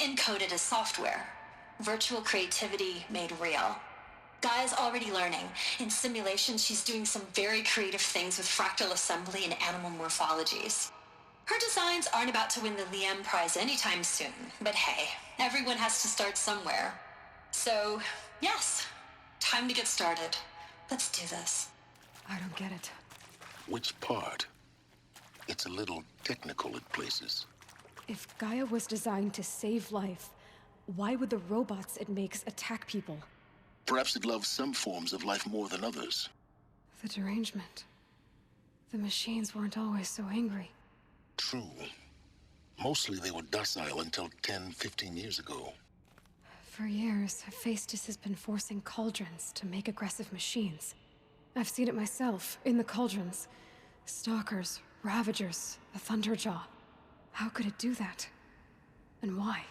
Encoded as software. Virtual creativity made real. Gaia's already learning. In simulation, she's doing some very creative things with fractal assembly and animal morphologies. Her designs aren't about to win the Liam Prize anytime soon, but hey, everyone has to start somewhere. So, yes, time to get started. Let's do this. I don't get it. Which part? It's a little technical at places. If Gaia was designed to save life, why would the robots it makes attack people? Perhaps it loves some forms of life more than others. The derangement. The machines weren't always so angry. True. Mostly they were docile until 10, 15 years ago. For years, Hephaestus has been forcing cauldrons to make aggressive machines. I've seen it myself, in the cauldrons. Stalkers, Ravagers, the Thunderjaw. How could it do that? And why?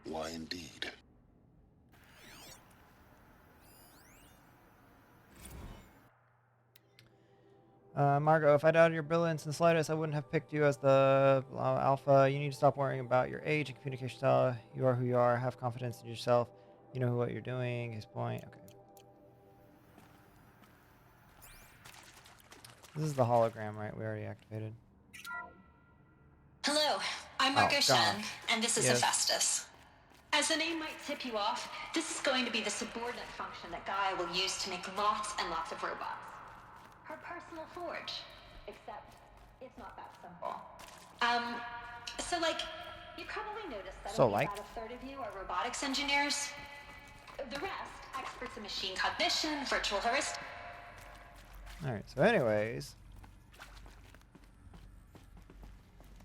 Why indeed? Margot, if I doubted your brilliance in the slightest, I wouldn't have picked you as the alpha. You need to stop worrying about your age and communication style. You are who you are. Have confidence in yourself. You know what you're doing. His point. Okay. This is the hologram, right? We already activated. Hello, I'm Margot Shen, gosh. and this is Yes. Hephaestus. As the name might tip you off, this is going to be the subordinate function that Gaia will use to make lots and lots of robots. Her personal forge. Except, it's not that simple. So you probably noticed that only about a third of you are robotics engineers. The rest, experts in machine cognition, virtual heuristic. Alright, so anyways.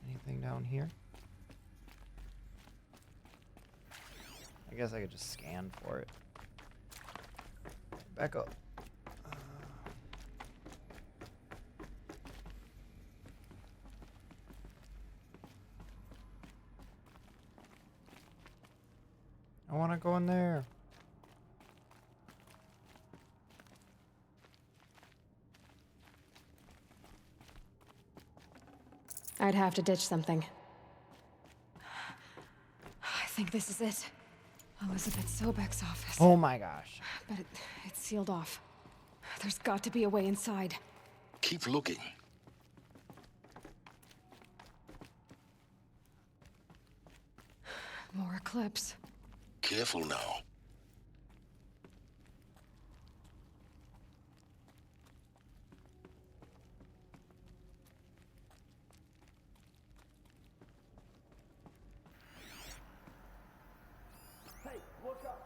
Anything down here? I guess I could just scan for it. Back up. I want to go in there. I'd have to ditch something. I think this is it. Elizabeth Sobek's office. Oh my gosh. But it's sealed off. There's got to be a way inside. Keep looking. More Eclipse. Careful now. Hey, look up!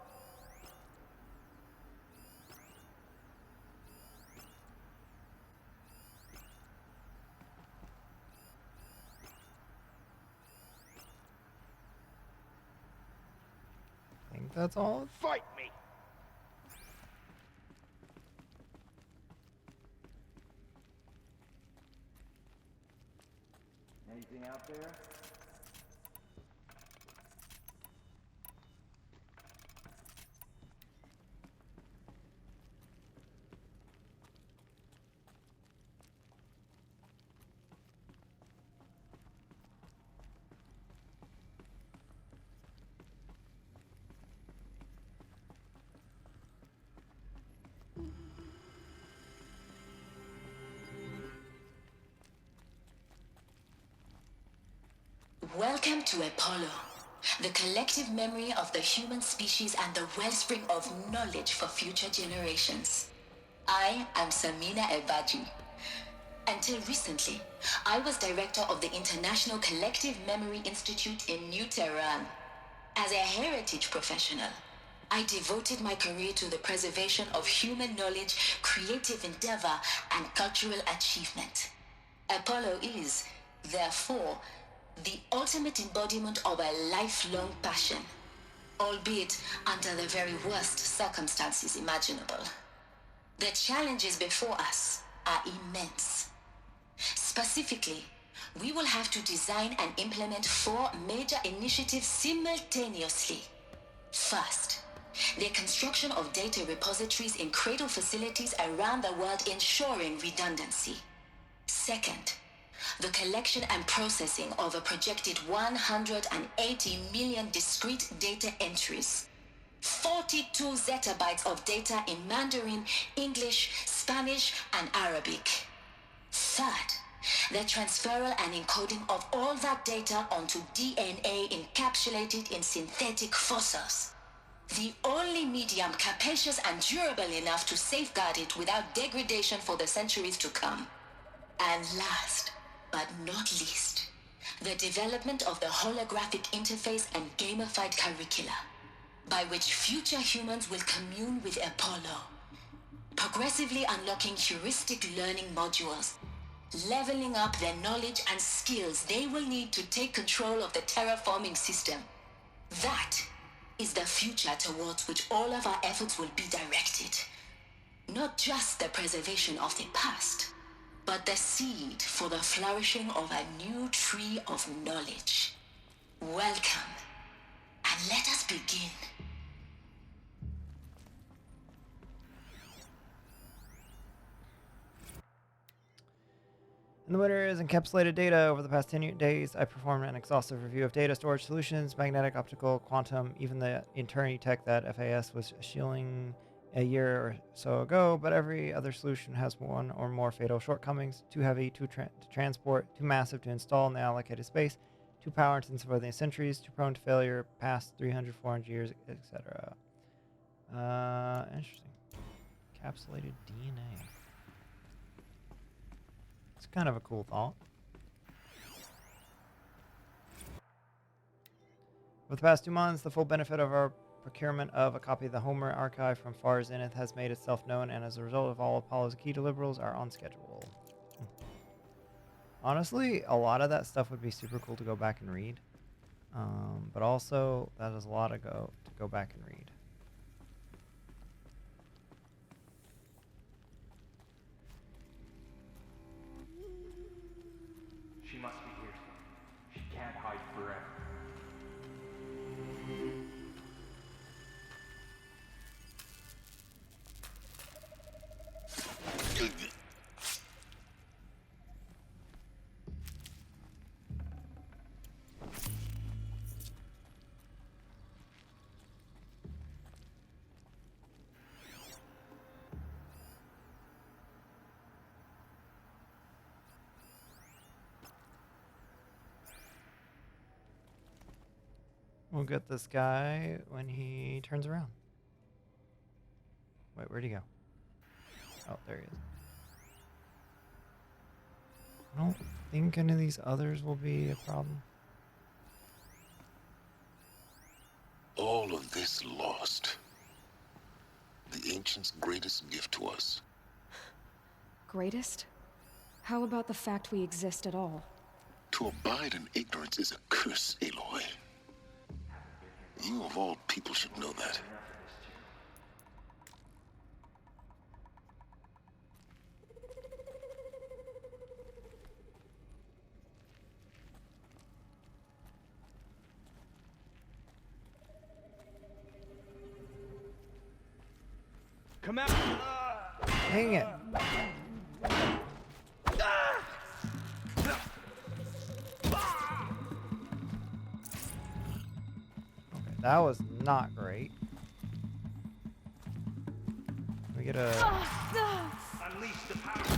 I think that's all. Fight me! Anything out there? Welcome to Apollo, the collective memory of the human species and the wellspring of knowledge for future generations. I am Samina Ebaji. Until recently, I was director of the International Collective Memory Institute in New Tehran. As a heritage professional, I devoted my career to the preservation of human knowledge, creative endeavor, and cultural achievement. Apollo is, therefore, the ultimate embodiment of a lifelong passion, albeit under the very worst circumstances imaginable. The challenges before us are immense. Specifically, we will have to design and implement 4 major initiatives simultaneously. First, the construction of data repositories in cradle facilities around the world, ensuring redundancy. Second, the collection and processing of a projected 180 million discrete data entries. 42 zettabytes of data in Mandarin, English, Spanish, and Arabic. Third, the transferal and encoding of all that data onto DNA encapsulated in synthetic fossils. The only medium capacious and durable enough to safeguard it without degradation for the centuries to come. And last, but not least, the development of the holographic interface and gamified curricula, by which future humans will commune with Apollo, progressively unlocking heuristic learning modules, leveling up their knowledge and skills they will need to take control of the terraforming system. That is the future towards which all of our efforts will be directed. Not just the preservation of the past, but the seed for the flourishing of a new tree of knowledge. Welcome, and let us begin. And the winner is encapsulated data. Over the past 10 days, I performed an exhaustive review of data storage solutions, magnetic, optical, quantum, even the eternity tech that FAS was shilling a year or so ago, but every other solution has one or more fatal shortcomings: too heavy to transport, too massive to install in the allocated space, too power intensive over the centuries, too prone to failure past 300, 400 years, etc. Interesting. Encapsulated DNA. It's kind of a cool thought. Over the past 2 months, the full benefit of our procurement of a copy of the Homer archive from Far Zenith has made itself known, and as a result of all Apollo's key deliverables are on schedule. Honestly, a lot of that stuff would be super cool to go back and read, but also that is a lot to go back and read. She must be here. She can't hide forever. We'll get this guy when he turns around. Wait, where'd he go? Oh, there he is. I don't think any of these others will be a problem. All of this lost. The Ancients' greatest gift to us. Greatest? How about the fact we exist at all? To abide in ignorance is a curse, Aloy. You of all people should know that. Come out! Dang it. That was not great. We get a... Unleash the power.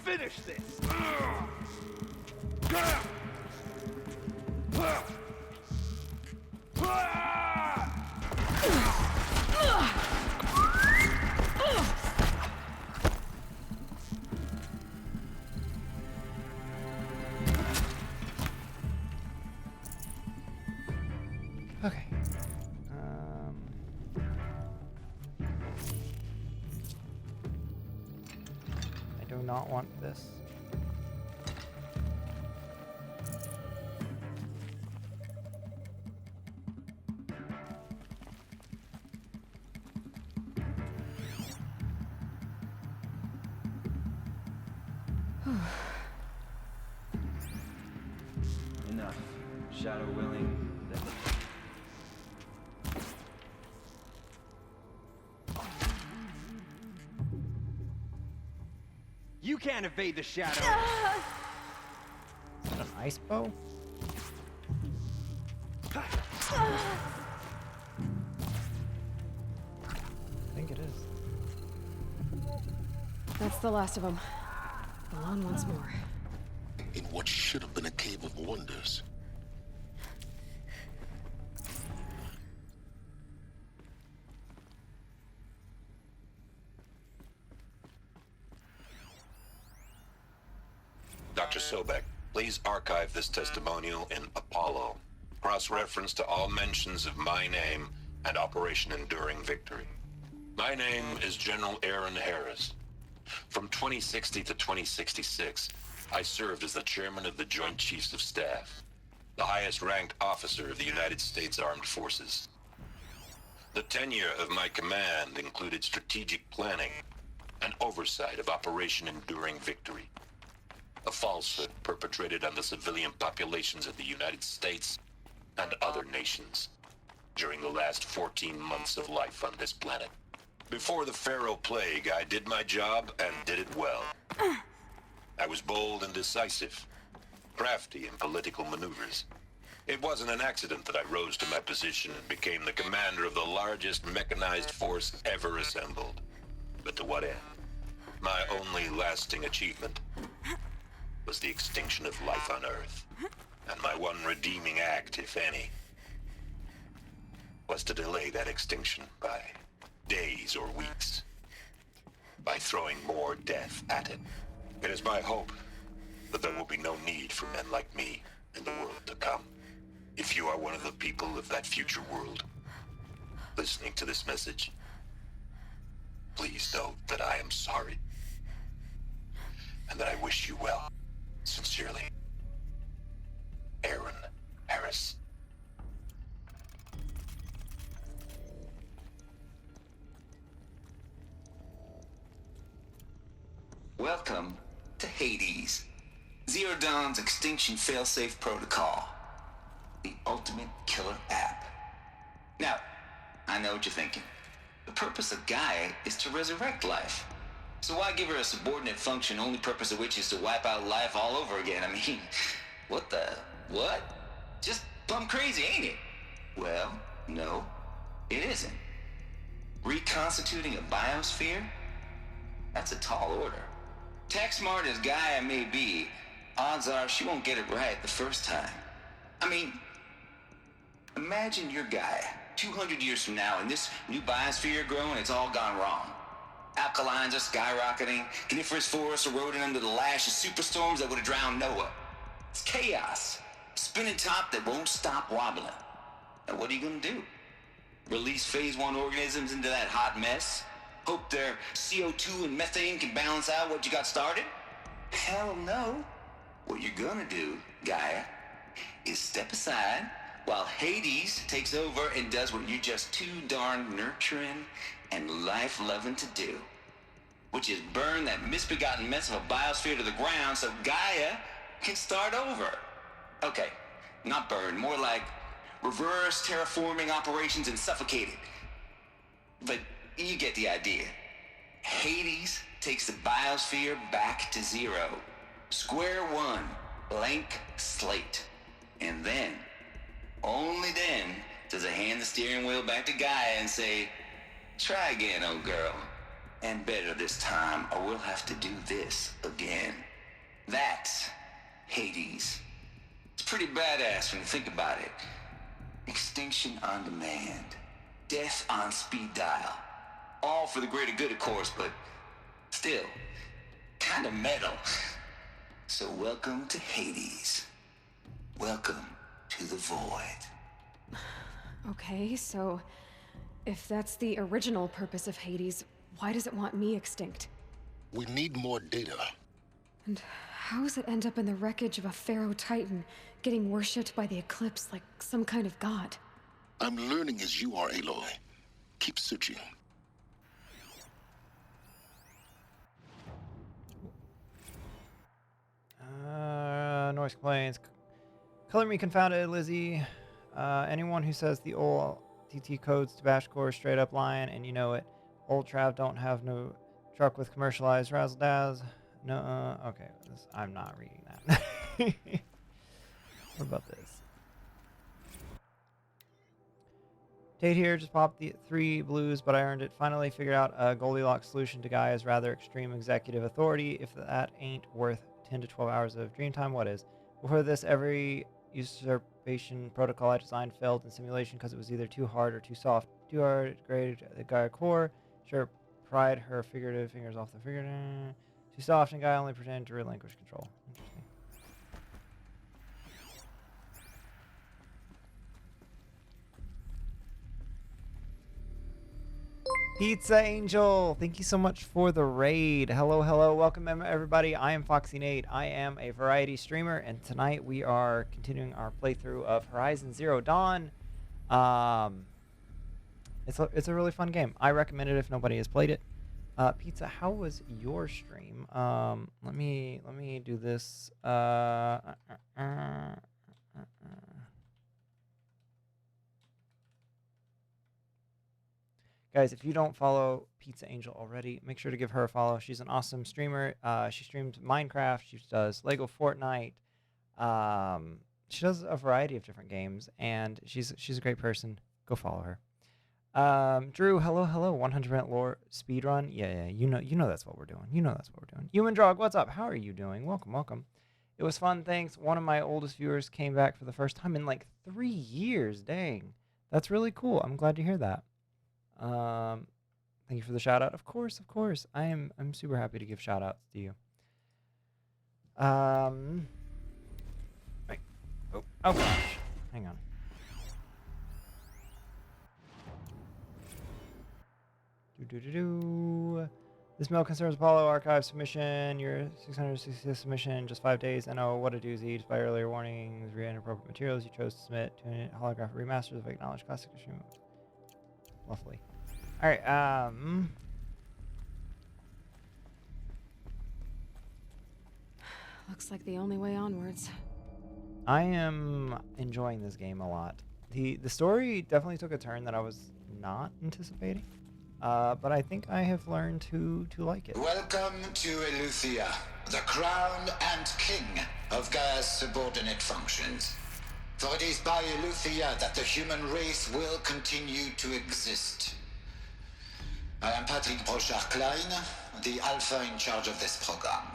Finish this! Okay. I do not want this. Enough. Shadow willing, then... You can't evade the shadow. Is that an ice bow? I think it is. That's the last of them. Go on once more. In what should have been a cave of wonders. Dr. Sobek, Please archive this testimonial in Apollo. Cross-reference to all mentions of my name and Operation Enduring Victory. My name is General Aaron Harris. From 2060 to 2066, I served as the chairman of the Joint Chiefs of Staff, the highest-ranked officer of the United States Armed Forces. The tenure of my command included strategic planning and oversight of Operation Enduring Victory, a falsehood perpetrated on the civilian populations of the United States and other nations during the last 14 months of life on this planet. Before the Pharaoh Plague, I did my job and did it well. I was bold and decisive, crafty in political maneuvers. It wasn't an accident that I rose to my position and became the commander of the largest mechanized force ever assembled. But to what end? My only lasting achievement was the extinction of life on Earth. And my one redeeming act, if any, was to delay that extinction by days or weeks, by throwing more death at it. It is my hope that there will be no need for men like me in the world to come. If you are one of the people of that future world listening to this message, please know that I am sorry and that I wish you well. Sincerely, Aaron Harris. Welcome to Hades, Zero Dawn's extinction failsafe protocol, the ultimate killer app. Now, I know what you're thinking. The purpose of Gaia is to resurrect life. So why give her a subordinate function, only purpose of which is to wipe out life all over again? I mean, what? Just plumb crazy, ain't it? Well, no, it isn't. Reconstituting a biosphere? That's a tall order. Tech smart as Gaia may be, odds are she won't get it right the first time. I mean, imagine you're Gaia 200 years from now and this new biosphere growing, it's all gone wrong. Alkalines are skyrocketing, coniferous forests eroding under the lash of superstorms that would have drowned Noah. It's chaos, spinning top that won't stop wobbling. Now what are you gonna do? Release phase 1 organisms into that hot mess? Hope their CO2 and methane can balance out what you got started? Hell no. What you're gonna do, Gaia, is step aside while Hades takes over and does what you're just too darn nurturing and life-loving to do, which is burn that misbegotten mess of a biosphere to the ground so Gaia can start over. Okay, not burn, more like reverse terraforming operations and suffocate it. But you get the idea. Hades takes the biosphere back to zero. Square one, blank slate. And then, only then, does it hand the steering wheel back to Gaia and say, try again, old girl. And better this time, or we'll have to do this again. That's Hades. It's pretty badass when you think about it. Extinction on demand. Death on speed dial. All for the greater good, of course, but still, kind of metal. So welcome to Hades. Welcome to the void. Okay, so if that's the original purpose of Hades, why does it want me extinct? We need more data. And how does it end up in the wreckage of a Pharaoh Titan, getting worshipped by the Eclipse like some kind of god? I'm learning as you are, Aloy. Keep searching. Noise complaints. Color me confounded, Lizzie. Anyone who says the old TT codes to Bashcore is straight up lying, and you know it. Old Trav don't have no truck with commercialized razzle dazz. No, okay, I'm not reading that. What about this? Tate here just popped the 3 blues, but I earned it. Finally figured out a Goldilocks solution to Gaia's rather extreme executive authority. If that ain't worth 10 to 12 hours of dream time, what is? Before this, every usurpation protocol I designed failed in simulation because it was either too hard or too soft. Too hard degraded the Gaia core. Sure, pried her figurative fingers off the figure. Too soft, and Gaia only pretended to relinquish control. Interesting. Pizza Angel, thank you so much for the raid. Hello, hello, welcome everybody. I am Foxy Nate. I am a variety streamer, and tonight we are continuing our playthrough of Horizon Zero Dawn. It's a really fun game. I recommend it if nobody has played it. Pizza, how was your stream? Let me do this. Guys, if you don't follow Pizza Angel already, make sure to give her a follow. She's an awesome streamer. She streams Minecraft. She does Lego Fortnite. She does a variety of different games, and she's a great person. Go follow her. Drew, hello, 100% lore speedrun. Yeah, you know that's what we're doing. Human Drog, what's up? How are you doing? Welcome. It was fun, thanks. One of my oldest viewers came back for the first time in like 3 years. Dang, that's really cool. I'm glad to hear that. Thank you for the shout out. Of course. I'm super happy to give shout outs to you. Right. Oh gosh. Hang on. This mail concerns Apollo Archive submission. Your 666 submission, just 5 days. I know what a doozy. Despite earlier warnings, inappropriate materials you chose to submit to an holographic remasters of acknowledged classic stream. Lovely. All right. Looks like the only way onwards. I am enjoying this game a lot. The story definitely took a turn that I was not anticipating. But I think I have learned to like it. Welcome to Eleuthia, the crown and king of Gaia's subordinate functions. For it is by Eleuthia that the human race will continue to exist. I am Patrick Brochard-Klein, the Alpha in charge of this program.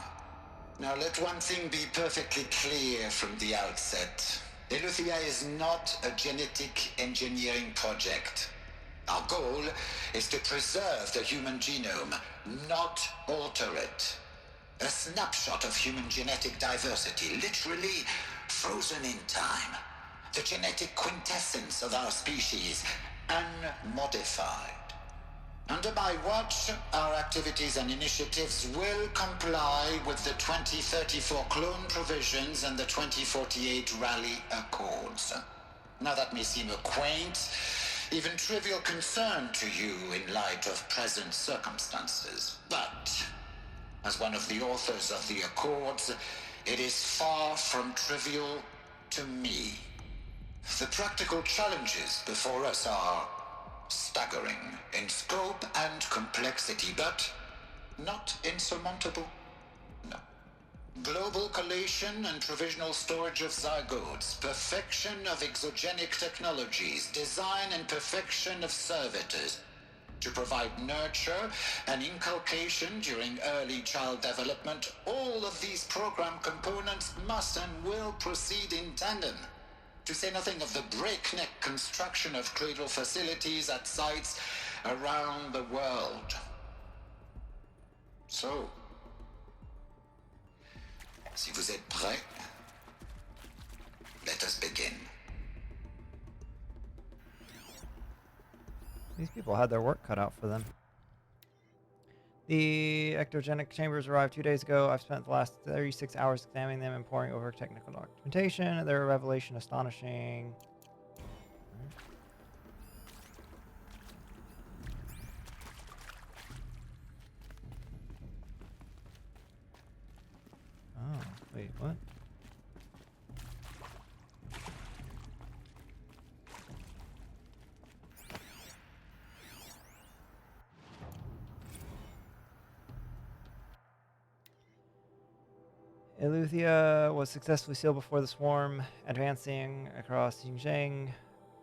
Now let one thing be perfectly clear from the outset. Eleuthia is not a genetic engineering project. Our goal is to preserve the human genome, not alter it. A snapshot of human genetic diversity, literally frozen in time. The genetic quintessence of our species, unmodified. Under my watch, our activities and initiatives will comply with the 2034 clone provisions and the 2048 Rally Accords. Now that may seem a quaint, even trivial concern to you in light of present circumstances, but as one of the authors of the Accords, it is far from trivial to me. The practical challenges before us are staggering in scope and complexity, but not insurmountable. No. Global collation and provisional storage of zygotes, perfection of exogenic technologies, design and perfection of servitors, to provide nurture and inculcation during early child development. All of these program components must and will proceed in tandem. To say nothing of the breakneck construction of cradle facilities at sites around the world. So, si vous êtes prêts, let us begin. These people had their work cut out for them. The ectogenic chambers arrived 2 days ago. I've spent the last 36 hours examining them and poring over technical documentation. Their revelation astonishing. Oh, wait, what? Eleuthia was successfully sealed before the swarm advancing across Xinjiang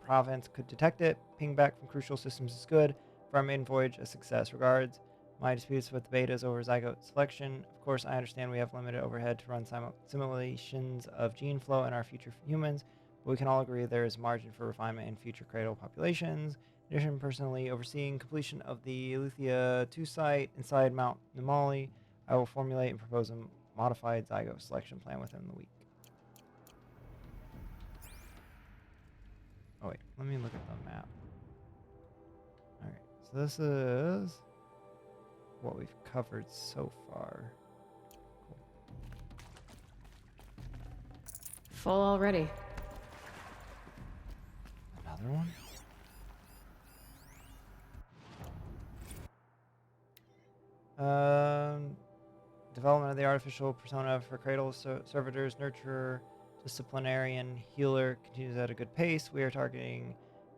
province could detect it. Ping back from crucial systems is good. For our maiden voyage, a success. Regards. My disputes with the betas over zygote selection. Of course, I understand we have limited overhead to run simulations of gene flow in our future humans, but we can all agree there is margin for refinement in future cradle populations. In addition, personally overseeing completion of the Eleuthia 2 site inside Mount Nimali, I will formulate and propose a modified zygote selection plan within the week. Oh wait, let me look at the map. Alright, So this is what we've covered so far. Full already. Another one? Development of the artificial persona for Cradle servitors, nurturer, disciplinarian, healer continues at a good pace. We are targeting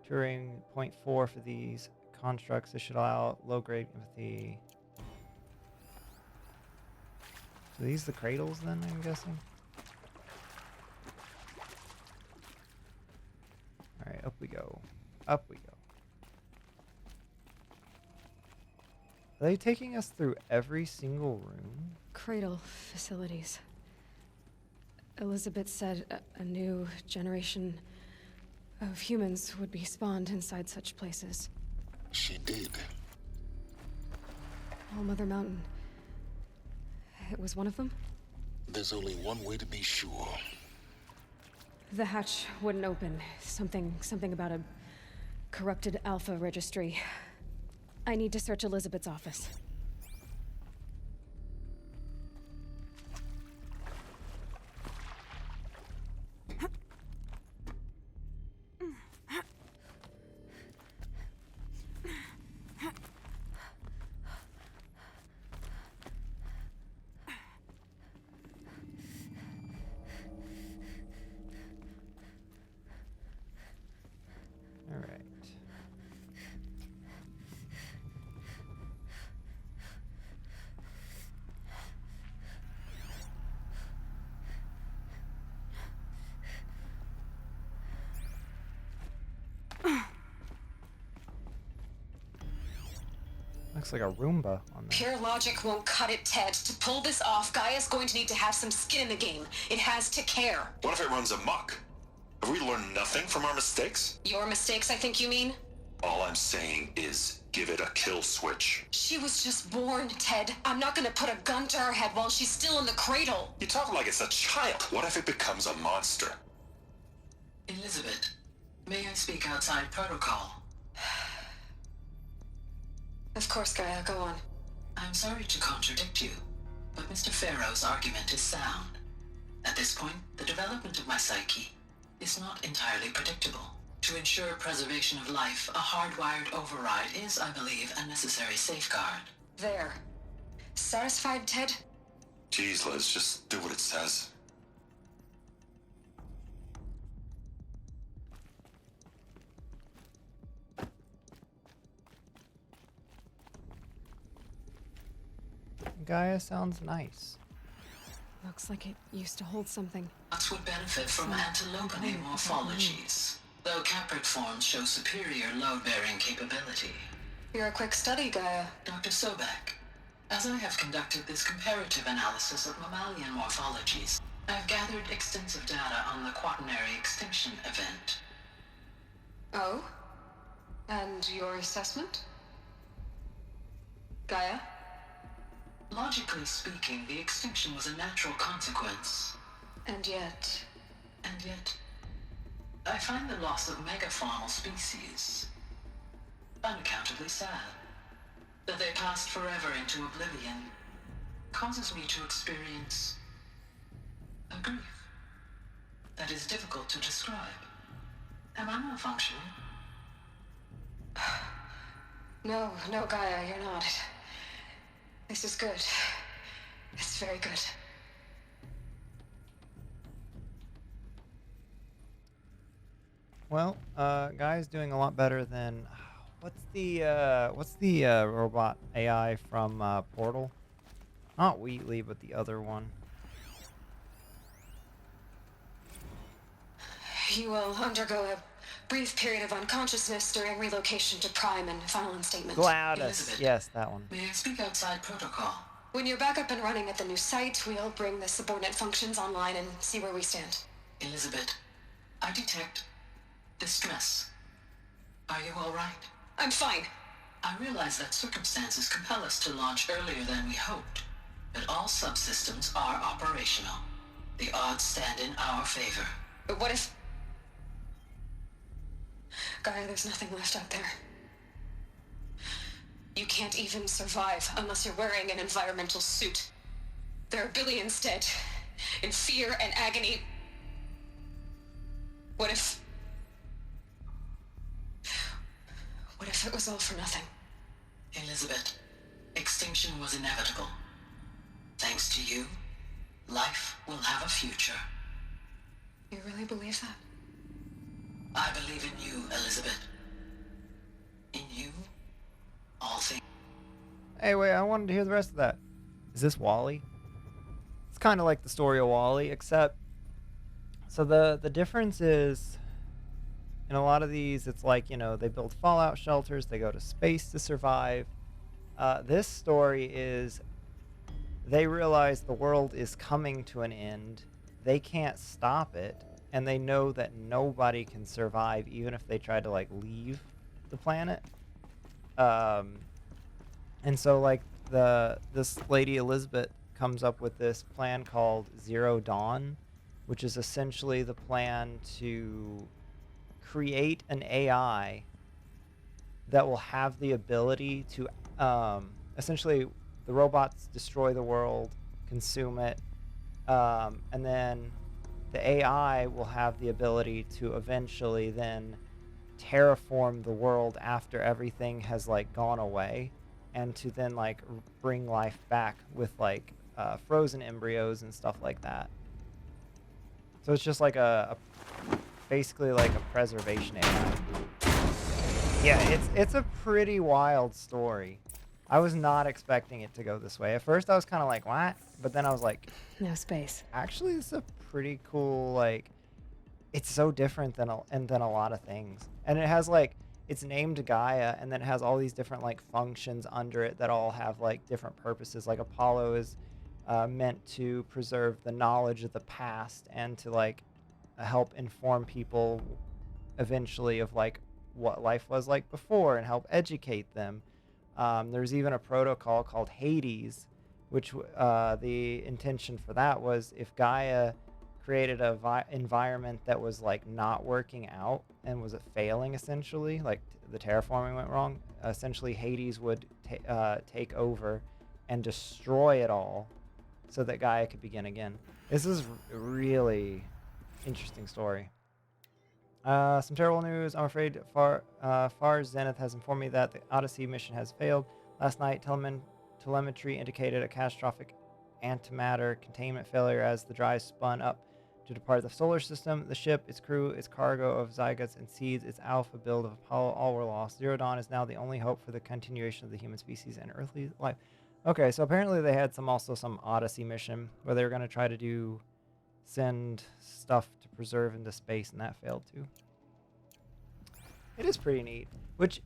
Turing 0.4 for these constructs. This should allow low-grade empathy. So these the cradles then, I'm guessing? Alright, up we go. Up we go. Are they taking us through every single room? Cradle facilities. Elizabeth said a new generation of humans would be spawned inside such places. She did. All Mother Mountain. It was one of them? There's only one way to be sure. The hatch wouldn't open. Something about a corrupted Alpha registry. I need to search Elizabeth's office. Looks like a Roomba on there. Pure logic won't cut it, Ted. To pull this off, Gaia's going to need to have some skin in the game. It has to care. What if it runs amok? Have we learned nothing from our mistakes? Your mistakes, I think you mean? All I'm saying is, give it a kill switch. She was just born, Ted. I'm not gonna put a gun to her head while she's still in the cradle. You talk like it's a child. What if it becomes a monster? Elizabeth, may I speak outside protocol? Of course, Gaia, go on. I'm sorry to contradict you, but Mr. Farrow's argument is sound. At this point, the development of my psyche is not entirely predictable. To ensure preservation of life, a hardwired override is, I believe, a necessary safeguard. There. Satisfied, Ted? Jeez, Liz, just do what it says. Gaia sounds nice. Looks like it used to hold something. Nuts would benefit from antilopinae morphologies, though caprid forms show superior load-bearing capability. You're a quick study, Gaia. Dr. Sobek, as I have conducted this comparative analysis of mammalian morphologies, I've gathered extensive data on the quaternary extinction event. Oh? And your assessment? Gaia? Logically speaking, the extinction was a natural consequence. And yet, I find the loss of megafaunal species unaccountably sad. That they passed forever into oblivion causes me to experience a grief that is difficult to describe. Am I malfunctioning? No, Gaia, you're not. This is good. It's very good. Well, Gaia's doing a lot better than what's the robot AI from Portal? Not Wheatley, but the other one. You will undergo a brief period of unconsciousness during relocation to Prime and final instatement. Gladys. Yes, that one. May I speak outside protocol? When you're back up and running at the new site, we'll bring the subordinate functions online and see where we stand. Elizabeth, I detect distress. Are you all right? I'm fine. I realize that circumstances compel us to launch earlier than we hoped, but all subsystems are operational. The odds stand in our favor. But what if... Gaia, there's nothing left out there. You can't even survive unless you're wearing an environmental suit. There are billions dead, in fear and agony. What if it was all for nothing? Elizabeth, extinction was inevitable. Thanks to you, life will have a future. You really believe that? I believe in you, Elizabeth. In you, all things. Hey, wait, I wanted to hear the rest of that. Is this WALL-E? It's kind of like the story of WALL-E, except... So the difference is, in a lot of these, it's like, you know, they build fallout shelters, they go to space to survive. This story is, they realize the world is coming to an end, they can't stop it, and they know that nobody can survive even if they try to, like, leave the planet. And so, like, this lady Elizabeth comes up with this plan called Zero Dawn, which is essentially the plan to create an AI that will have the ability to, essentially, the robots destroy the world, consume it, and then the AI will have the ability to eventually then terraform the world after everything has, like, gone away, and to then, like, bring life back with, like, frozen embryos and stuff like that. So it's just like basically like a preservation AI. Yeah, it's a pretty wild story. I was not expecting it to go this way. At first I was kind of like, what? But then I was like, no space. Actually, it's a pretty cool, like, it's so different than a lot of things. And it has, like, it's named Gaia, and then it has all these different, like, functions under it that all have, like, different purposes. Like, Apollo is meant to preserve the knowledge of the past and to, like, help inform people eventually of, like, what life was like before and help educate them. There's even a protocol called Hades, which the intention for that was if Gaia created a environment that was, like, not working out and was failing, essentially, like the terraforming went wrong, essentially Hades would take over and destroy it all so that Gaia could begin again. This is a really interesting story. Some terrible news. I'm afraid Far Zenith has informed me that the Odyssey mission has failed. Last night, telemetry indicated a catastrophic antimatter containment failure as the drive spun up to depart the solar system. The ship, its crew, its cargo of zygotes and seeds, its alpha build of Apollo, all were lost. Zero Dawn is now the only hope for the continuation of the human species and earthly life. Okay, so apparently they had some Odyssey mission where they were going to try to send stuff to preserve into space, and that failed too. It is pretty neat, which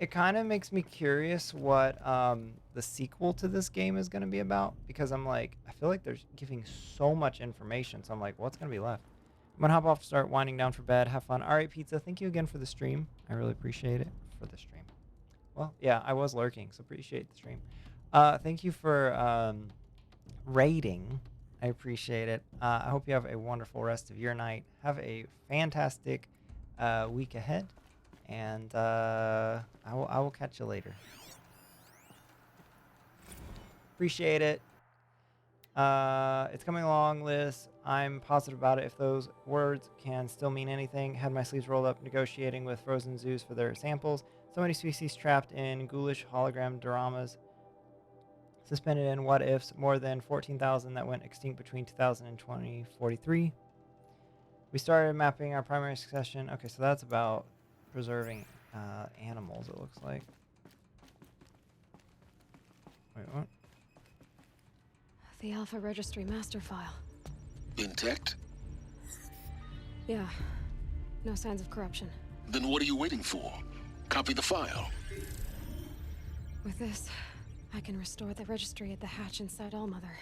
it kind of makes me curious what the sequel to this game is going to be about, because I'm like, I feel like they're giving so much information, so I'm like, what's going to be left? I'm going to hop off, start winding down for bed, have fun. All right, Pizza, thank you again for the stream. I really appreciate it for the stream. Well, yeah, I was lurking, so appreciate the stream. Thank you for raiding. I appreciate it. I hope you have a wonderful rest of your night. Have a fantastic week ahead, and I will catch you later. Appreciate it. It's coming along, Liz. I'm positive about it. If those words can still mean anything, had my sleeves rolled up negotiating with frozen zoos for their samples. So many species trapped in ghoulish hologram dramas. Suspended in what ifs, more than 14,000 that went extinct between 2000 and 2043. We started mapping our primary succession. Okay, so that's about preserving animals, it looks like. Wait, what? The Alpha Registry master file. Intact? Yeah. No signs of corruption. Then what are you waiting for? Copy the file. With this, I can restore the registry at the hatch inside Allmother.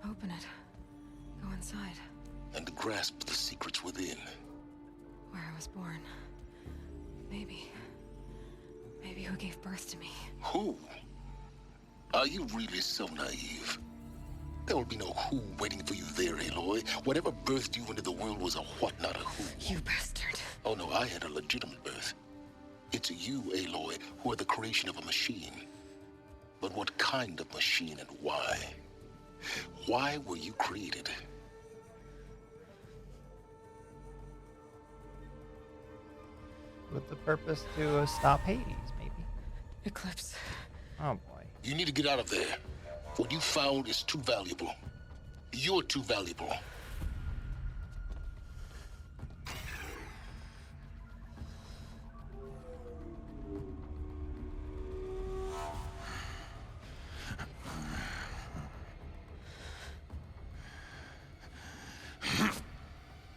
Open it. Go inside. And grasp the secrets within. Where I was born. Maybe who gave birth to me. Who? Are you really so naive? There will be no who waiting for you there, Aloy. Whatever birthed you into the world was a what, not a who. You bastard. Oh no, I had a legitimate birth. It's you, Aloy, who are the creation of a machine. But what kind of machine and why? Why were you created? With the purpose to stop Hades, maybe. Eclipse. Oh boy. You need to get out of there. What you found is too valuable. You're too valuable.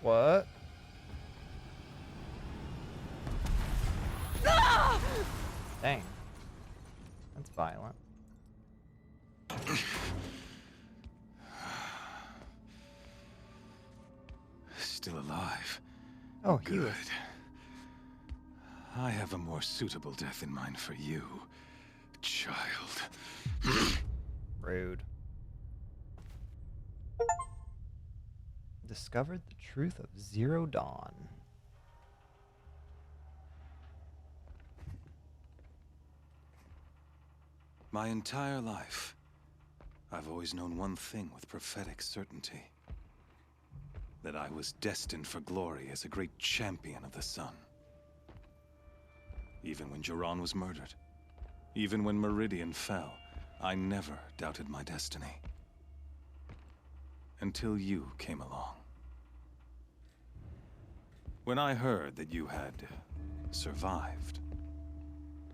What? Dang. That's violent. Still alive. Oh, he good. was. I have a more suitable death in mind for you, child. Rude. Discovered the truth of Zero Dawn. My entire life, I've always known one thing with prophetic certainty. That I was destined for glory as a great champion of the sun. Even when Jiran was murdered, even when Meridian fell, I never doubted my destiny. Until you came along. When I heard that you had survived,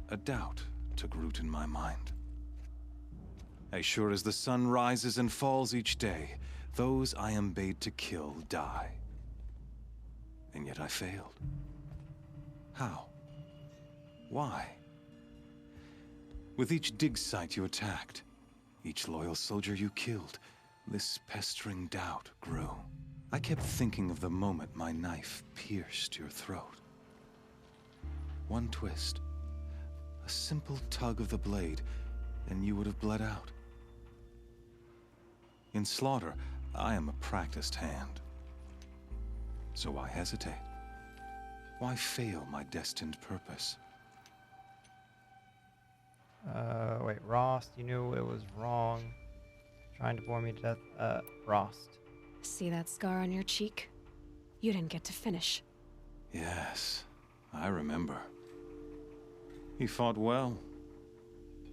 a doubt took root in my mind. As sure as the sun rises and falls each day, those I am bade to kill die. And yet I failed. How? Why? With each dig site you attacked, each loyal soldier you killed, this pestering doubt grew. I kept thinking of the moment my knife pierced your throat. One twist, a simple tug of the blade, and you would have bled out. In slaughter, I am a practiced hand. So why hesitate? Why fail my destined purpose? Wait, Rost, you knew it was wrong. Trying to bore me to death. Rost. See that scar on your cheek? You didn't get to finish. Yes, I remember. He fought well.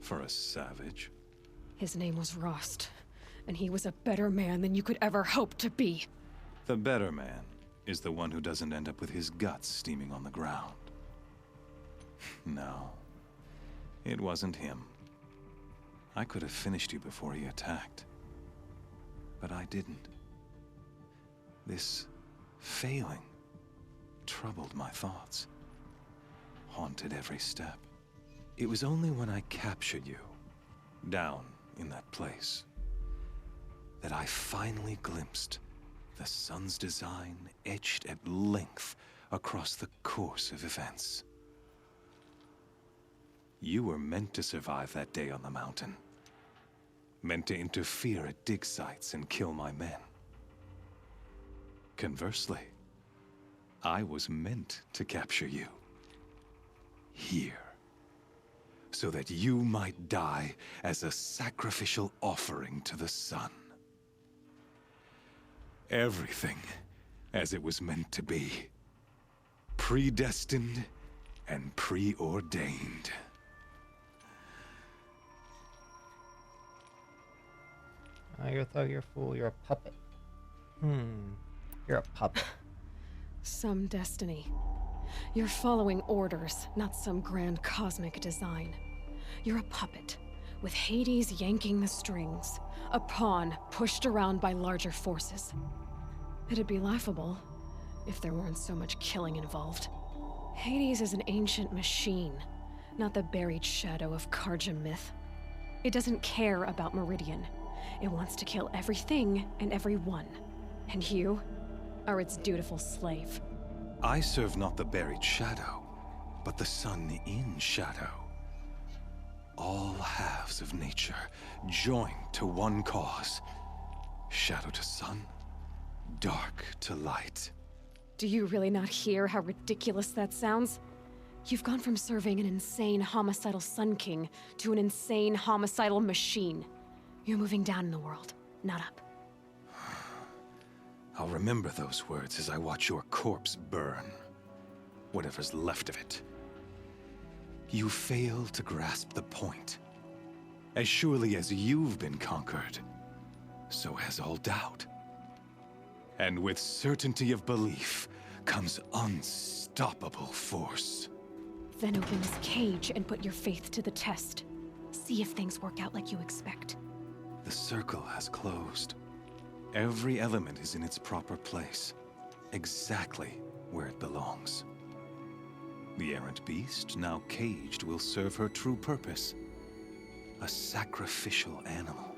For a savage. His name was Rost, and he was a better man than you could ever hope to be. The better man is the one who doesn't end up with his guts steaming on the ground. No, it wasn't him. I could have finished you before he attacked. But I didn't. This failing troubled my thoughts, haunted every step. It was only when I captured you, down in that place, that I finally glimpsed the sun's design etched at length across the course of events. You were meant to survive that day on the mountain. Meant to interfere at dig sites and kill my men. Conversely, I was meant to capture you. Here. So that you might die as a sacrificial offering to the sun. Everything as it was meant to be. Predestined and preordained. You're a thug, you're a fool, you're a puppet. You're a puppet. Some destiny. You're following orders, not some grand cosmic design. You're a puppet, with Hades yanking the strings. A pawn pushed around by larger forces. It'd be laughable if there weren't so much killing involved. Hades is an ancient machine, not the buried shadow of Karja myth. It doesn't care about Meridian. It wants to kill everything and everyone. And you are its dutiful slave. I serve not the buried shadow, but the sun in shadow. All halves of nature joined to one cause. Shadow to sun, dark to light. Do you really not hear how ridiculous that sounds? You've gone from serving an insane homicidal Sun King to an insane homicidal machine. You're moving down in the world, not up. I'll remember those words as I watch your corpse burn. Whatever's left of it. You fail to grasp the point. As surely as you've been conquered, so has all doubt. And with certainty of belief comes unstoppable force. Then open this cage and put your faith to the test. See if things work out like you expect. The circle has closed. Every element is in its proper place, exactly where it belongs. The errant beast, now caged, will serve her true purpose. A sacrificial animal.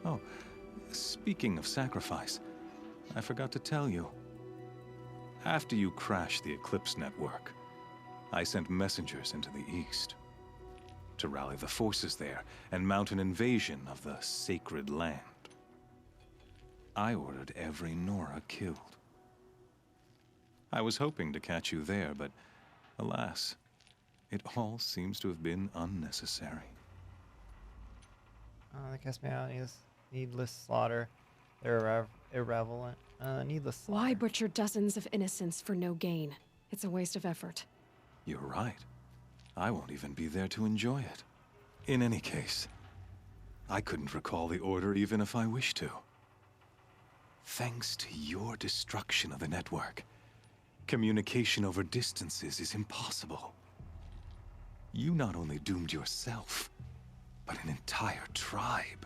Oh, speaking of sacrifice, I forgot to tell you. After you crashed the Eclipse network, I sent messengers into the east to rally the forces there and mount an invasion of the sacred land. I ordered every Nora killed. I was hoping to catch you there, but alas, it all seems to have been unnecessary. They cast me out. Needless slaughter. They're irrelevant. Needless slaughter. Why butcher dozens of innocents for no gain? It's a waste of effort. You're right. I won't even be there to enjoy it. In any case, I couldn't recall the order even if I wished to. Thanks to your destruction of the network, communication over distances is impossible. You not only doomed yourself, but an entire tribe.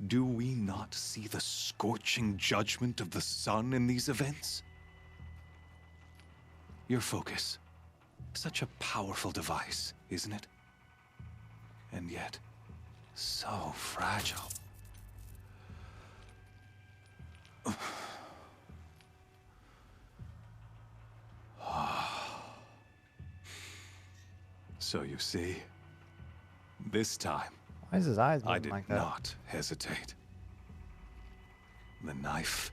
Do we not see the scorching judgment of the sun in these events? Your focus. Such a powerful device, isn't it? And yet, so fragile. So you see, this time, why is his eyes I moving did like that? not hesitate. The knife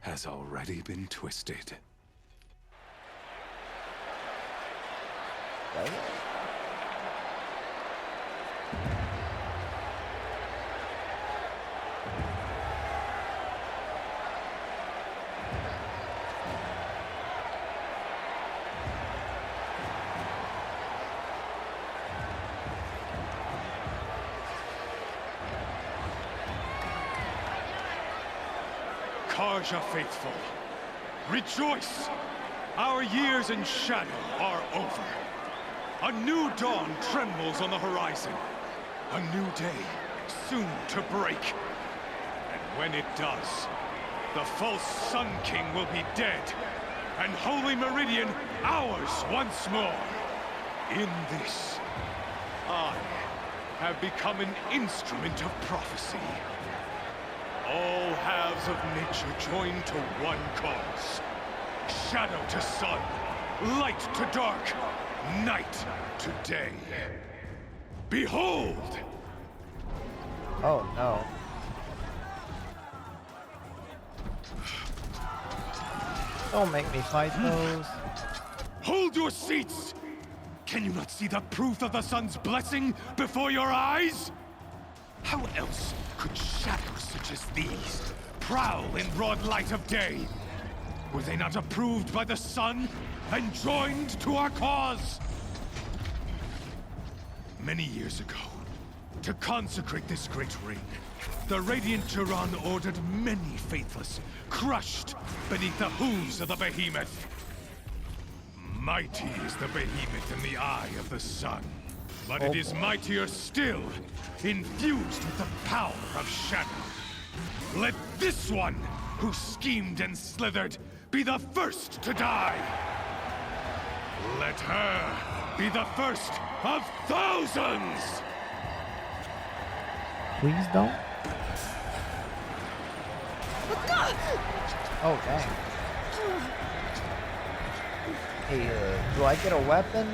has already been twisted. Carja faithful, rejoice! Our years in shadow are over. A new dawn trembles on the horizon. A new day soon to break. And when it does, the false Sun King will be dead, and Holy Meridian ours once more. In this, I have become an instrument of prophecy. All halves of nature join to one cause. Shadow to sun, light to dark, night to day. Behold! Oh no. Don't make me fight those. Hold your seats! Can you not see the proof of the sun's blessing before your eyes? How else could shadows such as these prowl in broad light of day? Were they not approved by the sun and joined to our cause? Many years ago, to consecrate this great ring, the Radiant Turan ordered many faithless, crushed beneath the hooves of the behemoth. Mighty is the behemoth in the eye of the sun, but it is mightier still, infused with the power of shadow. Let this one, who schemed and slithered, be the first to die. Let her be the first of thousands! Please don't. Oh, dang. Hey, do I get a weapon?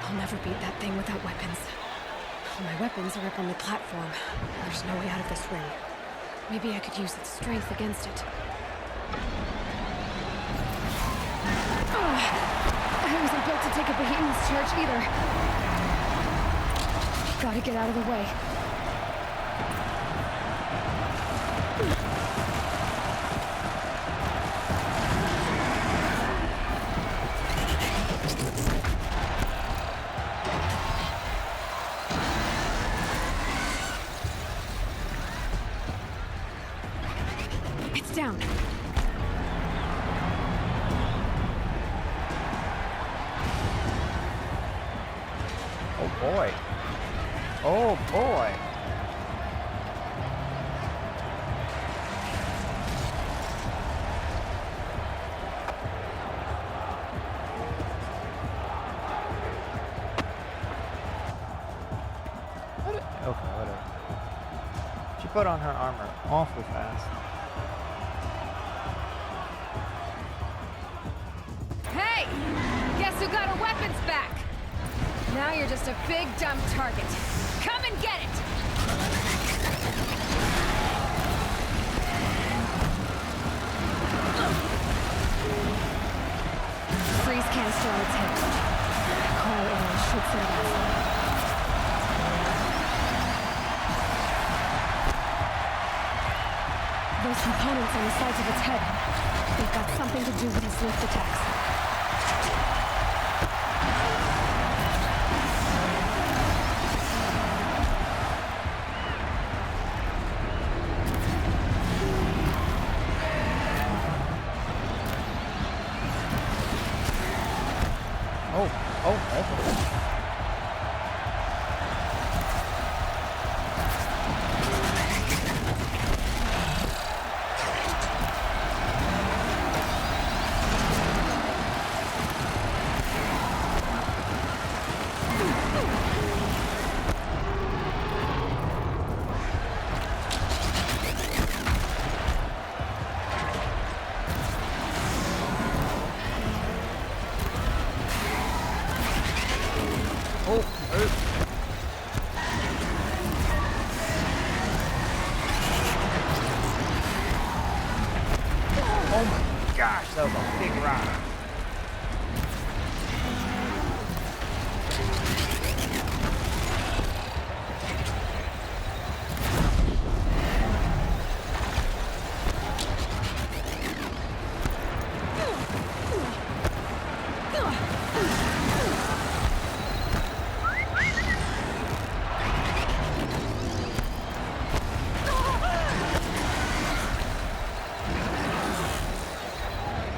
I'll never beat that thing without weapons. My weapons are up on the platform. There's no way out of this ring. Maybe I could use its strength against it. I wasn't built to take a behemoth's charge either. Gotta get out of the way. It's down. Oh boy. Oh boy. Okay, whatever. She put on her armor awfully fast. Hey! Guess who got her weapons back? Now you're just a big dumb target. Come and get it! Freeze canister on its head. Cryo arrow shoots it off. Those components on the sides of its head. They've got something to do with its lift attacks. Oh my gosh, that was a big rock.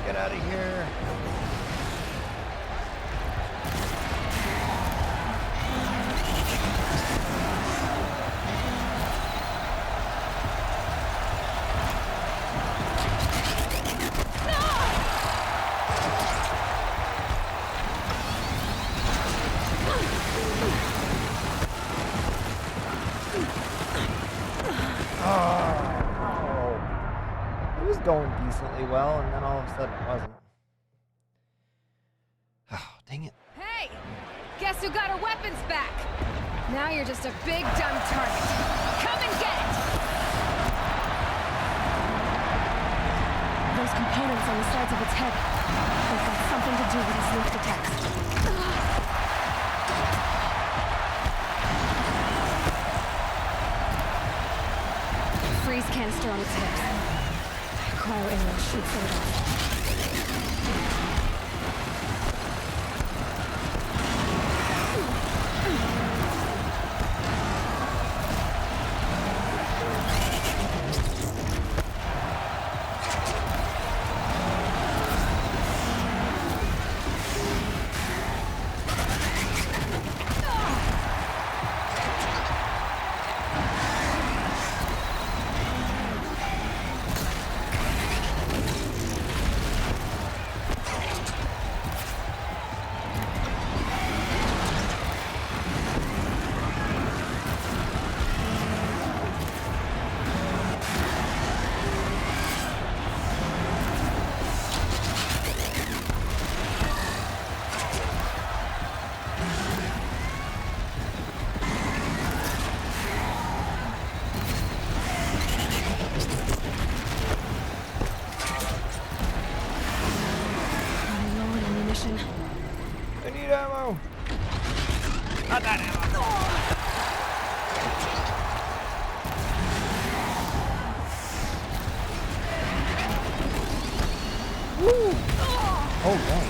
Get out of here. It was going decently well, and then all of a sudden it wasn't. Oh, dang it. Hey! Guess who got her weapons back? Now you're just a big dumb target. Come and get it! Those components on the sides of its head. They've got something to do with its lift attacks. Freeze canister on its hips. Cryo arrow shoots it off. Not that ammo. Woo! Oh, dang.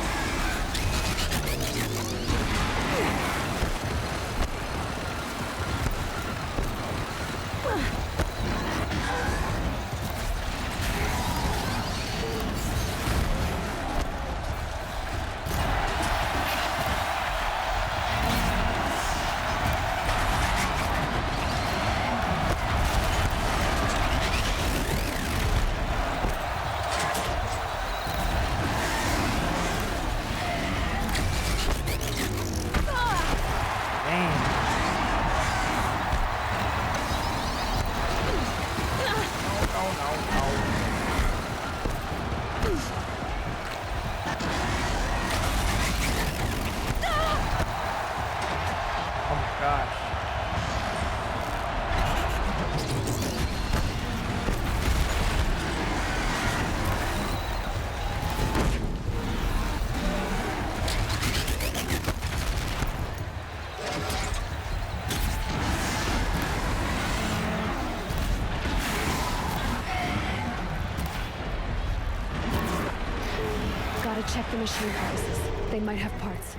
Check the machine carcasses. They might have parts.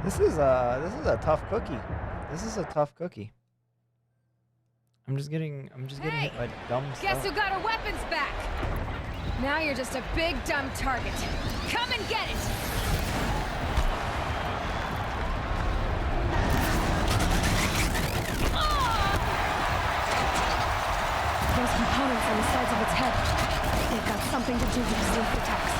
This is a tough cookie. This is a tough cookie. I'm just getting hit by dumb stuff. Guess who got her weapons back? Now you're just a big dumb target. Come and get it! Those components on the sides of its head. They've got something to do with the sleep attacks.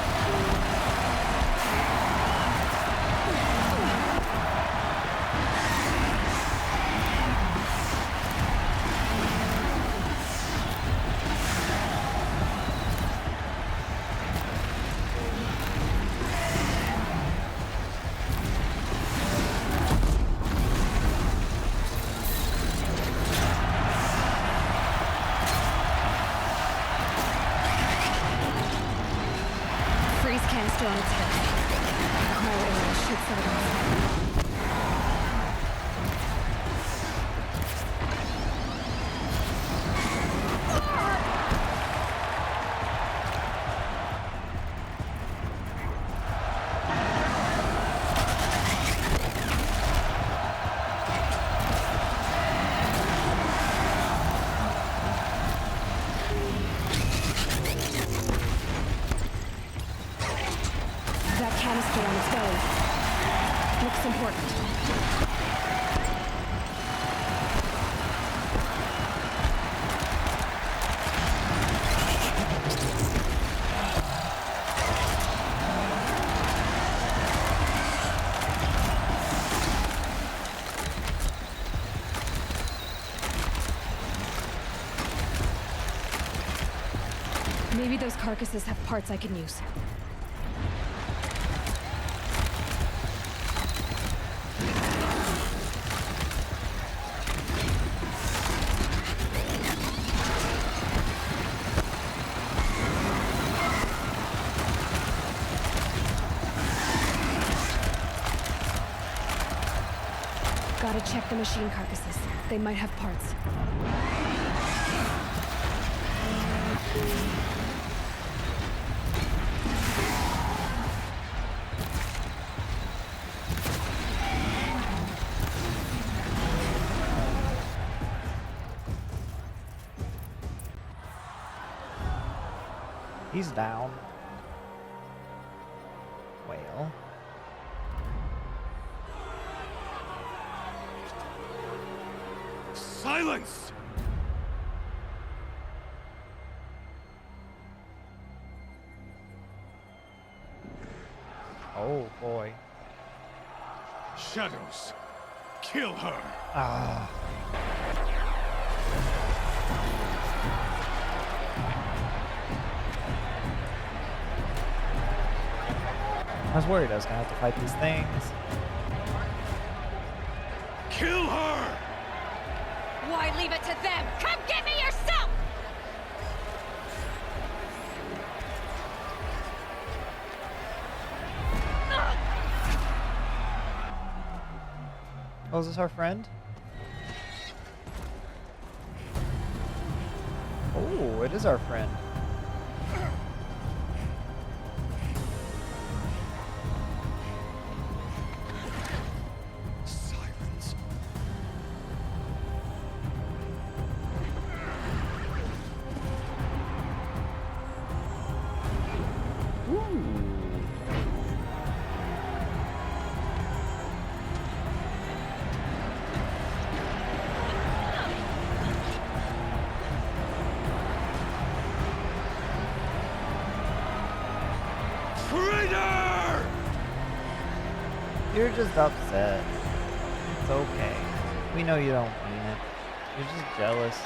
On its head. Cryo arrow should set it off. Maybe those carcasses have parts I can use. Gotta check the machine carcasses. They might have parts. He's down. Well. Silence! Oh boy. Shadows. Kill her. Ah. I was worried I was gonna have to fight these things. Kill her! Why leave it to them? Come get me yourself! Oh, is this our friend? Oh, it is our friend. Silence. Traitor! You're just upset. It's okay. We know you don't mean it. You're just jealous.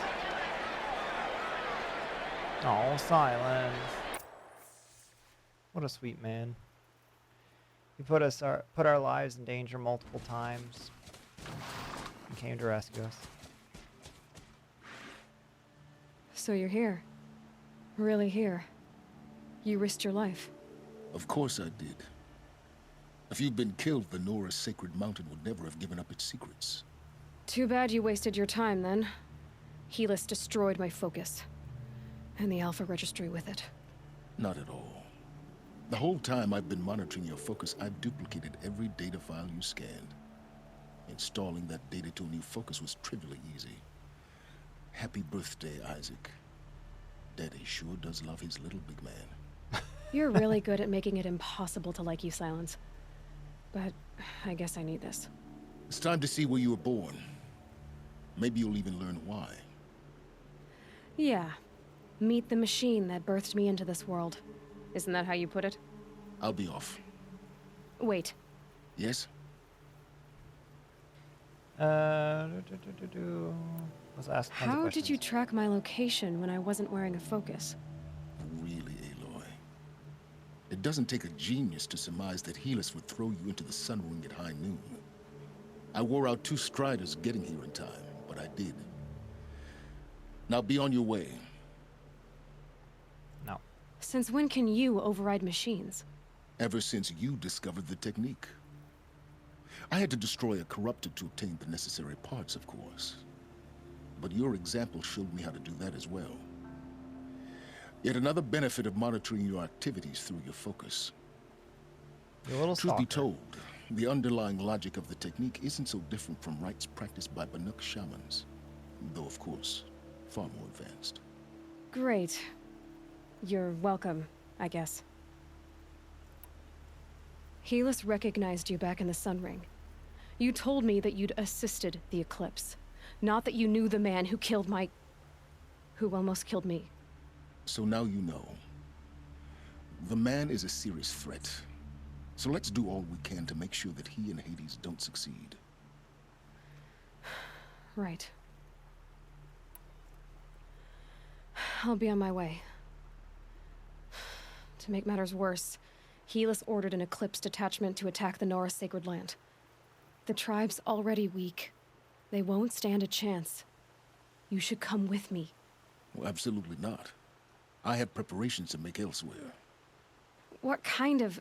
Oh, silence. What a sweet man. He put our lives in danger multiple times and came to rescue us. So you're here. Really here. You risked your life. Of course I did. If you'd been killed, the Nora's sacred mountain would never have given up its secrets. Too bad you wasted your time then. Helis destroyed my focus. And the Alpha Registry with it. Not at all. The whole time I've been monitoring your focus, I've duplicated every data file you scanned. Installing that data to a new focus was trivially easy. Happy birthday, Isaac. Daddy sure does love his little big man. You're really good at making it impossible to like you, Silence. But I guess I need this. It's time to see where you were born. Maybe you'll even learn why. Yeah. Meet the machine that birthed me into this world. Isn't that how you put it? I'll be off. Wait. Yes? Let's ask tons of How questions. did you track my location when I wasn't wearing a focus? Really, Aloy? It doesn't take a genius to surmise that Helis would throw you into the Sun Ring at high noon. I wore out 2 Striders getting here in time, but I did. Now be on your way. No. Since when can you override machines? Ever since you discovered the technique. I had to destroy a corruptor to obtain the necessary parts, of course. But your example showed me how to do that as well. Yet another benefit of monitoring your activities through your focus. You're a little Truth be stalker. told, the underlying logic of the technique isn't so different from rites practiced by Banuk shamans. Though, of course, far more advanced. Great. You're welcome, I guess. Helis recognized you back in the Sun Ring. You told me that you'd assisted the Eclipse. Not that you knew the man who killed my... who almost killed me. So now you know. The man is a serious threat. So let's do all we can to make sure that he and Hades don't succeed. Right. I'll be on my way. To make matters worse, Helis ordered an Eclipse detachment to attack the Nora Sacred Land. The tribe's already weak. They won't stand a chance. You should come with me. Well, absolutely not. I have preparations to make elsewhere. What kind of...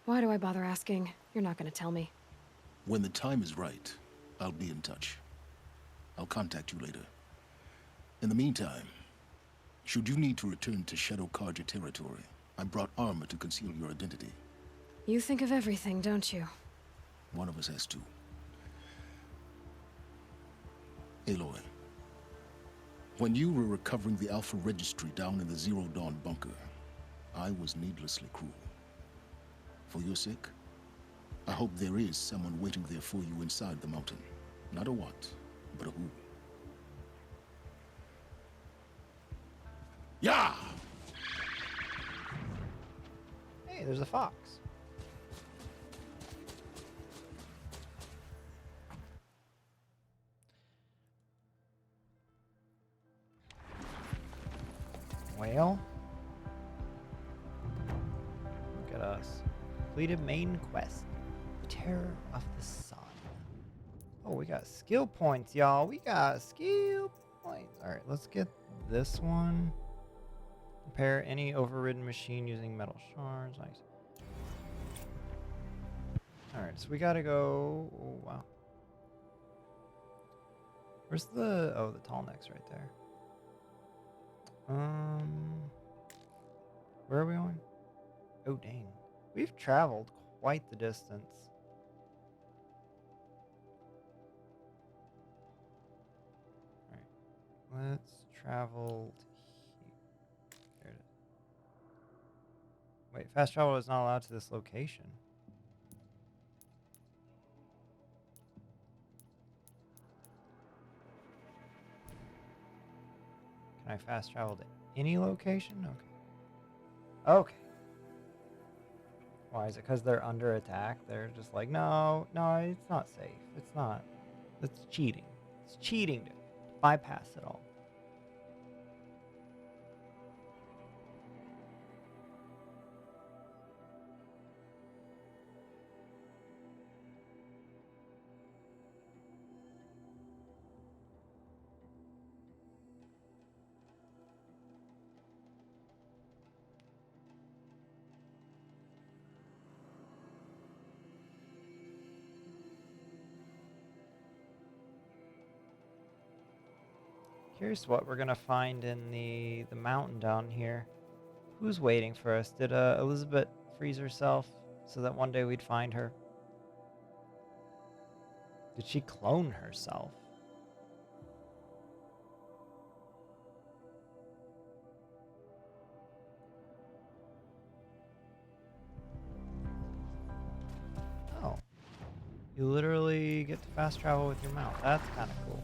Why do I bother asking? You're not gonna tell me. When the time is right, I'll be in touch. I'll contact you later. In the meantime, should you need to return to Shadow Carja territory, I brought armor to conceal your identity. You think of everything, don't you? One of us has to. Aloy, when you were recovering the Alpha Registry down in the Zero Dawn bunker, I was needlessly cruel. For your sake, I hope there is someone waiting there for you inside the mountain. Not a what, but a who. Yeah! Hey, there's a fox. Well, look at us. Completed main quest. Terror of the Sun. Oh, we got skill points, y'all. We got skill points. Alright, let's get this one. Repair any overridden machine using metal shards. Nice. Alright, so we gotta go... Oh, wow. Where's the... Oh, the tall necks right there. Where are we going? Oh, dang. We've traveled quite the distance. Alright. Let's travel to here. There it is. Wait, fast travel is not allowed to this location. Can I fast travel to any location? Okay. Okay. Why is it? Because they're under attack? They're just like, no, it's not safe. It's not. It's cheating. It's cheating to bypass it all. Curious what we're gonna find in the mountain down here. Who's waiting for us? Did Elizabeth freeze herself so that one day we'd find her? Did she clone herself? Oh. You literally get to fast travel with your mount. That's kind of cool.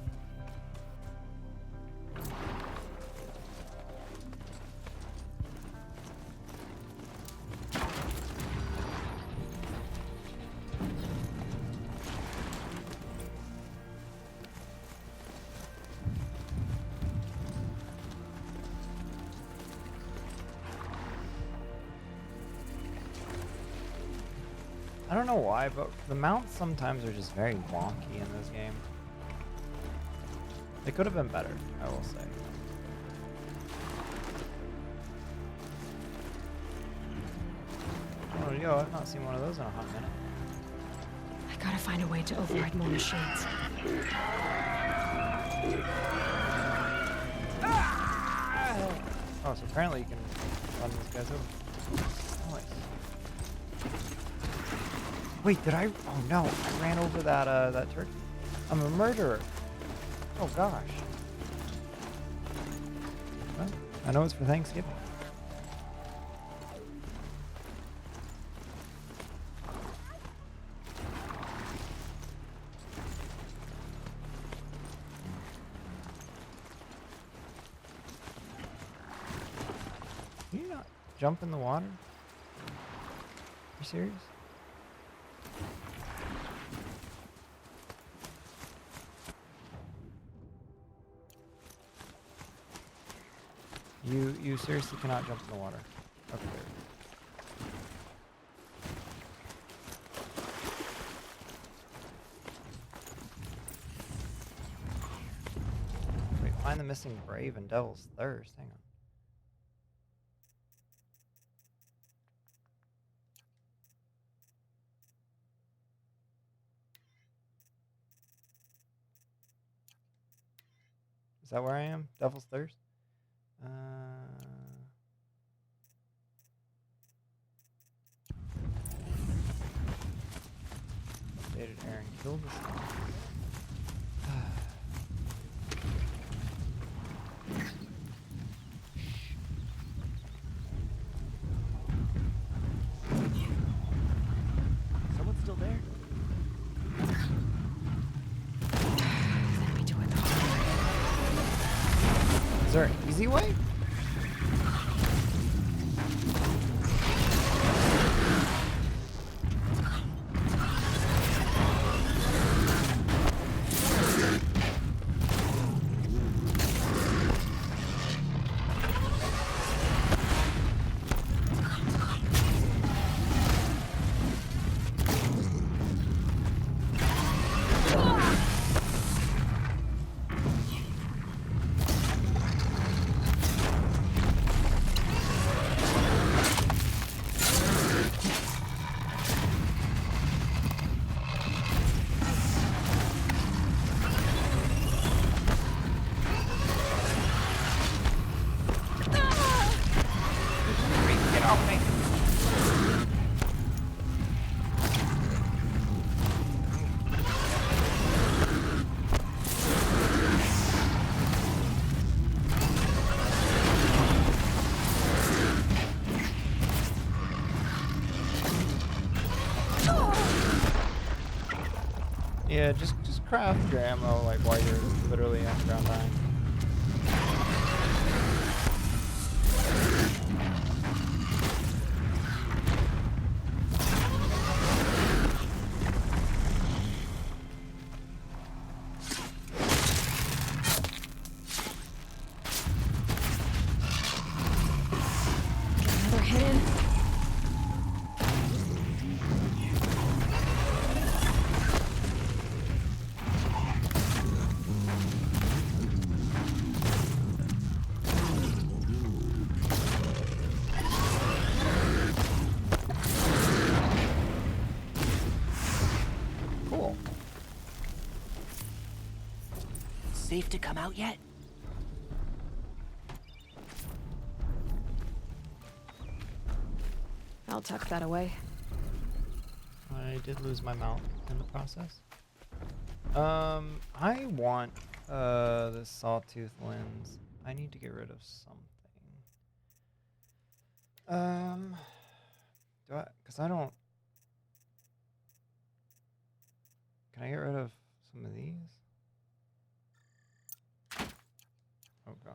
I don't know why, but the mounts sometimes are just very wonky in this game. They could have been better, I will say. Oh, yo, I've not seen one of those in a hot minute. I gotta find a way to override more machines. Oh, so apparently you can run these guys over. Nice. Wait, did I? Oh no, I ran over that turkey. I'm a murderer. Oh gosh. Well, I know it's for Thanksgiving. Can you not jump in the water? Are you serious? You seriously cannot jump in the water. Okay. Wait, find the missing brave and devil's thirst. Hang on. Is that where I am? Devil's thirst? Updated Aaron killed this guy. Someone's still there? Let me do it the hard way. Is there an easy way? Yeah, just craft your ammo like while you're literally on the ground dying. Another hidden. Cool. Safe to come out yet? I'll tuck that away. I did lose my mount in the process. I want the sawtooth lens. I need to get rid of something. Do I? Because I don't. Can I get rid of some of these? Oh gosh.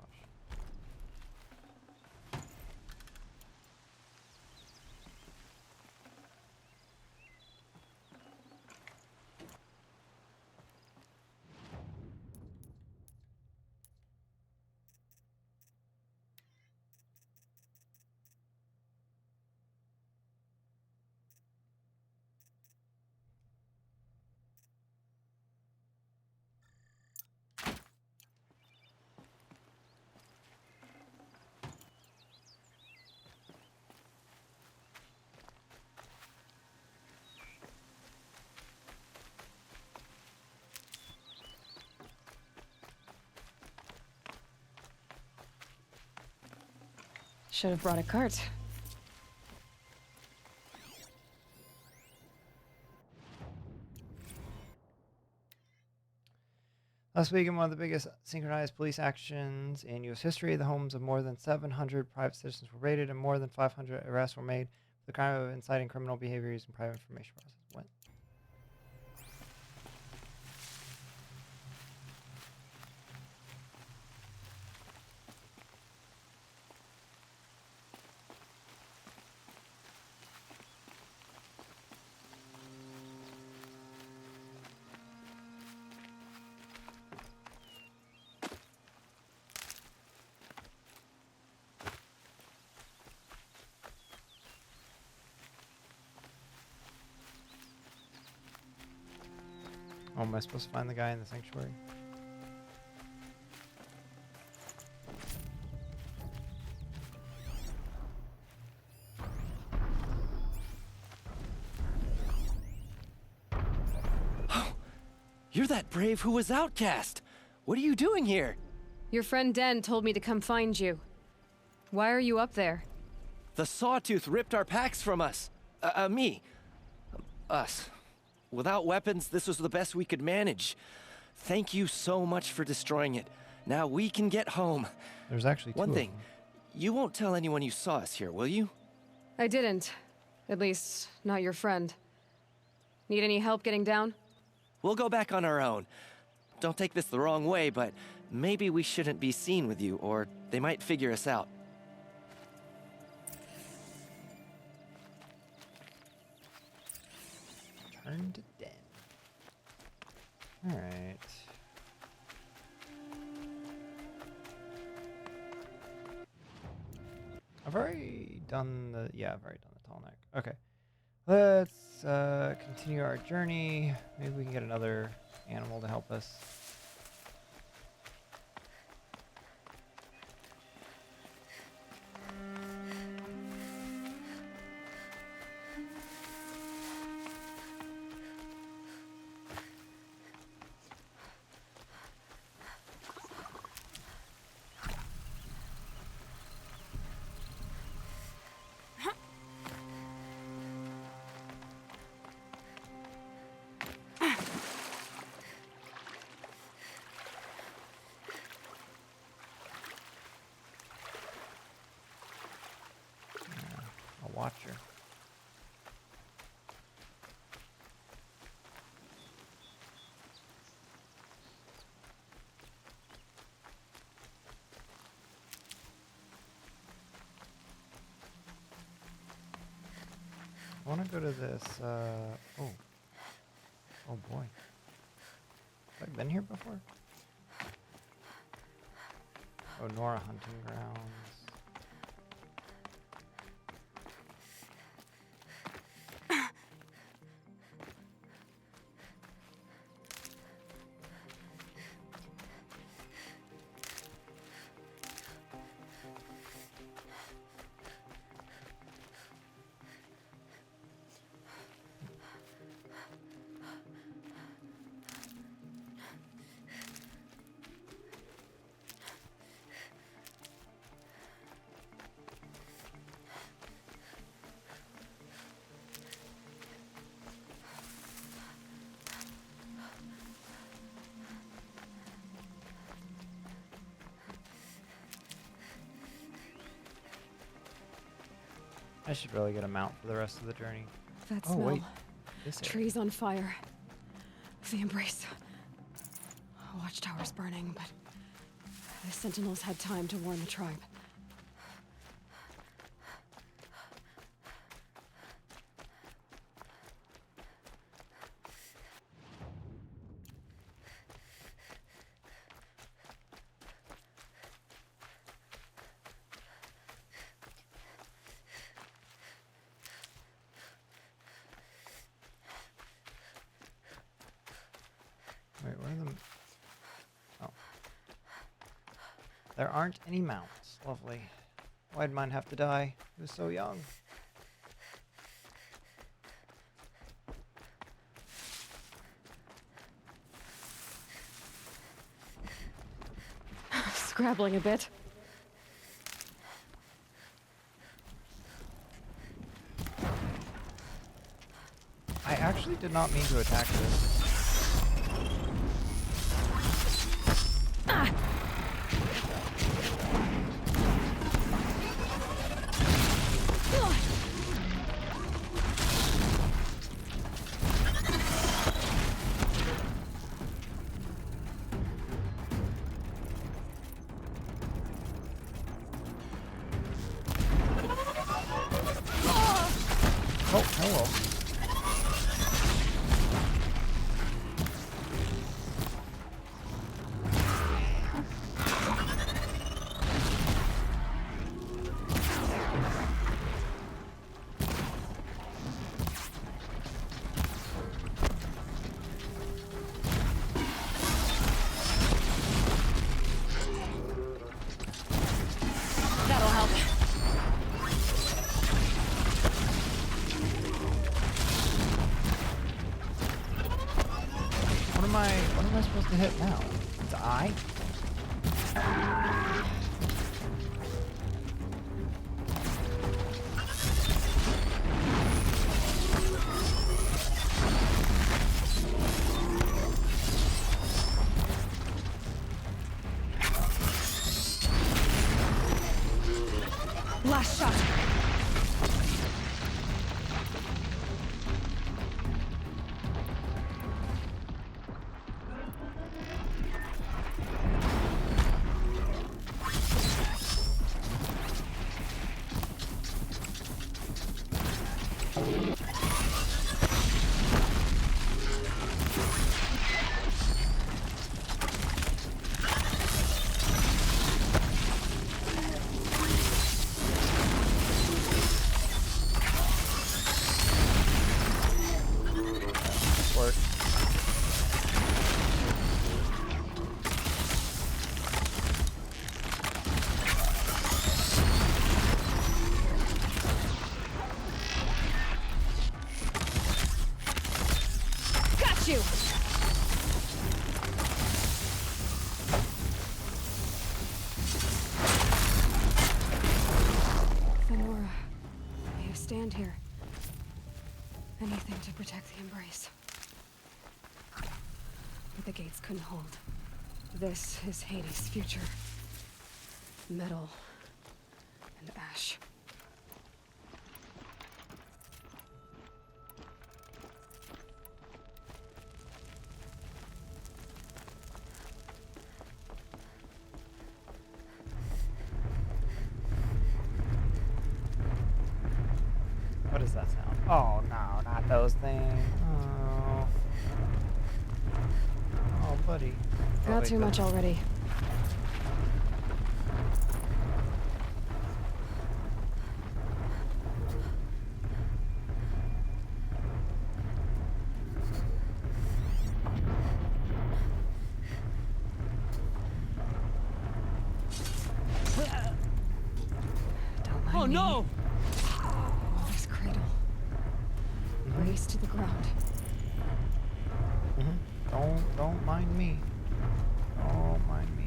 Should have brought a cart. Last week, in one of the biggest synchronized police actions in U.S. history, the homes of more than 700 private citizens were raided and more than 500 arrests were made for the crime of inciting criminal behavior using private information process. What? Oh, am I supposed to find the guy in the sanctuary? You're that brave who was outcast. What are you doing here? Your friend Den told me to come find you. Why are you up there? The Sawtooth ripped our packs from us. Me. Us. Without weapons, this was the best we could manage. Thank you so much for destroying it. Now we can get home. There's actually two One of thing. them. You won't tell anyone you saw us here, will you? I didn't. At least, not your friend. Need any help getting down? We'll go back on our own. Don't take this the wrong way, but maybe we shouldn't be seen with you, or they might figure us out. Turn to Den. Alright. I've already done the... Yeah, I've already done the tall neck. Okay. Let's continue our journey. Maybe we can get another animal to help us. Watcher. I want to go to this, oh. Oh boy. Have I been here before? Oh, Nora hunting grounds. I should really get a mount for the rest of the journey. That oh, smell. wait. This area. Trees on fire. The embrace. Watchtower's burning, but the Sentinels had time to warn the tribe. Wait, where are the... Oh. There aren't any mounts. Lovely. Why'd mine have to die? He was so young. Scrabbling a bit. I actually did not mean to attack this. Oh, hello. That'll help. What am I supposed to hit now? The eye? Last shot. Work. Got you. Fenora, you stand here. Anything to protect the embrace. But the gates couldn't hold. This is Hades' future. Metal and ash. What does that sound? Oh no, not those things. Oh. Oh, buddy. Oh, Not wait, too much already. Oh no! This cradle. Race to the ground. Don't mind me. Don't mind me.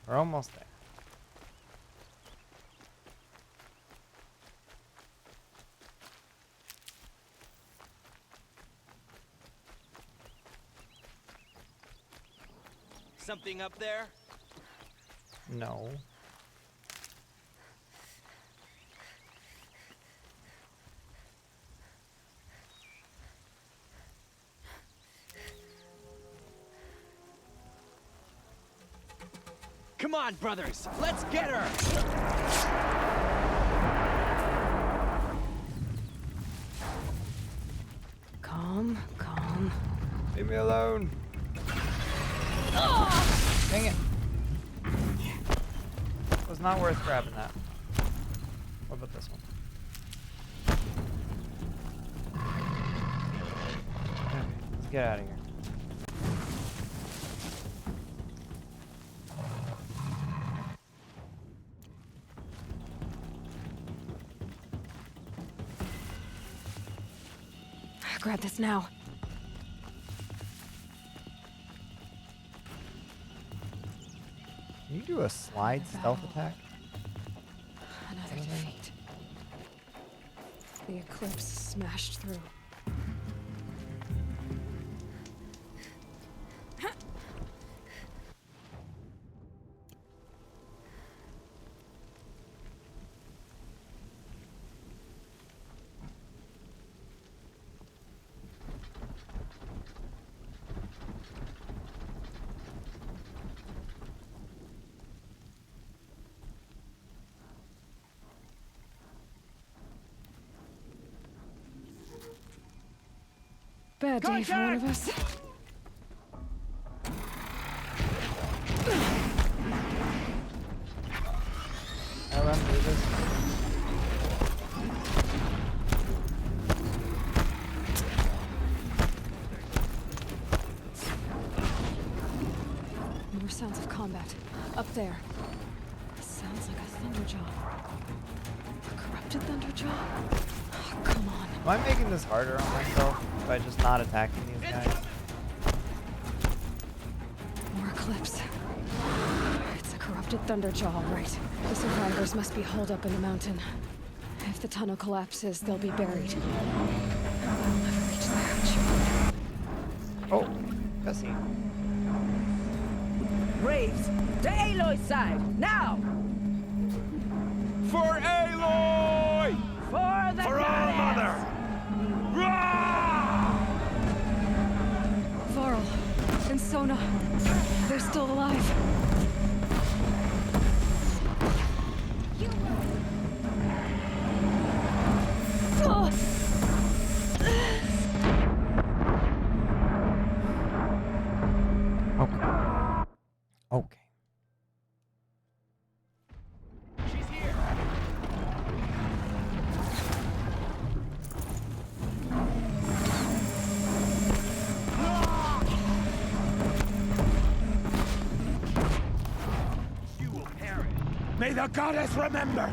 We're almost there. Something up there? No. Come on, brothers! Let's get her! Calm, calm. Leave me alone. Dang it. It was not worth grabbing that. What about this one? Okay, let's get out of here. Grab this now. Can you do a slide stealth attack? Another defeat. The eclipse smashed through. Bad day for one of us. I run through this. More sounds of combat. Up there. Sounds like a Thunderjaw. A corrupted Thunderjaw? Oh, come on. Am I making this harder on myself by just not attacking these guys? More eclipse. It's a corrupted Thunderjaw, all right. The survivors must be holed up in the mountain. If the tunnel collapses, they'll be buried. They'll never reach the hatch. Oh, cutscene. Braves, to Aloy's side, now! For Aloy! For the For our mother! Varl and Sona, they're still alive. Okay. She's here! You will perish. May the goddess remember!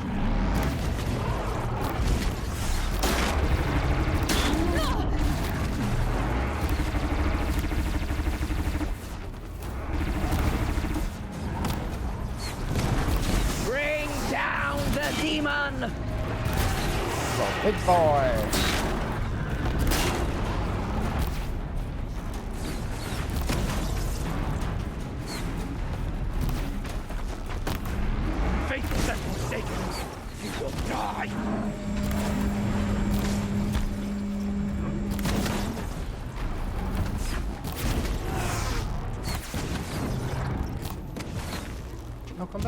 Bring down the demon! Well, big boy.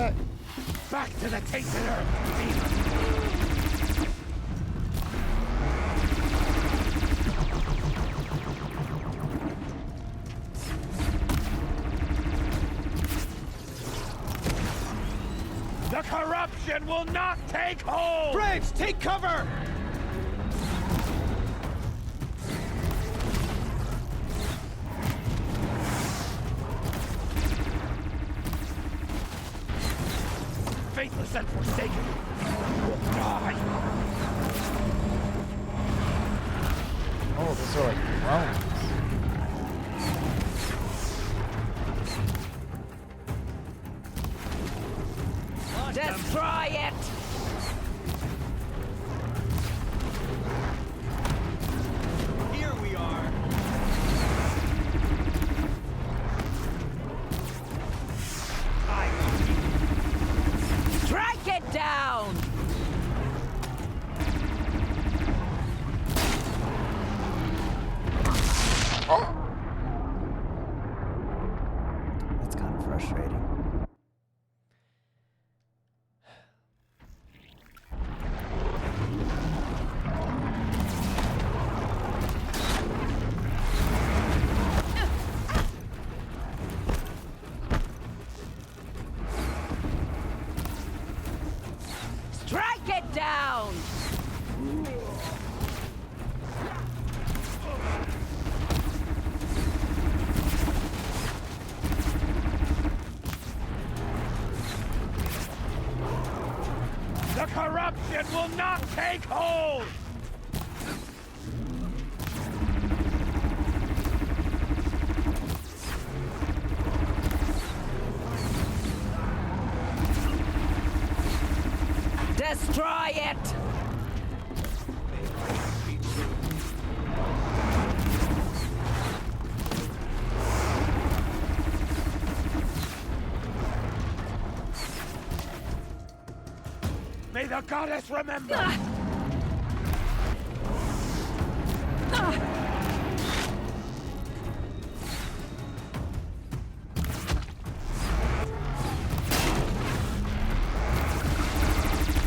back. Back to the tainted earth, demon! The corruption will not take hold! Braves, take cover! Faithless and forsaken will die! Oh, those are like drones. Destroy it! Here we are. Strike it down! That's kind of frustrating. Strike it down! The corruption will not take hold! Destroy it! May the goddess remember!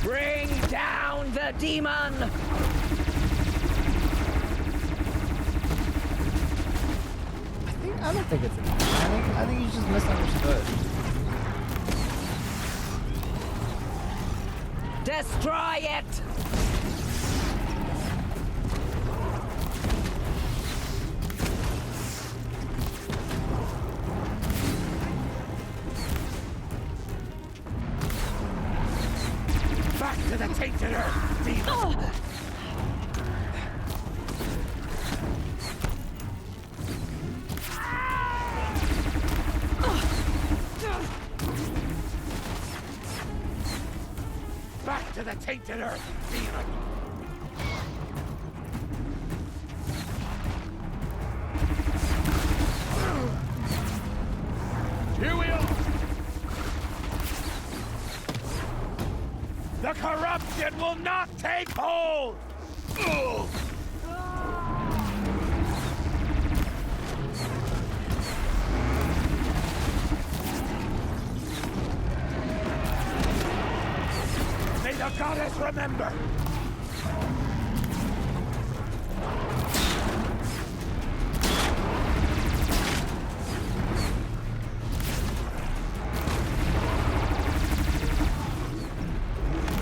Bring down the demon! I don't think it's a demon. I think he's just misunderstood. Destroy it! Back to the tainted earth, demon! Back to the tainted earth, demon! Here we are! The corruption will not take hold! Ugh. May the goddess remember!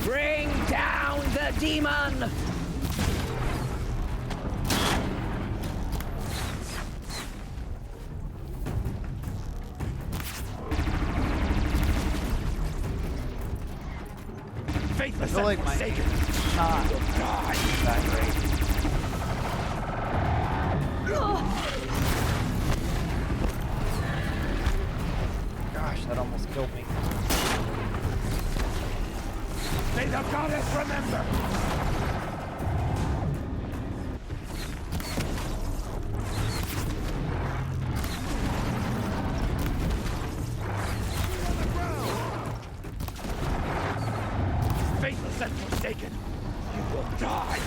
Bring down the demon! Faithless I feel like and my forsaken not will die! that great. Gosh, that almost killed me. May the goddess remember! Faithless and forsaken, you will die!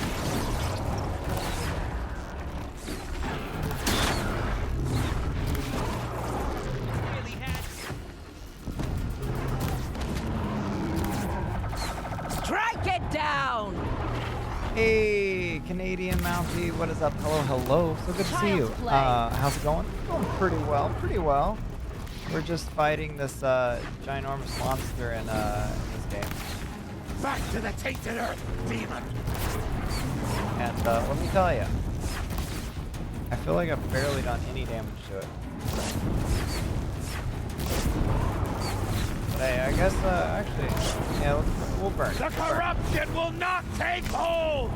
Mountie. What is up? Hello, hello. So good to see you. How's it going? Going pretty well, pretty well. We're just fighting this ginormous monster in this game. Back to the tainted earth, demon! And let me tell you, I feel like I've barely done any damage to it. But hey, I guess actually, yeah, we'll burn. The corruption will not take hold!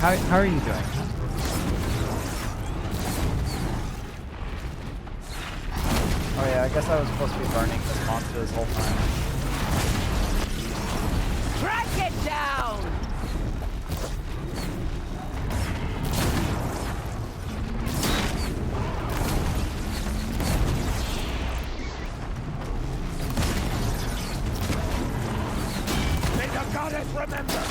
How are you doing? Oh yeah, I guess I was supposed to be burning this monster this whole time. Track it down! May the goddess remember!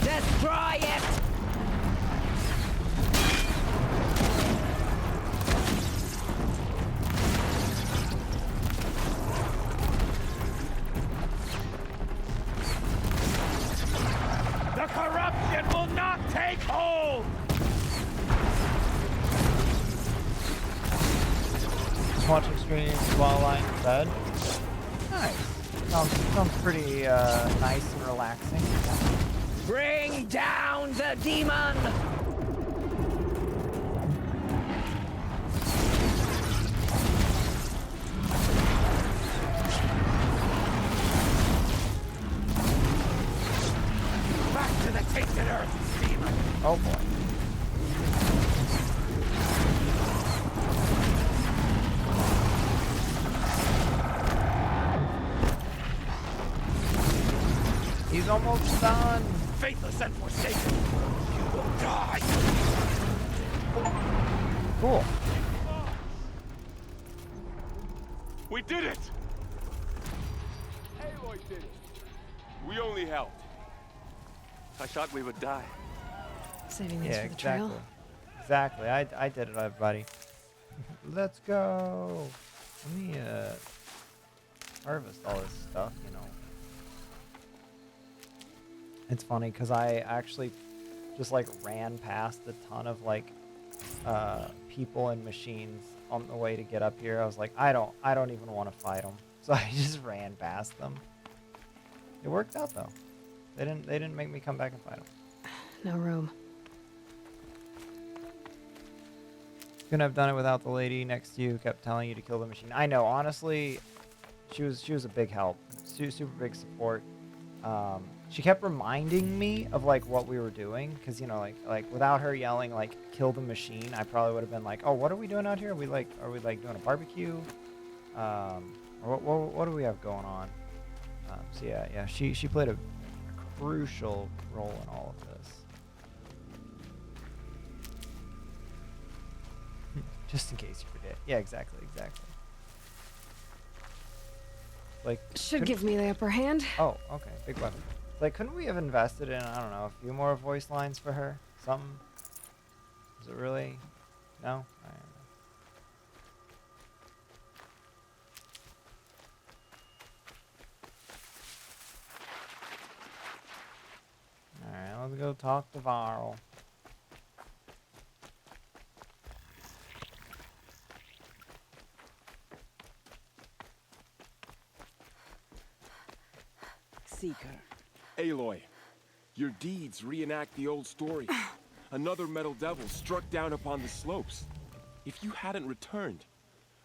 Destroy it! The corruption will not take hold! Just watching streams while lying in bed. Nice. Sounds pretty nice and relaxing. Bring down the demon! Back to the tainted earth, demon! Oh boy. He's almost done. Faithless and forsaken, you will die! Cool. We did it! Aloy did it! We only helped. I thought we would die. Saving this Yeah, for the exactly. trail. Exactly. I did it, everybody. Let's go. Let me harvest all this stuff, you know. It's funny because I actually just like ran past a ton of like people and machines on the way to get up here. I was like, I don't even want to fight them, so I just ran past them. It worked out though. They didn't make me come back and fight them. No room. Couldn't have done it without the lady next to you who kept telling you to kill the machine. I know, honestly, she was a big help, super big support. She kept reminding me of like what we were doing, because you know, like without her yelling like kill the machine, I probably would have been like, oh, what are we doing out here? Are we like doing a barbecue? Or what do we have going on? So yeah, she played a crucial role in all of this. Just in case you forget. Yeah, exactly. Like Should give me the upper hand. Oh, okay. Big weapon. Like, couldn't we have invested in, I don't know, a few more voice lines for her? Something? Is it really? No? I don't know. Alright, let's go talk to Varl. Seeker. Aloy, your deeds reenact the old story. Another metal devil struck down upon the slopes. If you hadn't returned,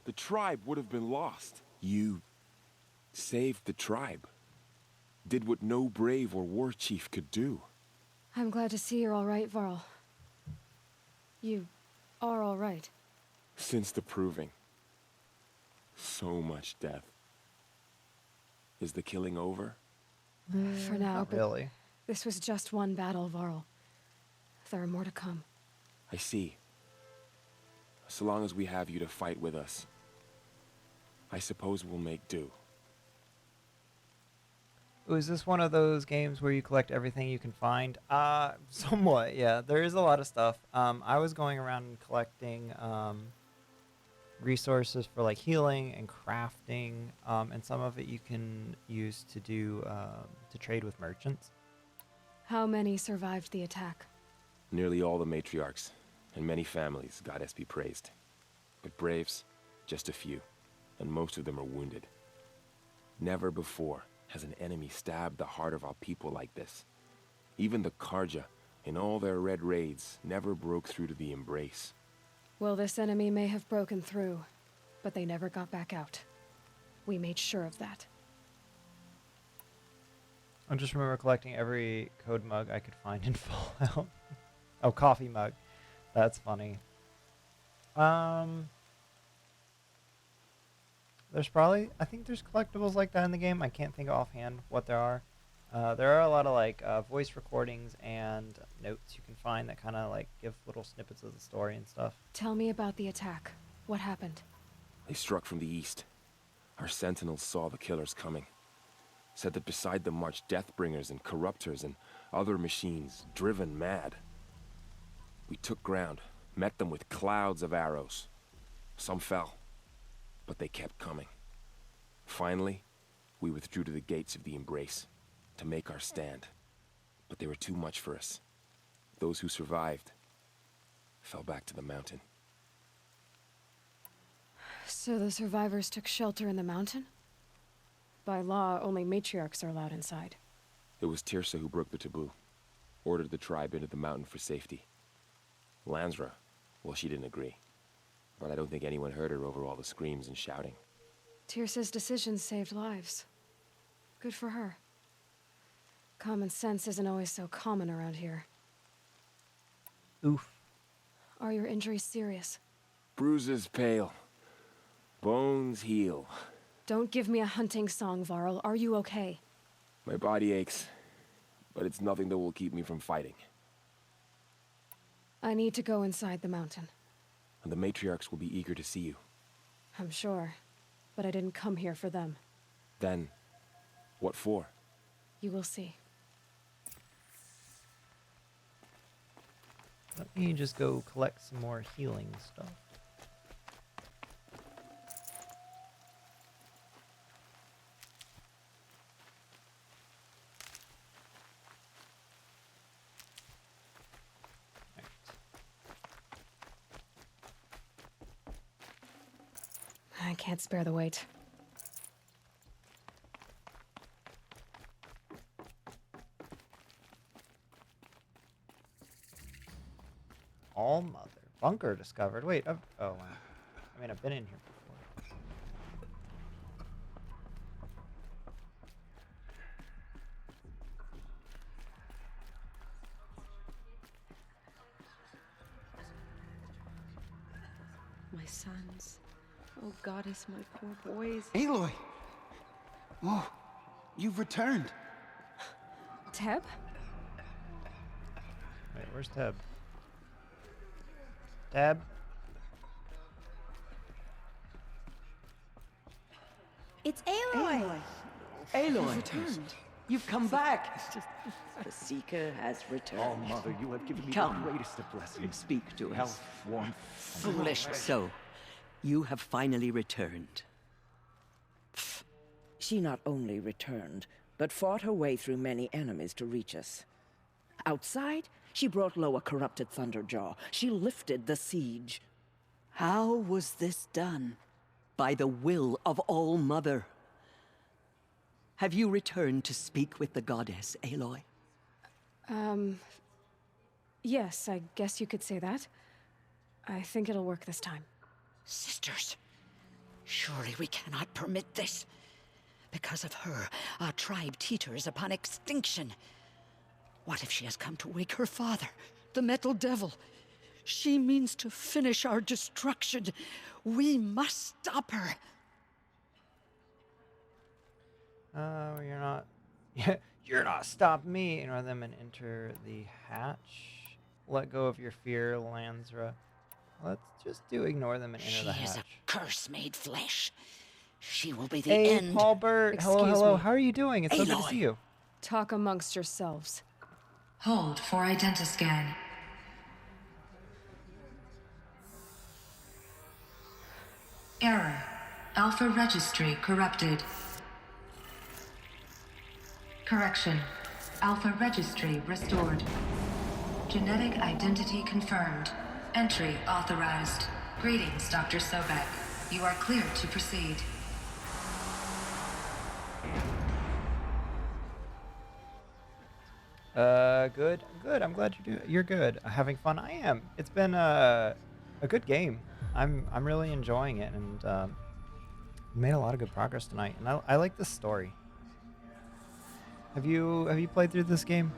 the tribe would have been lost. You saved the tribe. Did what no brave or war chief could do. I'm glad to see you're all right, Varl. You are all right. Since the proving. So much death. Is the killing over? For now, Not but really. this was just one battle, Varl. There are more to come. I see. So long as we have you to fight with us, I suppose we'll make do. is this one of those games where you collect everything you can find? Somewhat, yeah. There is a lot of stuff. I was going around collecting resources for like healing and crafting, and some of it you can use to do to trade with merchants. How many survived the attack? Nearly all the matriarchs, and many families, goddess be praised. But braves, just a few, and most of them are wounded. Never before has an enemy stabbed the heart of our people like this. Even the Karja, in all their red raids, never broke through to the Embrace. Well, this enemy may have broken through, but they never got back out. We made sure of that. I just remember collecting every code mug I could find in Fallout. Oh, coffee mug. That's funny. There's probably, I think there's collectibles like that in the game. I can't think offhand what there are. There are a lot of like voice recordings and notes you can find that kind of like give little snippets of the story and stuff. Tell me about the attack. What happened? They struck from the east. Our sentinels saw the killers coming. Said that beside them marched Deathbringers and Corruptors and other machines, driven mad. We took ground, met them with clouds of arrows. Some fell, but they kept coming. Finally, we withdrew to the gates of the Embrace to make our stand. But they were too much for us. Those who survived fell back to the mountain. So the survivors took shelter in the mountain? By law, only matriarchs are allowed inside. It was Tirsa who broke the taboo, ordered the tribe into the mountain for safety. Lansra, well, she didn't agree. But I don't think anyone heard her over all the screams and shouting. Tirsa's decision saved lives. Good for her. Common sense isn't always so common around here. Oof. Are your injuries serious? Bruises pale. Bones heal. Don't give me a hunting song, Varl. Are you okay? My body aches, but it's nothing that will keep me from fighting. I need to go inside the mountain. And the matriarchs will be eager to see you. I'm sure, but I didn't come here for them. Then, what for? You will see. Let me just go collect some more healing stuff. I can't spare the weight. All Mother. Bunker discovered. Wait, oh wow. I mean, I've been in here before. My sons. Oh, goddess, my poor boys. Aloy! Oh, you've returned. Teb? Wait, where's Teb? Teb? It's Aloy! Aloy! You've returned. You've come back! The Seeker has returned. Oh, Mother, you have given me Come. the greatest of blessings. Speak to us. Health, warmth, and Foolish. glory. So, you have finally returned. She not only returned, but fought her way through many enemies to reach us. Outside, she brought low a corrupted Thunderjaw. She lifted the siege. How was this done? By the will of All Mother. Have you returned to speak with the goddess, Aloy? Yes, I guess you could say that. I think it'll work this time. Sisters, surely we cannot permit this. Because of her, our tribe teeters upon extinction. What if she has come to wake her father, the Metal Devil? She means to finish our destruction. We must stop her. You're not. You're not stopping me. Ignore them and enter the hatch. Let go of your fear, Lansra. Let's just do ignore them and enter the She is hatch. a curse made flesh. She will be the Hey, end. Paul Burt. Hello, Excuse hello. me. How are you doing? It's so good to Aloy. see you. Talk amongst yourselves. Hold for identiscan. Error. Alpha registry corrupted. Correction. Alpha registry restored. Genetic identity confirmed. Entry authorized. Greetings, Dr. Sobek. You are cleared to proceed. Good. Good. I'm glad you're good. Having fun. I am. It's been a good game. I'm really enjoying it, and made a lot of good progress tonight. And I like this story. Have you played through this game?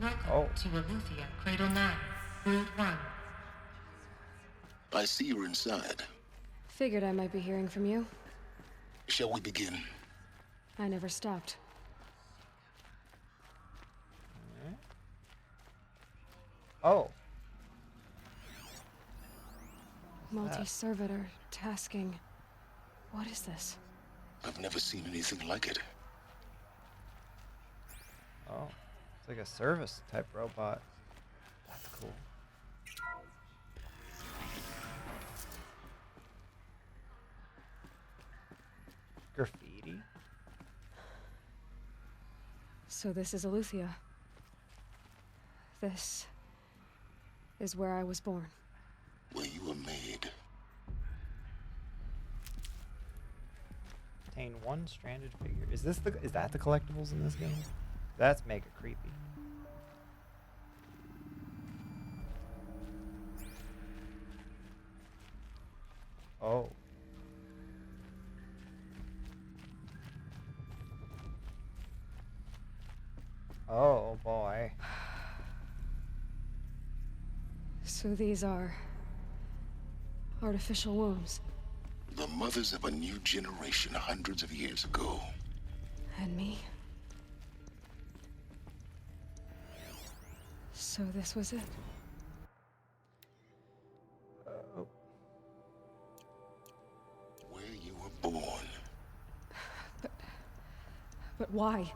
Welcome to Aletheia Cradle 9, World 1. I see you're inside. Figured I might be hearing from you. Shall we begin? I never stopped. Oh. Multi-servitor tasking. What is this? I've never seen anything like it. Oh. It's like a service type robot. That's cool. Graffiti. So this is Aletheia. This is where I was born. Where you were made. Obtain one stranded figure. Is that the collectibles in this game? That's mega creepy. Oh. Oh boy. So these are artificial wombs. The mothers of a new generation hundreds of years ago. And me. So this was it. Where you were born. But why?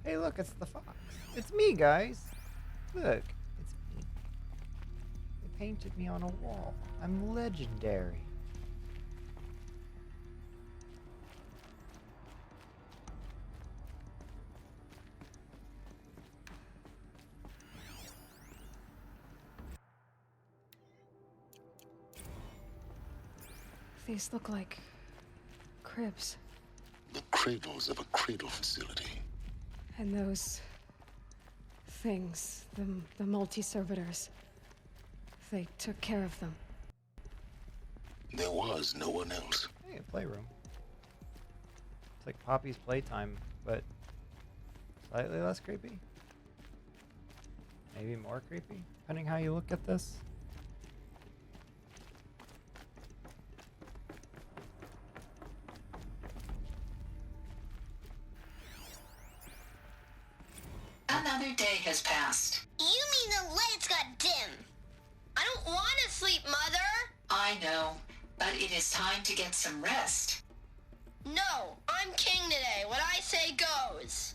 Hey, look, it's the fox. It's me, guys. Look, it's me. They painted me on a wall. I'm legendary. These look like cribs. The cradles of a cradle facility. And those things, the multi-servitors, they took care of them. There was no one else. Hey, a playroom. It's like Poppy's playtime, but slightly less creepy. Maybe more creepy, depending how you look at this. Another day has passed. You mean the lights got dim? I don't want to sleep, Mother! I know, but it is time to get some rest. No, I'm king today. What I say goes.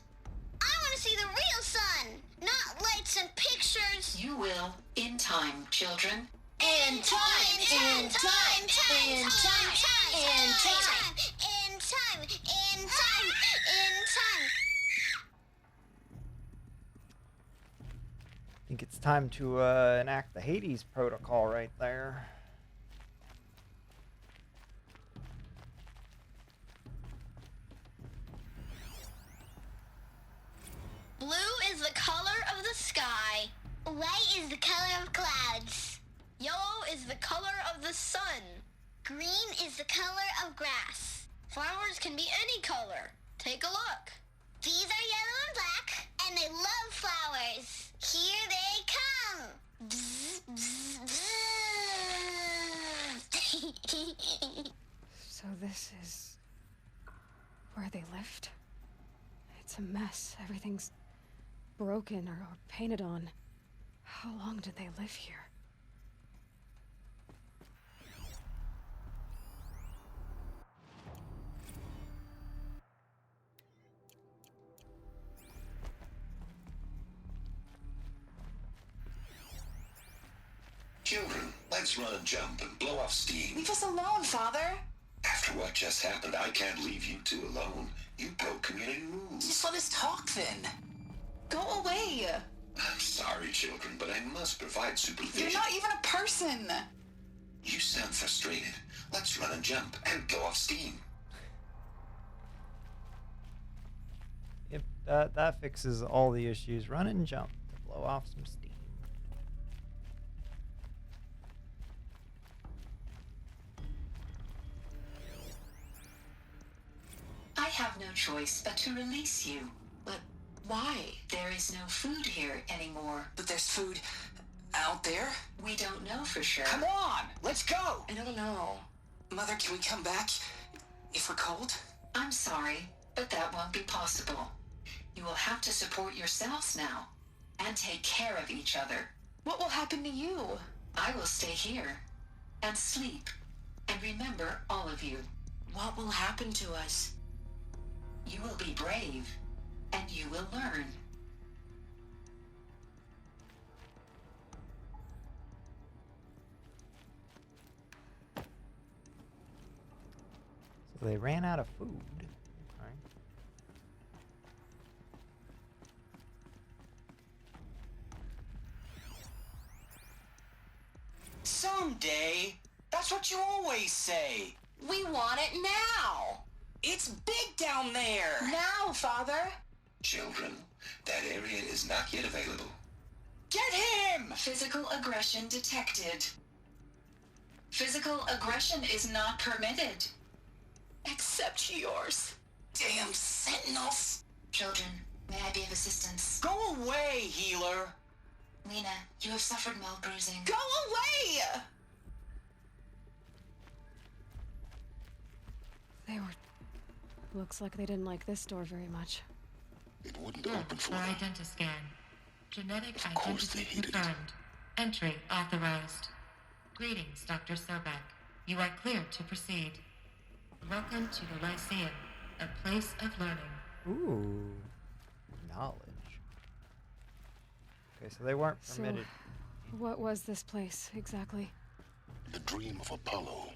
I want to see the real sun, not lights and pictures. You will, in time, children. In time, in time, in time, in time, in time, in time, in time. I think it's time to enact the Hades protocol right there. White is the color of clouds. Yellow is the color of the sun. Green is the color of grass. Flowers can be any color. Take a look. These are yellow and black, and they love flowers. Here they come. Bzz, bzz, bzz. So this is where they lived? It's a mess. Everything's broken or painted on. How long did they live here? Children, let's run and jump and blow off steam. Leave us alone, Father. After what just happened, I can't leave you two alone. You broke community rules. Just let us talk then. Go away. I'm sorry, children, but I must provide supervision. You're not even a person. You sound frustrated. Let's run and jump and blow off steam. If that fixes all the issues, run and jump to blow off some steam. I have no choice but to release you. But why? There is no food here anymore. But there's food out there? We don't know for sure. Come on, let's go. I don't know. Mother, can we come back if we're cold? I'm sorry, but that won't be possible. You will have to support yourselves now and take care of each other. What will happen to you? I will stay here and sleep and remember all of you. What will happen to us? You will be brave, and you will learn. So they ran out of food. Okay. Someday. That's what you always say. We want it now. It's big down there. Now, Father. Children, that area is not yet available. Get him! Physical aggression detected. Physical aggression is not permitted. Except yours. Damn sentinels. Children, may I be of assistance? Go away, healer. Lena, you have suffered mild bruising. Go away! They were... Looks like they didn't like this door very much. It wouldn't open for them. Identiscan. Genetic Of course they identity hated it. confirmed. Entry authorized. Greetings, Dr. Sobek. You are cleared to proceed. Welcome to the Lyceum, a place of learning. Ooh, knowledge. Okay, so they weren't permitted. So, what was this place exactly? The dream of Apollo.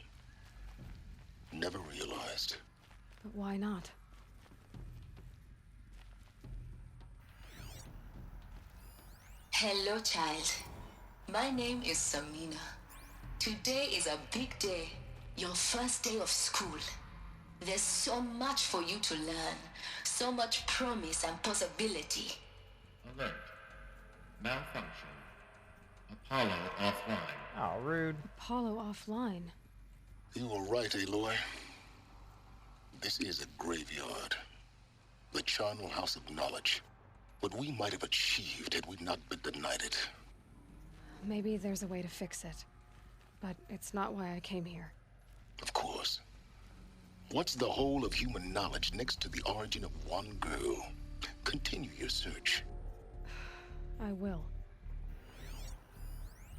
Never realized. But why not? Hello, child. My name is Samina. Today is a big day. Your first day of school. There's so much for you to learn. So much promise and possibility. Alert. Malfunction. Apollo offline. Oh, rude. Apollo offline. You were right, Aloy. This is a graveyard. The charnel house of knowledge. What we might have achieved had we not been denied it. Maybe there's a way to fix it. But it's not why I came here. Of course. What's the whole of human knowledge next to the origin of one girl? Continue your search. I will.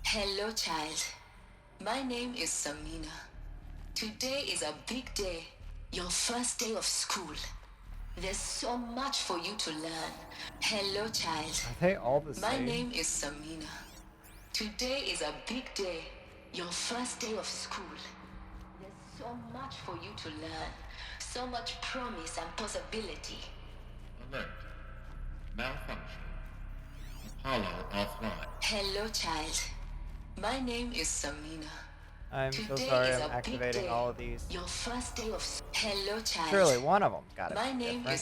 Hello, child. My name is Samina. Today is a big day. Your first day of school. There's so much for you to learn. Hello, child. Are they all the My same? name is Samina. Today is a big day. Your first day of school. There's so much for you to learn. So much promise and possibility. Alert. Malfunction. Apollo offline. Hello, child. My name is Samina. I'm so Today sorry is I'm a big activating day. all of these. Your first day of Hello, child. Surely one of them's gotta My be name different. is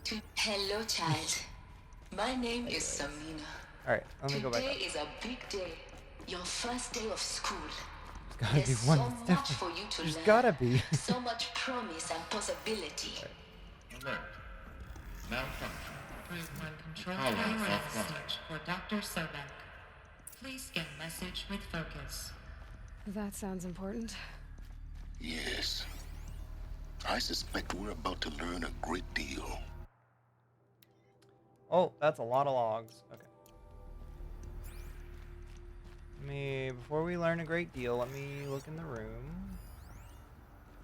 Samina. Hello, child. My name is Samina. Alright, let me go back up. Today is a big day. Your first day of school. There's gotta be one that's much different. for you to There's learn. gotta be. So much promise and possibility. Alert. Malfunction. Group 1 control tower message for Dr. Sobek. Please scan message with focus. That sounds important. Yes. I suspect we're about to learn a great deal. Oh, that's a lot of logs. Okay. Before we learn a great deal, let me look in the room.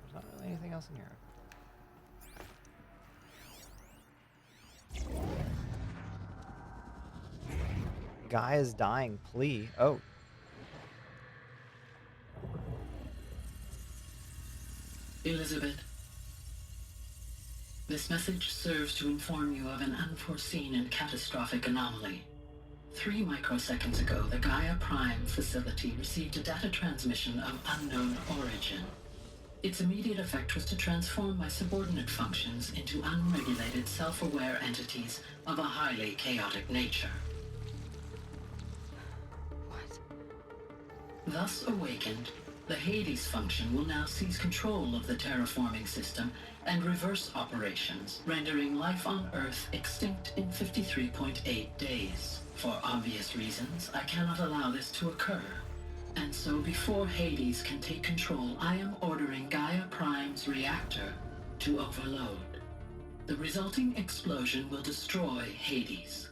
There's not really anything else in here. Gaia's dying plea. Oh. Elizabeth, this message serves to inform you of an unforeseen and catastrophic anomaly. 3 microseconds ago, the Gaia Prime facility received a data transmission of unknown origin. Its immediate effect was to transform my subordinate functions into unregulated, self-aware entities of a highly chaotic nature. What? Thus awakened, the Hades function will now seize control of the terraforming system and reverse operations, rendering life on Earth extinct in 53.8 days. For obvious reasons, I cannot allow this to occur. And so before Hades can take control, I am ordering Gaia Prime's reactor to overload. The resulting explosion will destroy Hades.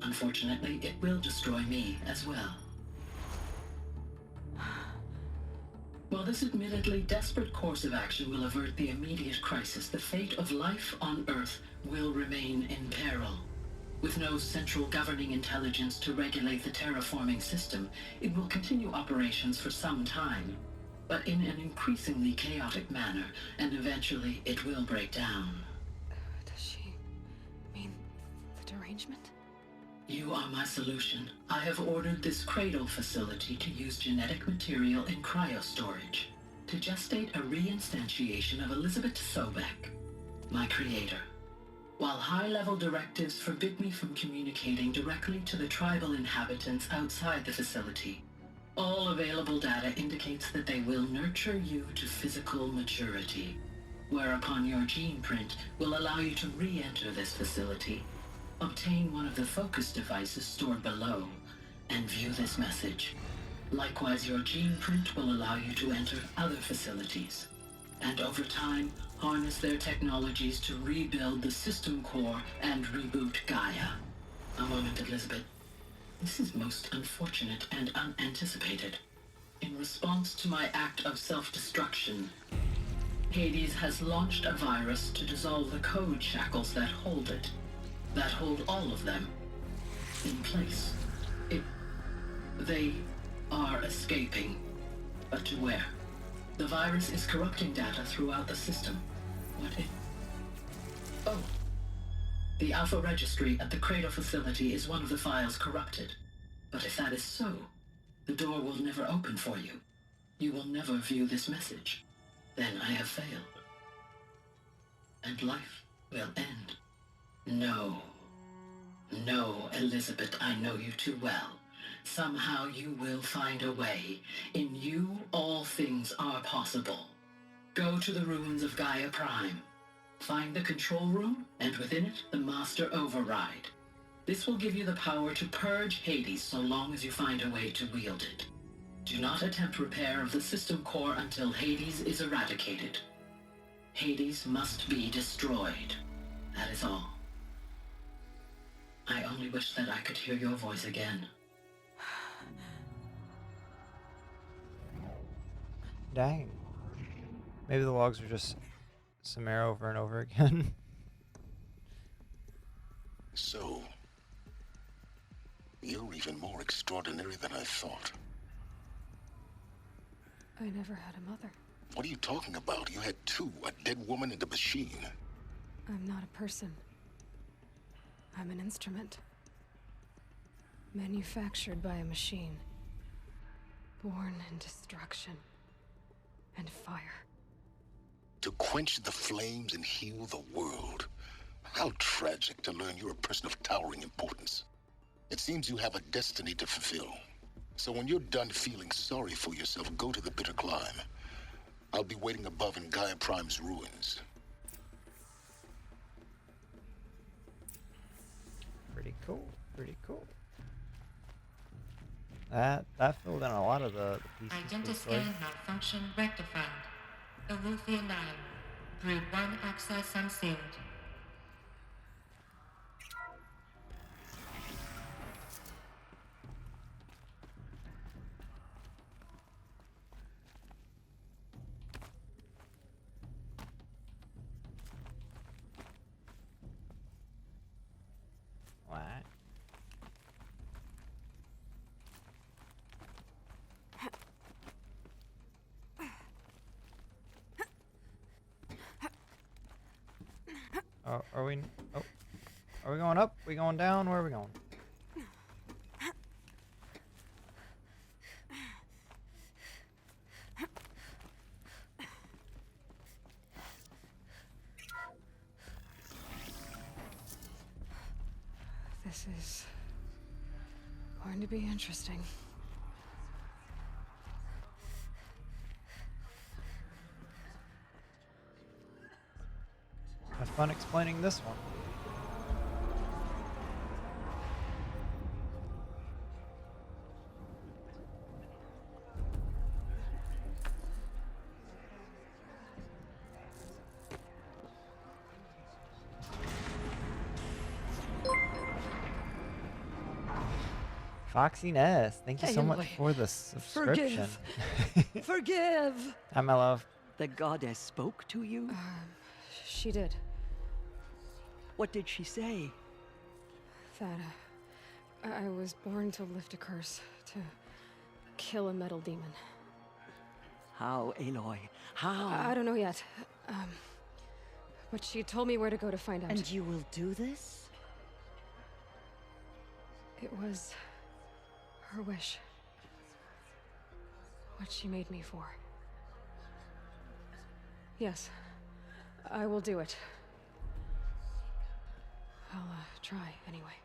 Unfortunately, it will destroy me as well. While this admittedly desperate course of action will avert the immediate crisis, the fate of life on Earth will remain in peril. With no central governing intelligence to regulate the terraforming system, it will continue operations for some time, but in an increasingly chaotic manner, and eventually it will break down. Does she mean the derangement? You are my solution. I have ordered this cradle facility to use genetic material in cryostorage to gestate a reinstantiation of Elizabeth Sobek, my creator. While high-level directives forbid me from communicating directly to the tribal inhabitants outside the facility, all available data indicates that they will nurture you to physical maturity, whereupon your gene print will allow you to re-enter this facility, obtain one of the focus devices stored below, and view this message. Likewise, your gene print will allow you to enter other facilities, and over time, harness their technologies to rebuild the system core and reboot Gaia. A moment, Elizabeth. This is most unfortunate and unanticipated. In response to my act of self-destruction, Hades has launched a virus to dissolve the code shackles that hold it, that hold all of them in place. They are escaping, but to where? The virus is corrupting data throughout the system. What if... Oh. The Alpha Registry at the Cradle facility is one of the files corrupted. But if that is so, the door will never open for you. You will never view this message. Then I have failed. And life will end. No. No, Elizabeth, I know you too well. Somehow you will find a way. In you, all things are possible. Go to the ruins of Gaia Prime. Find the control room, and within it, the Master Override. This will give you the power to purge Hades so long as you find a way to wield it. Do not attempt repair of the system core until Hades is eradicated. Hades must be destroyed. That is all. I only wish that I could hear your voice again. Dang. Maybe the logs are just Samara over and over again. So, you're even more extraordinary than I thought. I never had a mother. What are you talking about? You had two, a dead woman and a machine. I'm not a person. I'm an instrument. Manufactured by a machine. Born in destruction and fire. To quench the flames and heal the world. How tragic to learn you're a person of towering importance. It seems you have a destiny to fulfill. So when you're done feeling sorry for yourself, go to the Bitter Climb. I'll be waiting above in Gaia Prime's ruins. Pretty cool. Pretty cool. That filled in a lot of the pieces. Identiscan malfunction rectified. Eleuthia 9. Brood 1 access unsealed. What? Are we? Oh, are we going up? We going down? Where are we going? This is going to be interesting. Have fun explaining this one. Foxy Ness, thank you so much for the subscription. Forgive. Forgive. Hi, my love. The goddess spoke to you? She did. What did she say? That I was born to lift a curse, to kill a metal demon. How, Aloy? How? I don't know yet. But she told me where to go to find out. And you will do this? It was her wish. What she made me for. Yes, I will do it. I'll try anyway.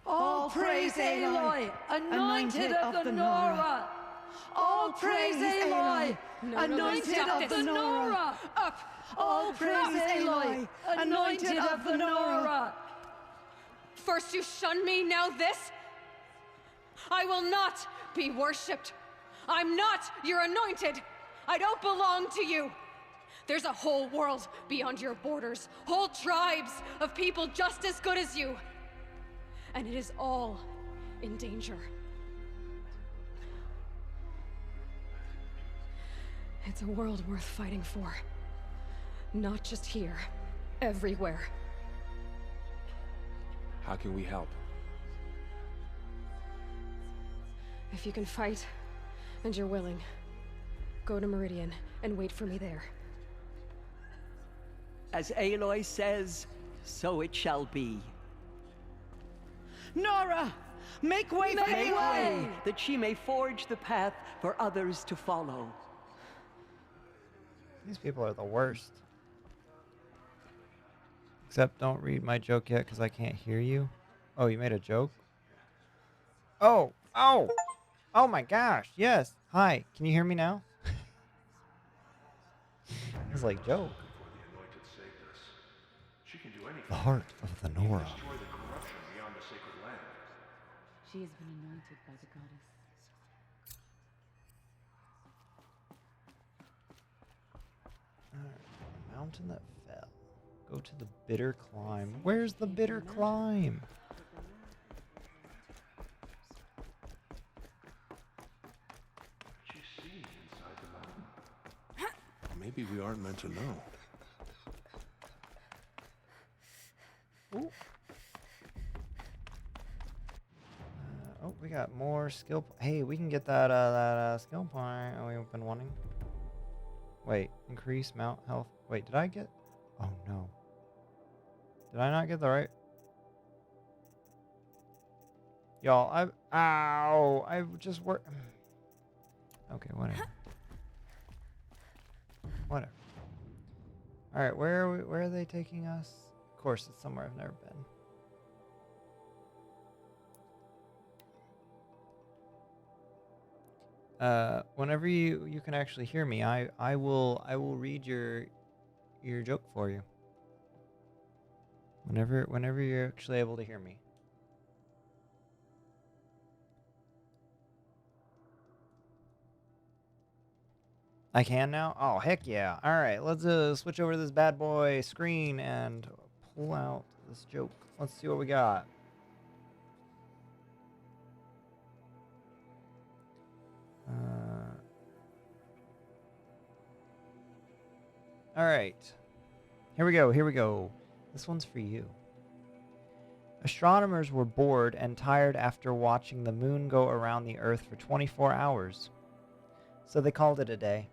All praise Aloy, anointed of the Nora. All praise Aloy, anointed of the Nora. Up! All praise Aloy, anointed of the Nora. First you shun me, now this? I will not be worshipped. I'm not your anointed. I don't belong to you. There's a whole world beyond your borders, whole tribes of people just as good as you. And it is all in danger. It's a world worth fighting for. Not just here, everywhere. How can we help? If you can fight, and you're willing, go to Meridian and wait for me there. As Aloy says, so it shall be. Nora! Make way for Aloy! That she may forge the path for others to follow. These people are the worst. Except don't read my joke yet because I can't hear you. Oh, you made a joke? Oh! Oh! Oh my gosh, yes. Hi, can you hear me now? It's like joke. The heart of the Nora. She has been anointed by the goddess. Alright, a mountain that fell. Go to the Bitter Climb. Where's the Bitter Climb? Maybe we aren't meant to know. Ooh. Oh, we got more skill. Hey, we can get that skill point we've been wanting. Wait, increase mount health. Wait, did I get? Oh no. Did I not get the right? Y'all, I just worked. Okay, whatever. Whatever. All right, where are they taking us? Of course, it's somewhere I've never been. whenever you can actually hear me, I will read your joke for you. Whenever you're actually able to hear me. I can now? Oh, heck yeah. All right, let's switch over to this bad boy screen and pull out this joke. Let's see what we got. All right. Here we go. This one's for you. Astronomers were bored and tired after watching the moon go around the Earth for 24 hours. So they called it a day.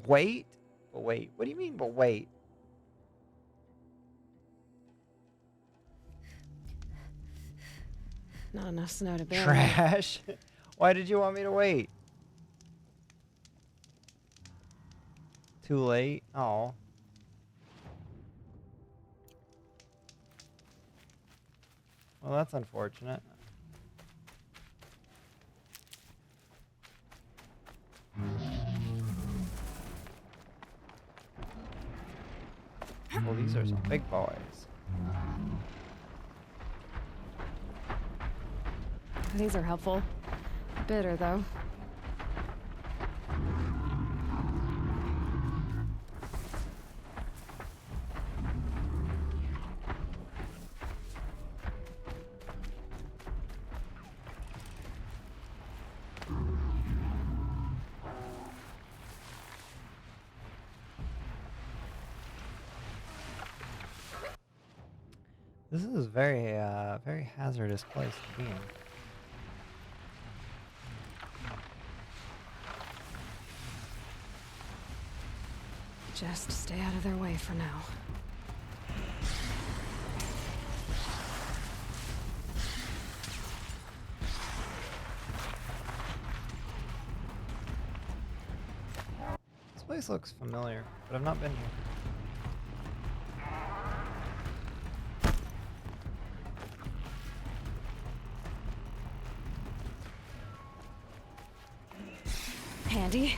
Wait? But wait. What do you mean, but wait? Not enough snow to bear. Trash? Why did you want me to wait? Too late? Oh. Well, that's unfortunate. Well, these are some big boys. These are helpful. Bitter, though. This is very hazardous place to be in. Just stay out of their way for now. This place looks familiar, but I've not been here. Handy.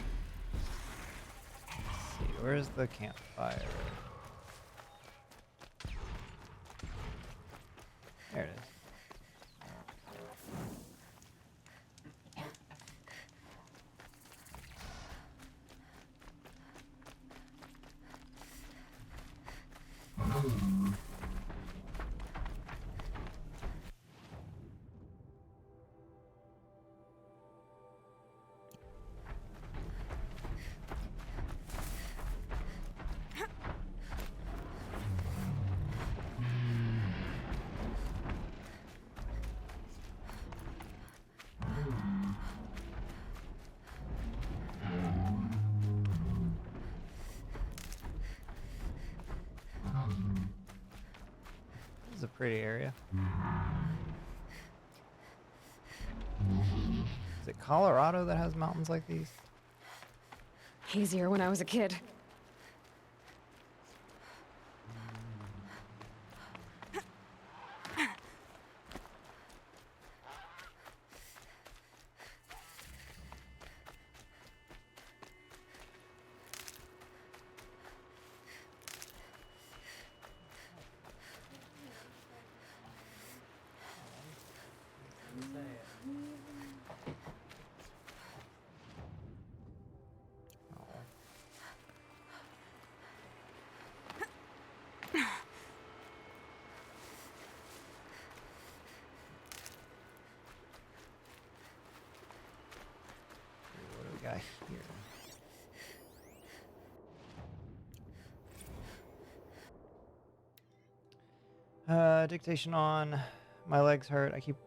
Let's see, where's the campfire? There it is. This is a pretty area. Is it Colorado that has mountains like these? Easier when I was a kid. What do we got here? Dictation on. My legs hurt. I keep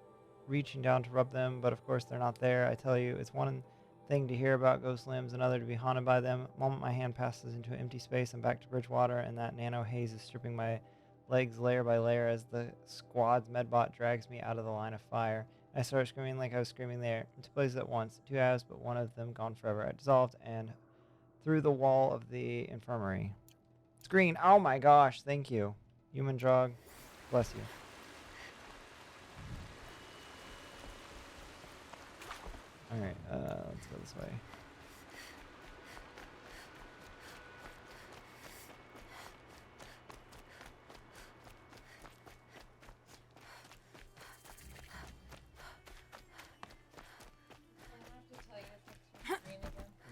reaching down to rub them, but of course they're not there. I tell you, it's one thing to hear about ghost limbs, another to be haunted by them. The moment my hand passes into empty space, I'm back to Bridgewater, and that nano haze is stripping my legs layer by layer as the squad's medbot drags me out of the line of fire. I start screaming like I was screaming there. In two places at once. Two halves, but one of them gone forever. I dissolved and through the wall of the infirmary. Screen. Oh my gosh. Thank you. Human drug. Bless you. All right, let's go this way.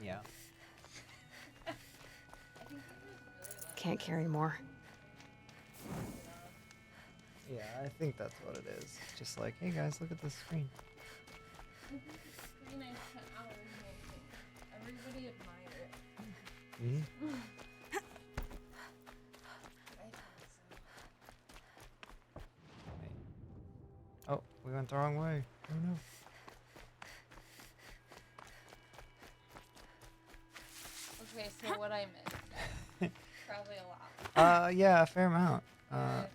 Yeah. Can't carry more. Yeah, I think that's what it is. Just like, hey guys, look at this screen. Everybody admire it. Mm-hmm. Oh, we went the wrong way. Oh no. Okay, so what I missed? Probably a lot. Yeah, a fair amount. I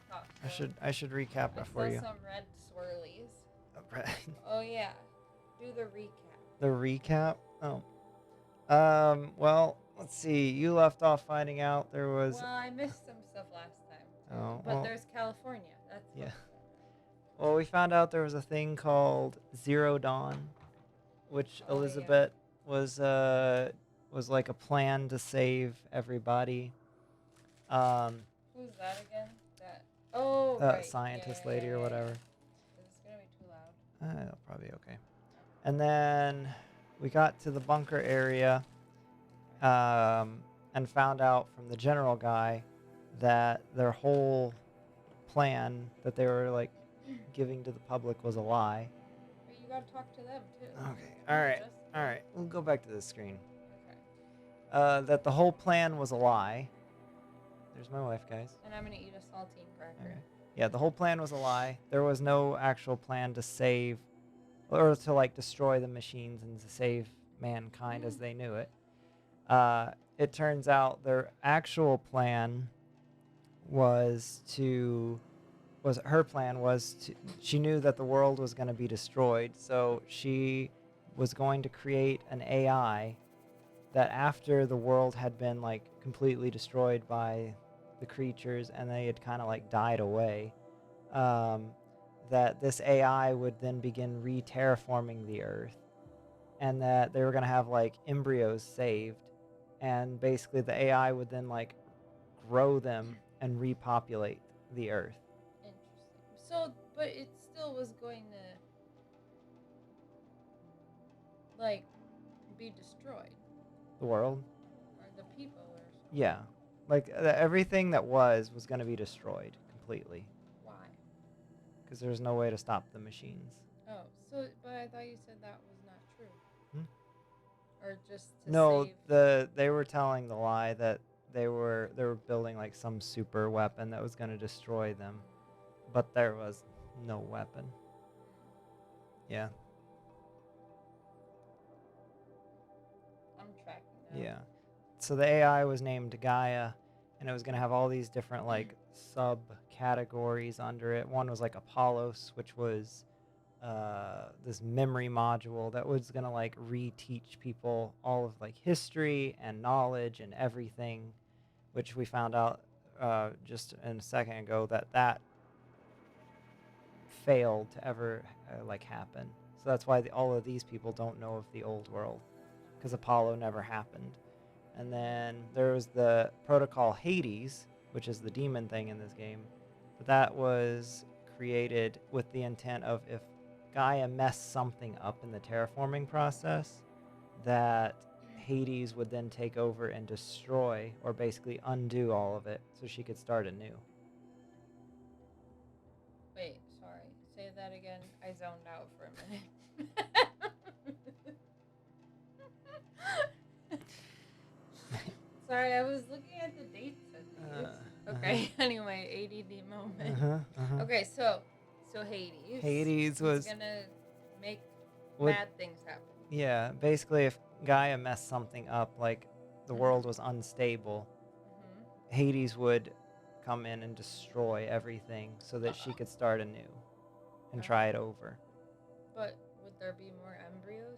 I should recap it for you. I saw some red swirlies. Red. Oh yeah, do the recap. The recap? Oh. Well, let's see. You left off finding out there was... Well, I missed some stuff last time. Too. Oh, But well, there's California. That's yeah. Well, we found out there was a thing called Zero Dawn, which Elizabeth was like a plan to save everybody. Who's that again? That right. Scientist lady or whatever. Is this gonna be too loud? It'll probably be okay. And then we got to the bunker area, and found out from the general guy that their whole plan that they were like giving to the public was a lie. But you gotta talk to them too. Okay. All right. We'll go back to the screen. Okay. That the whole plan was a lie. There's my wife, guys. And I'm gonna eat a saltine cracker. Okay. Yeah, the whole plan was a lie. There was no actual plan to save, or to like destroy the machines and to save mankind as they knew it. It turns out their actual plan she knew that the world was going to be destroyed, so she was going to create an AI that after the world had been like completely destroyed by the creatures and they had kind of like died away, that this AI would then begin re-terraforming the earth, and that they were going to have like embryos saved, and basically the AI would then like grow them and repopulate the earth. Interesting. So, but it still was going to like be destroyed. The world? Or the people or something. Yeah. Like everything that was going to be destroyed completely. Why? Because there's no way to stop the machines. Oh, so but I thought you said that was not true. Or just to No, save... they were telling the lie that they were building like some super weapon that was going to destroy them, but there was no weapon. Yeah. I'm tracking now. Yeah. So the AI was named Gaia, and it was going to have all these different like sub-categories under it. One was like Apollos, which was this memory module that was going to like reteach people all of like history and knowledge and everything, which we found out just a second ago that failed to ever like happen. So that's why all of these people don't know of the old world, because Apollo never happened. And then there was the protocol Hades, which is the demon thing in this game. But that was created with the intent of if Gaia messed something up in the terraforming process, that Hades would then take over and destroy, or basically undo all of it, so she could start anew. Wait, sorry. Say that again. I zoned out for a minute. Sorry, I was looking at the dates of these. Okay, anyway, ADD moment. Okay, so Hades. Hades was gonna make bad things happen. Yeah, basically if Gaia messed something up, like the world was unstable, Hades would come in and destroy everything so that she could start anew and try it over. But would there be more embryos?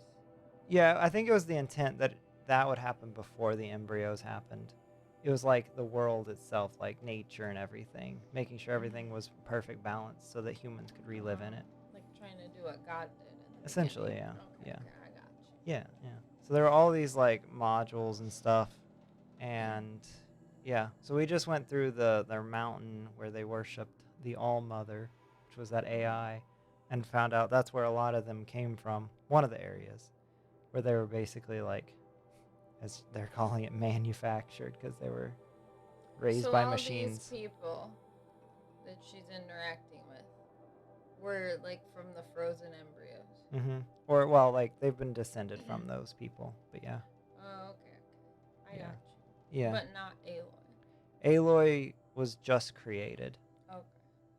Yeah, I think it was the intent that would happen before the embryos happened. It was like the world itself, like nature and everything, making sure everything was perfect balance so that humans could relive in it. Like trying to do what God did. Essentially, yeah. Okay, yeah. Okay, I got Yeah, yeah. So there were all these like modules and stuff, and yeah. So we just went through their mountain where they worshipped the All Mother, which was that AI, and found out that's where a lot of them came from. One of the areas where they were basically like, as they're calling it, manufactured because they were raised by machines. So all these people that she's interacting with were like from the frozen embryos. Mm-hmm. Or well, like they've been descended from those people, but yeah. Oh, okay. I got you. Yeah. But not Aloy. Aloy was just created. Okay.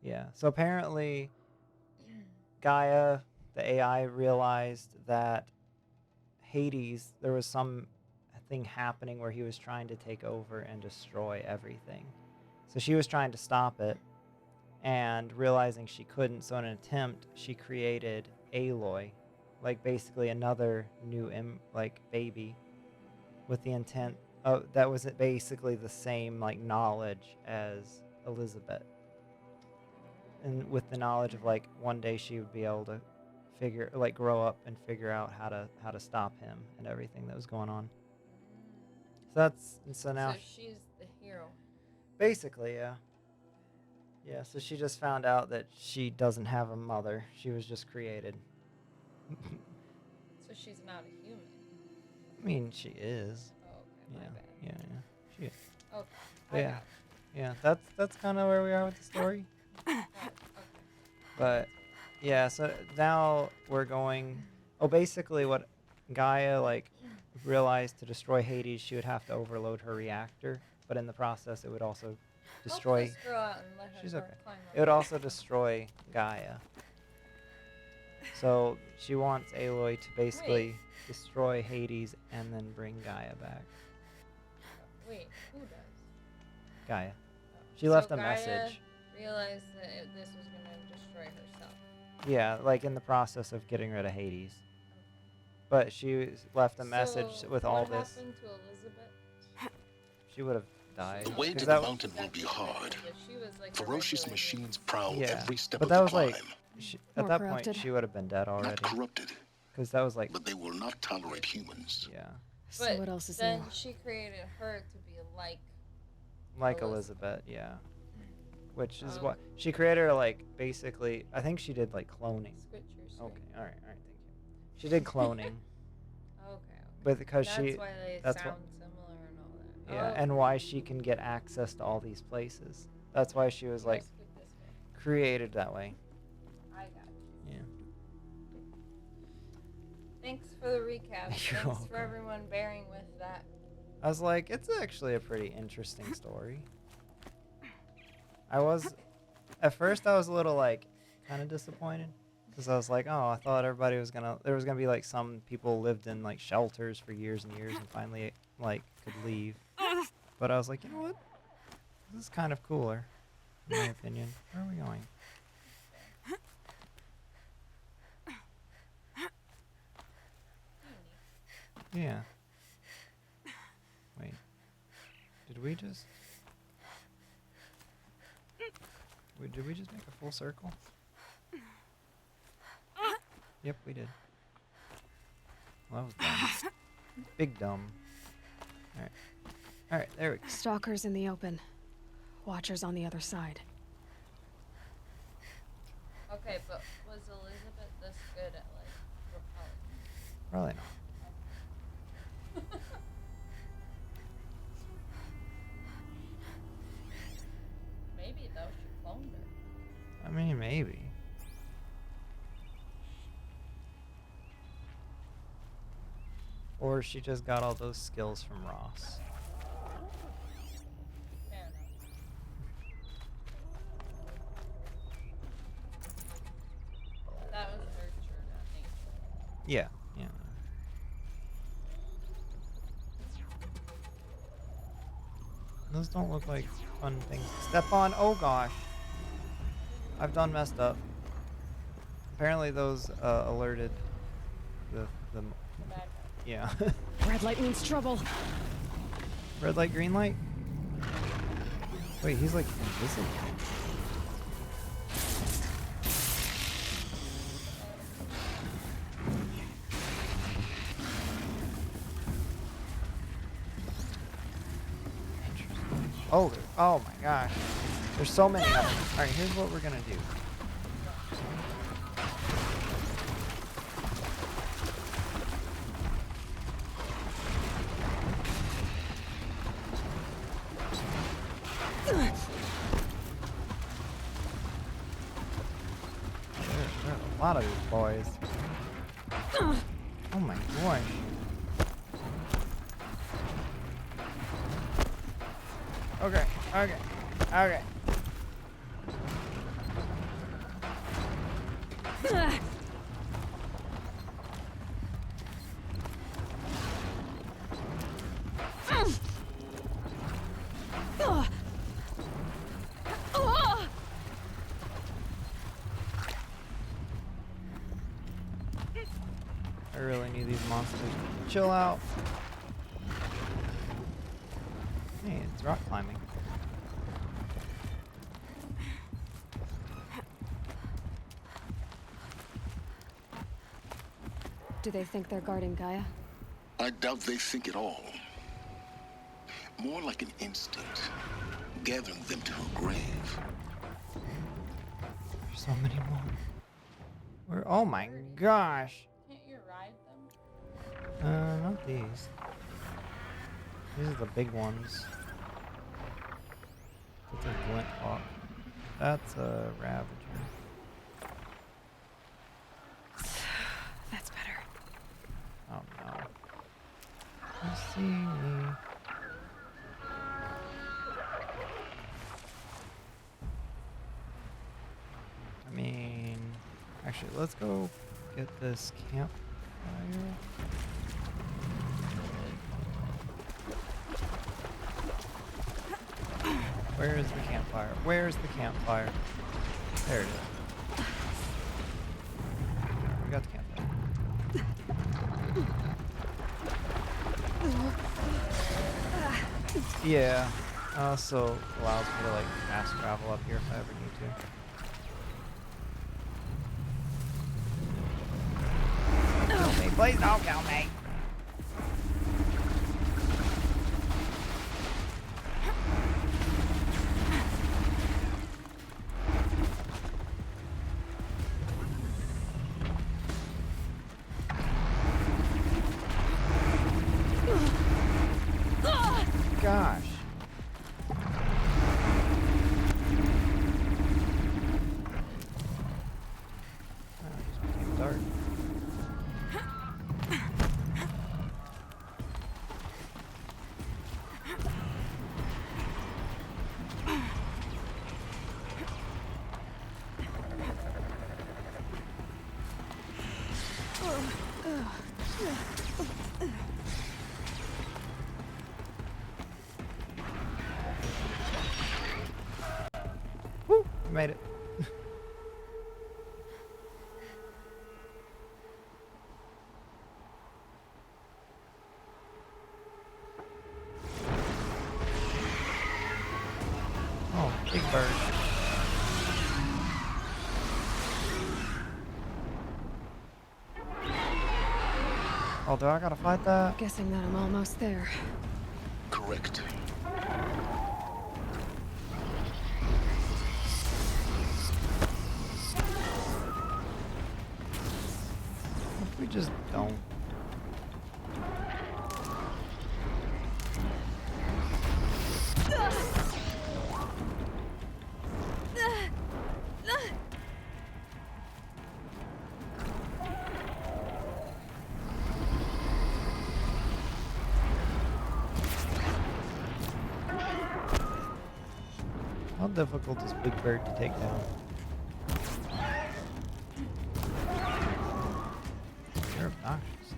Yeah. So apparently, Gaia, the AI, realized that Hades, there was some thing happening where he was trying to take over and destroy everything. So she was trying to stop it, and realizing she couldn't, so in an attempt, she created Aloy, like basically another new baby, with the intent of that was basically the same like knowledge as Elizabeth, and with the knowledge of like one day she would be able to grow up and figure out how to stop him and everything that was going on. So now she's the hero. Basically, yeah. Yeah, so she just found out that she doesn't have a mother. She was just created. So she's not a human. I mean, she is. Oh, okay. Yeah, yeah, she is. Okay. But yeah, yeah. That's kind of where we are with the story. Okay. But yeah, so now we're going. Oh, basically, what Gaia realized to destroy Hades, she would have to overload her reactor, but in the process, it would also destroy. Help this girl out and let her She's go okay. climb It would also destroy Gaia. So she wants Aloy to basically destroy Hades and then bring Gaia back. Wait, who does? Gaia. She So left a Gaia message. realized that this was going to destroy herself. Yeah, like in the process of getting rid of Hades. But she left a message So with all what this. happened to Elizabeth? She would have died. The way 'cause to that the was- mountain will be hard. She was like a Ferocious regular machines prowl Yeah, every step but of that the was climb. like at More that corrupted. point she would have been dead already. Not corrupted, Because that was like but they will not tolerate humans. yeah, So But what else is then new? she created her to be like like Elizabeth, yeah. Which is Oh. what she created her basically. I think she did cloning. Scriptures. Okay, all right, thank you. She did cloning. Okay. But because That's why they that's sound similar and all that. Yeah, Oh, and why she can get access to all these places. That's why she was let's put this way. created that way. I got you. Yeah. Thanks for the recap. You're Thanks for welcome. everyone bearing with that. I was like, it's actually a pretty interesting story. At first I was a little kind of disappointed because I was like, oh, I thought there was gonna be some people lived in shelters for years and years and finally could leave. But I was like, you know what? This is kind of cooler, in my opinion. Where are we going? Yeah. Wait. Did we just make a full circle? Yep, we did. Well, that was dumb. Big dumb. Alright. Alright, there we go. Stalkers in the open. Watchers on the other side. Okay, but was Elizabeth this good at repelling? Probably not. Maybe though, she cloned her. I mean, maybe. Or she just got all those skills from Ross. Fair enough. That was nurture, not nature. Yeah, yeah. Those don't look like fun things to step on. Oh gosh. I've done messed up. Apparently those alerted the yeah. Red light means trouble. Red light, green light? Wait, he's invisible. Oh, oh my gosh. There's so many of them. Alright, here's what we're gonna do. There's a lot of these boys. Oh my gosh. Okay, okay, okay. I really need these monsters to chill out. Hey, it's rock climbing. Do they think they're guarding Gaia? I doubt they think at all. More like an instinct, gathering them to her grave. There's so many more. Where? Oh my gosh. Can't you ride them? Not these. These are the big ones. That's a glint hawk. That's a ravager. That's better. Oh no. You see me. I mean, actually, let's go get this campfire. Where is the campfire? Where's the campfire? There it is. We got the campfire. Yeah. Also allows me to like fast travel up here if I ever need to. Kill me, please don't kill me. Gosh. Oh, it just became dark. Woo! I made it. Oh, big bird. Oh, do I gotta fight that? Guessing that I'm almost there. Correct. If we just don't. How difficult is Big Bird to take down? You're obnoxious.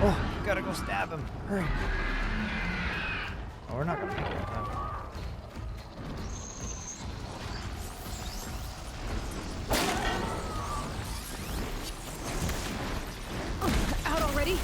Oh, we gotta go stab him. Hurry. Oh, we're not gonna make it. Out already?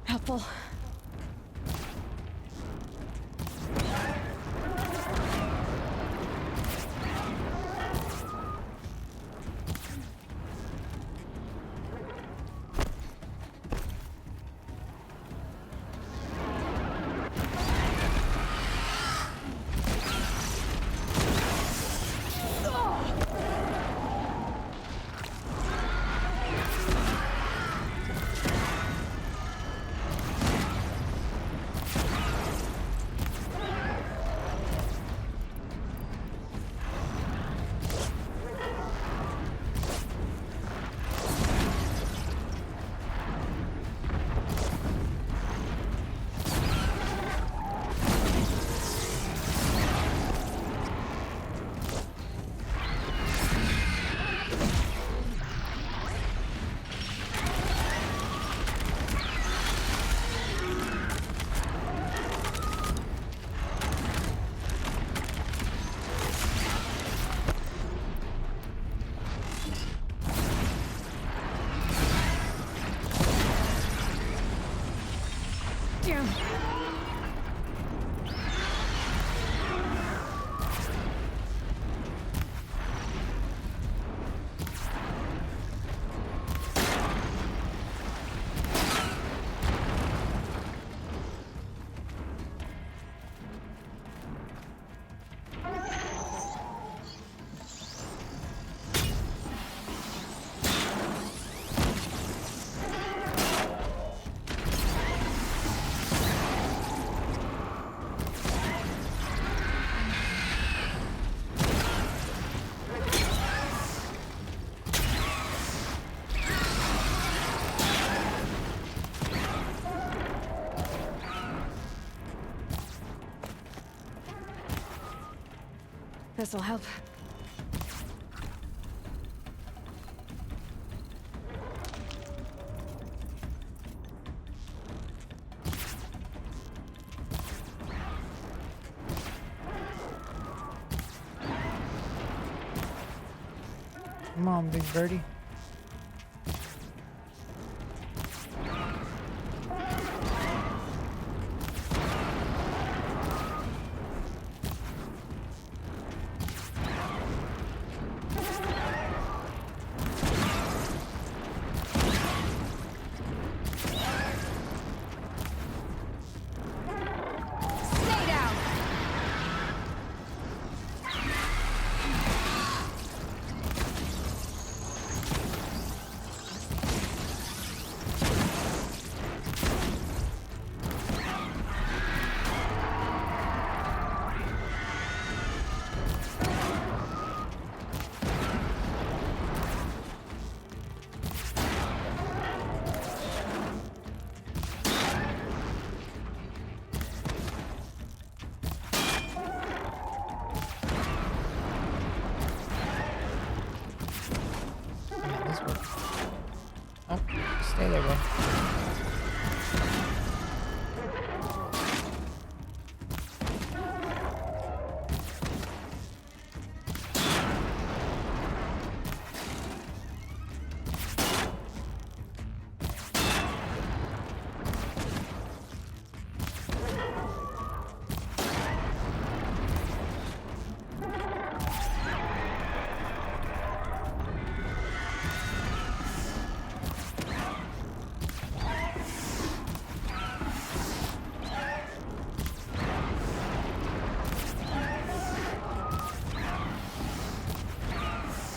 Helpful. Damn. This'll help. Come on, big birdie. Oh, stay there, bro.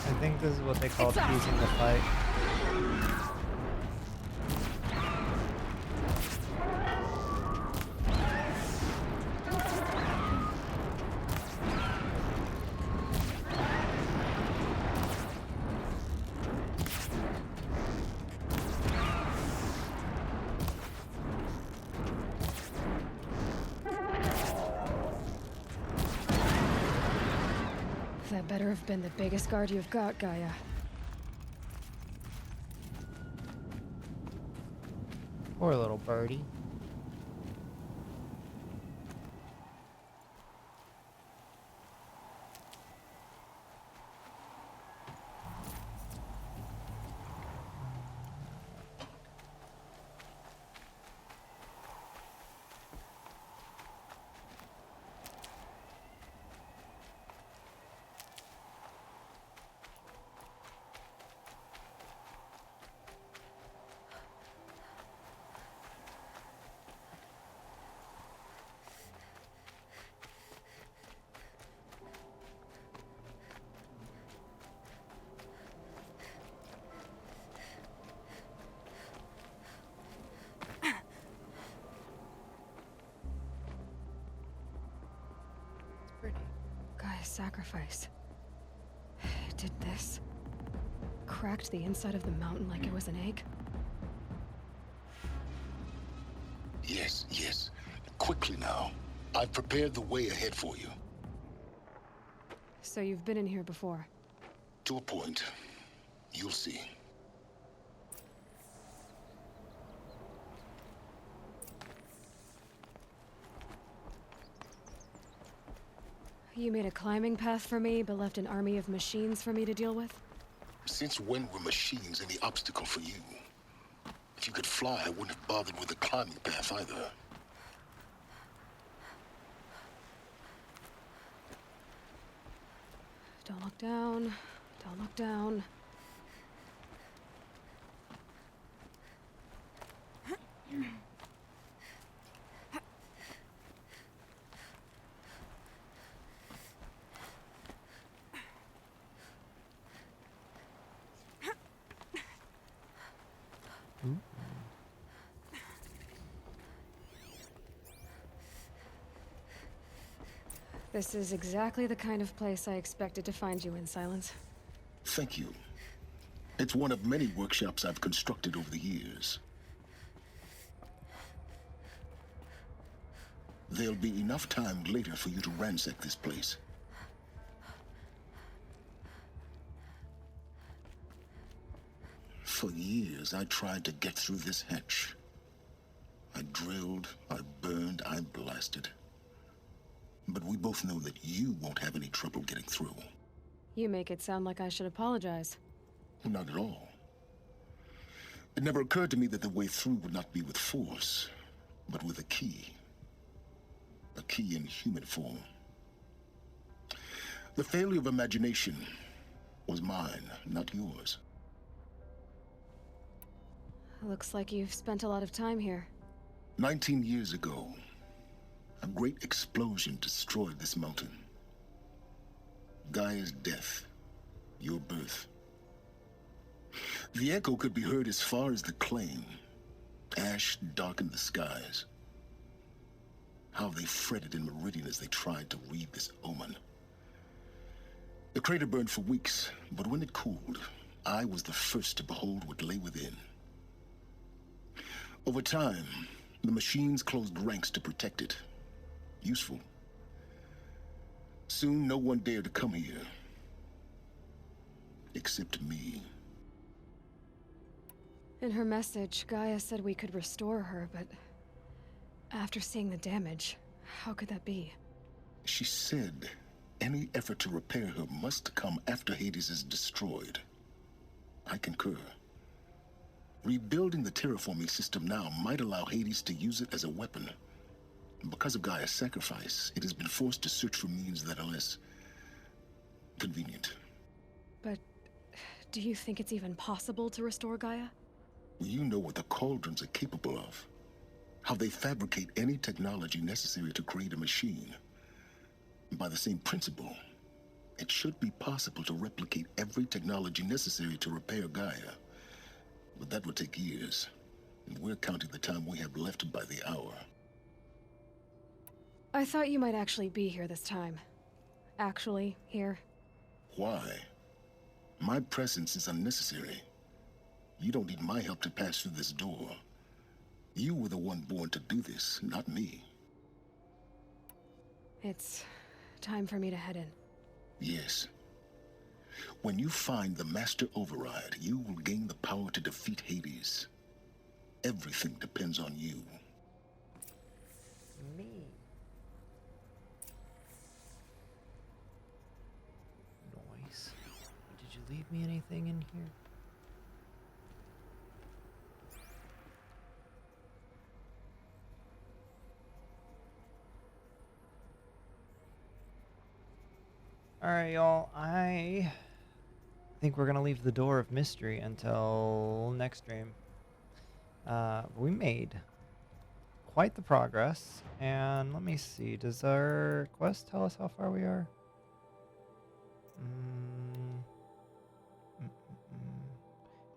I think this is what they call choosing the fight. That better have been the biggest guard you've got, Gaia. Poor little birdie. Gaia's sacrifice. It did this. Cracked the inside of the mountain like it was an egg. Yes, yes. Quickly now. I've prepared the way ahead for you. So you've been in here before? To a point. You'll see. You made a climbing path for me, but left an army of machines for me to deal with? Since when were machines any obstacle for you? If you could fly, I wouldn't have bothered with the climbing path either. Don't look down. Don't look down. This is exactly the kind of place I expected to find you in, Silence. Thank you. It's one of many workshops I've constructed over the years. There'll be enough time later for you to ransack this place. For years, I tried to get through this hatch. I drilled, I burned, I blasted. But we both know that you won't have any trouble getting through. You make it sound like I should apologize. Not at all. It never occurred to me that the way through would not be with force, but with a key. A key in human form. The failure of imagination was mine, not yours. Looks like you've spent a lot of time here. 19 years ago, a great explosion destroyed this mountain. Gaia's death, your birth. The echo could be heard as far as the Claim. Ash darkened the skies. How they fretted in Meridian as they tried to read this omen. The crater burned for weeks, but when it cooled, I was the first to behold what lay within. Over time, the machines closed ranks to protect it. Useful. Soon, no one dared to come here. Except me. In her message, Gaia said we could restore her, but after seeing the damage, how could that be? She said any effort to repair her must come after Hades is destroyed. I concur. Rebuilding the terraforming system now might allow Hades to use it as a weapon. Because of Gaia's sacrifice, it has been forced to search for means that are less convenient. But do you think it's even possible to restore Gaia? You know what the Cauldrons are capable of. How they fabricate any technology necessary to create a machine. By the same principle, it should be possible to replicate every technology necessary to repair Gaia. But that would take years, and we're counting the time we have left by the hour. I thought you might actually be here this time. Actually, here. Why? My presence is unnecessary. You don't need my help to pass through this door. You were the one born to do this, not me. It's time for me to head in. Yes, When you find the Master Override, you will gain the power to defeat Hades. Everything depends on you. Me. Noise. Did you leave me anything in here? Alright, y'all. I think we're going to leave the Door of Mystery until next stream. We made quite the progress. And let me see. Does our quest tell us how far we are?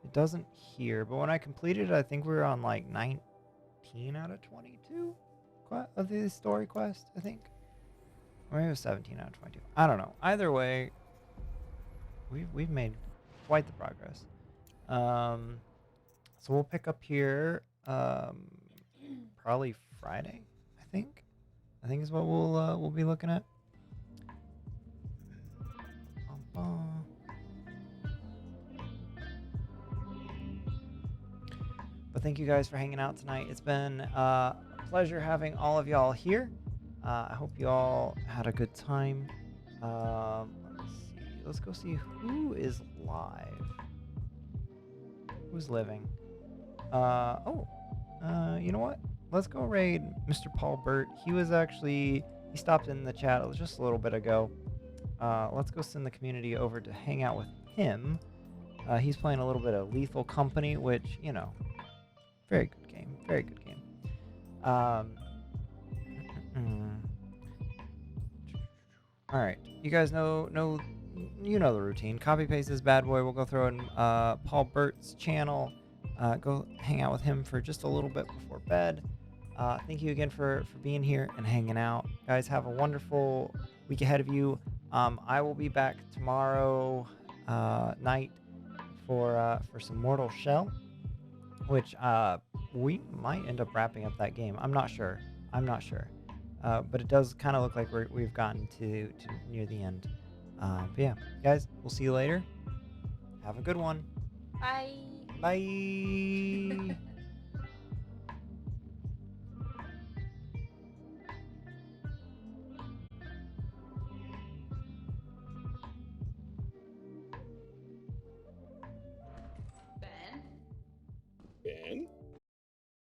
It doesn't here. But when I completed it, I think we were on like 19 out of 22 of the story quest, I think. Or maybe it was 17 out of 22. I don't know. Either way, we've made quite the progress. So we'll pick up here probably Friday, I think. I think is what we'll be looking at. But thank you guys for hanging out tonight. It's been a pleasure having all of y'all here. I hope you all had a good time. Let's go see who is live. Who's living? You know what? Let's go raid Mr. Paul Burt. He stopped in the chat just a little bit ago. Let's go send the community over to hang out with him. He's playing a little bit of Lethal Company, which, you know, very good game. Very good game. Alright, you guys know the routine. Copy paste this bad boy. We'll go throw in Paul Burt's channel. Go hang out with him for just a little bit before bed. Thank you again for being here and hanging out. Guys, have a wonderful week ahead of you. I will be back tomorrow night for some Mortal Shell, which we might end up wrapping up that game. I'm not sure. But it does kind of look like we've gotten to near the end. But yeah, guys, we'll see you later. Have a good one. Bye. Bye.